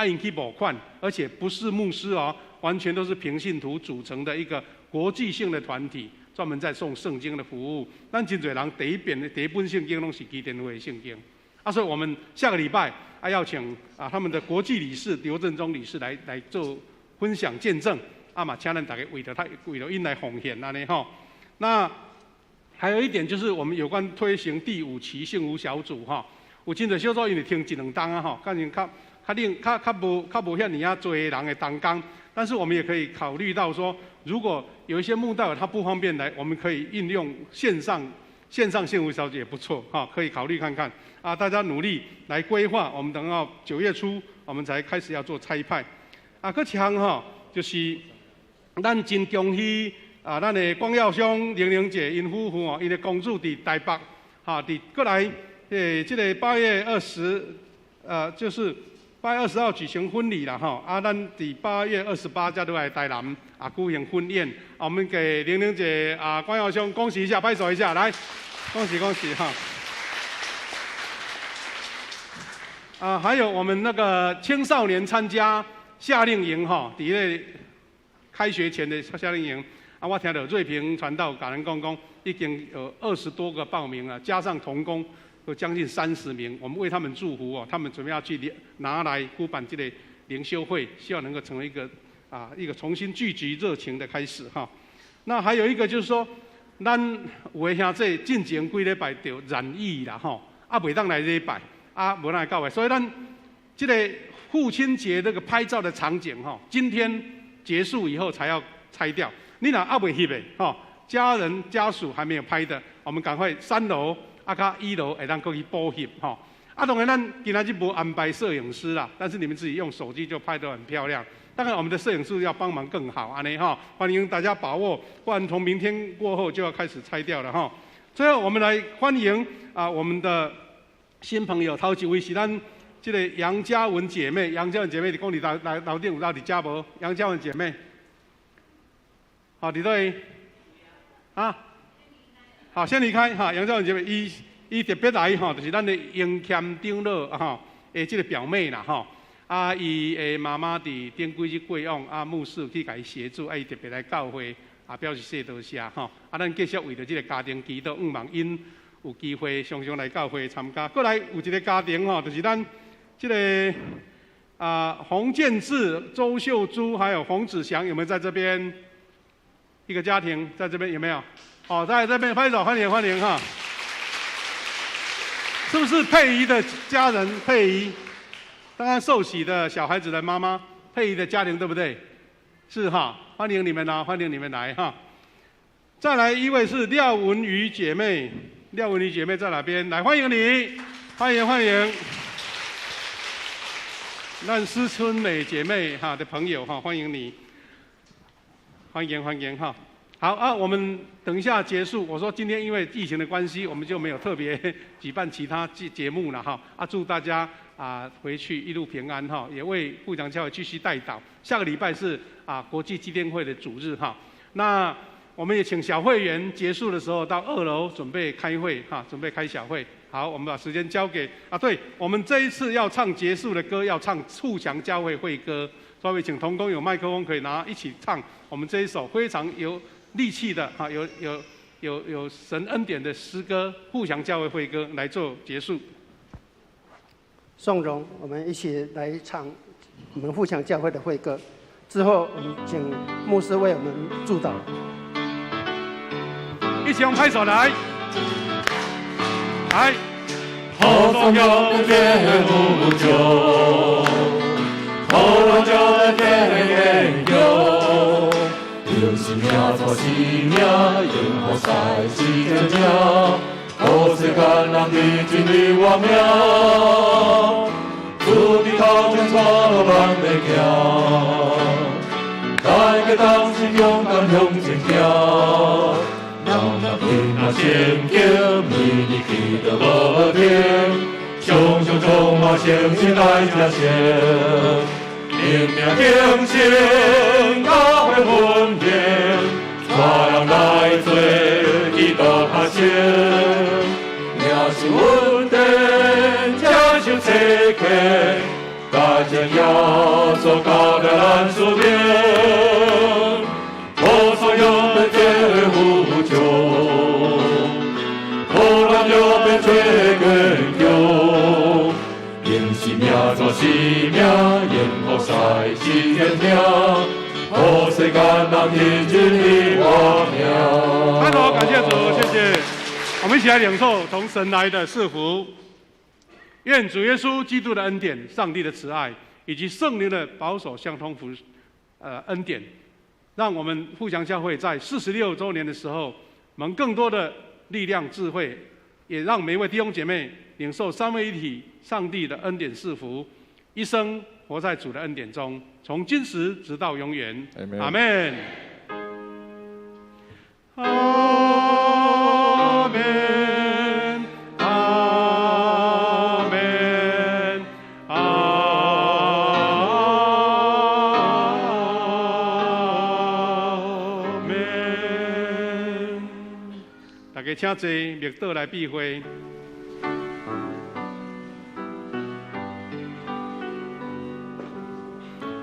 引起募款，而且不是牧师哦，完全都是平信徒组成的一个国际性的团体，专门在送圣经的服务。咱真侪人第一本圣经拢是基甸会的圣经，所以我们下个礼拜要请他们的国际理事刘振中理事来做分享见证，嘛请咱大家为着因来奉献安尼吼。那还有一点就是我们有关推行第5期幸福小组哈，有真侪小组因为听1、2档啊哈，可能较无遐尼啊多人的同工，但是我们也可以考虑到说，如果有一些慕道友他不方便来，我们可以应用线上幸福小组也不错哈，可以考虑看看啊，大家努力来规划，我们等到9月初我们才开始要做差派啊。搁一项哈，就是咱真恭喜啊，咱的光耀兄、玲玲姐因夫妇哦，因的公主伫台北哈，过来这个8月20就是8月20号举行婚礼啦哈，啊，咱伫8月28才都来台南啊举行婚宴，啊，我们给玲玲姐啊、光耀兄恭喜一下，拍手一下，来，恭喜恭喜哈！啊，还有我们那个青少年参加夏令营哈，伫咧开学前的夏令营啊，我听到瑞平传道感人公已经有20多个报名了，加上同工。有将近30名，我们为他们祝福哦。他们准备要去拿来举办这个灵修会，希望能够成为一个重新聚集热情的开始哈。那还有一个就是说，咱有的兄弟进前几礼拜就染疫啦吼，啊袂当来礼拜，啊无来到位，所以咱这个父亲节这个拍照的场景哈，今天结束以后才要拆掉。你若还袂翕的吼，家人家属还没有拍的，我们赶快3楼。啊，甲1楼会当过去补翕吼。啊，当然咱今仔日无安排摄影师啦，但是你们自己用手机就拍得很漂亮。当然，我们的摄影师要帮忙更好，安尼哈，欢迎大家把握，不然从明天过后就要开始拆掉了哈。最后，我们来欢迎啊我们的新朋友，头一位是咱这个杨嘉文姐妹，杨嘉文姐妹，你讲你楼顶有到伫遮无？杨嘉文姐妹，好，伫对啊。好，先离开哈，杨教授姐妹，伊特别来哈，就是咱的英谦长老哈，这个表妹啦哈，啊，伊的妈妈伫顶几日过往，啊，牧师去甲伊协助，啊，伊特别来教会，啊，表示谢多谢哈，啊，咱继续为着这个家庭祈祷，望因有机会常常来教会参加。过来有一个家庭哈，就是咱这个洪建志、周秀珠还有洪子祥，有没有在这边？一个家庭在这边有没有？好，在这边拍手，欢迎欢迎哈！是不是佩仪的家人？佩仪，刚刚受洗的小孩子的妈妈，佩仪的家庭对不对？是哈，欢迎你们啊，欢迎你们来哈！再来一位是廖文瑜姐妹，廖文瑜姐妹在哪边？来，欢迎你，欢迎欢迎！那施春美姐妹哈的朋友哈，欢迎你，欢迎欢迎哈！好啊，我们等一下结束。我说今天因为疫情的关系，我们就没有特别举办其他节目了哈。啊，祝大家回去一路平安哈，也为富强教会继续代祷。下个礼拜是国际基甸会的主日哈。那我们也请小会员结束的时候到2楼准备开会哈，准备开小会。好，我们把时间交给对，我们这一次要唱结束的歌，要唱富强教会会歌，所以请同工有麦克风可以拿一起唱我们这一首非常有力气的哈，有神恩典的诗歌，富强教会会歌来做结束。颂荣，我们一起来唱我们富强教会的会歌。之后，我们请牧师为我们祝祷。一起用拍手来，来。好朋友的天父救，好朋友的天佑。用生命做生命，用好在世间命，好世间人的真理活命，主的头前带万的行，大家当心勇敢向前行，人平安前行，每日祈祷无停，常常充满信心来接受。生命精神，教会分辨，带人来做基督学生，领受恩典，接受赐给，大将耶稣交代咱使命，我所有的天父救，我咱有变做根救。用生命做生命，用好在世间听，好世间人天真的活命。好，感谢主，谢谢。一起来领受从神来的赐福。愿主耶稣基督的恩典、上帝的慈爱以及圣灵的保守相通恩典，让我们互相教会在46周年的时候，蒙更多的力量、智慧，也让每一位弟兄姐妹领受三位一体上帝的恩典赐福，一生活在主的恩典中，从今时直到永远。阿们。阿门，阿门，阿门。大家请坐，默祷来闭会。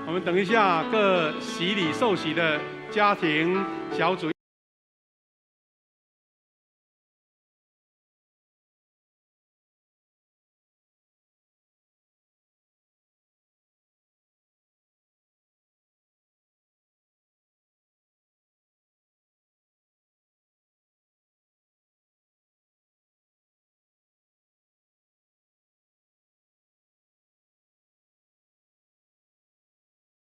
我们等一下各洗礼受洗的家庭小组。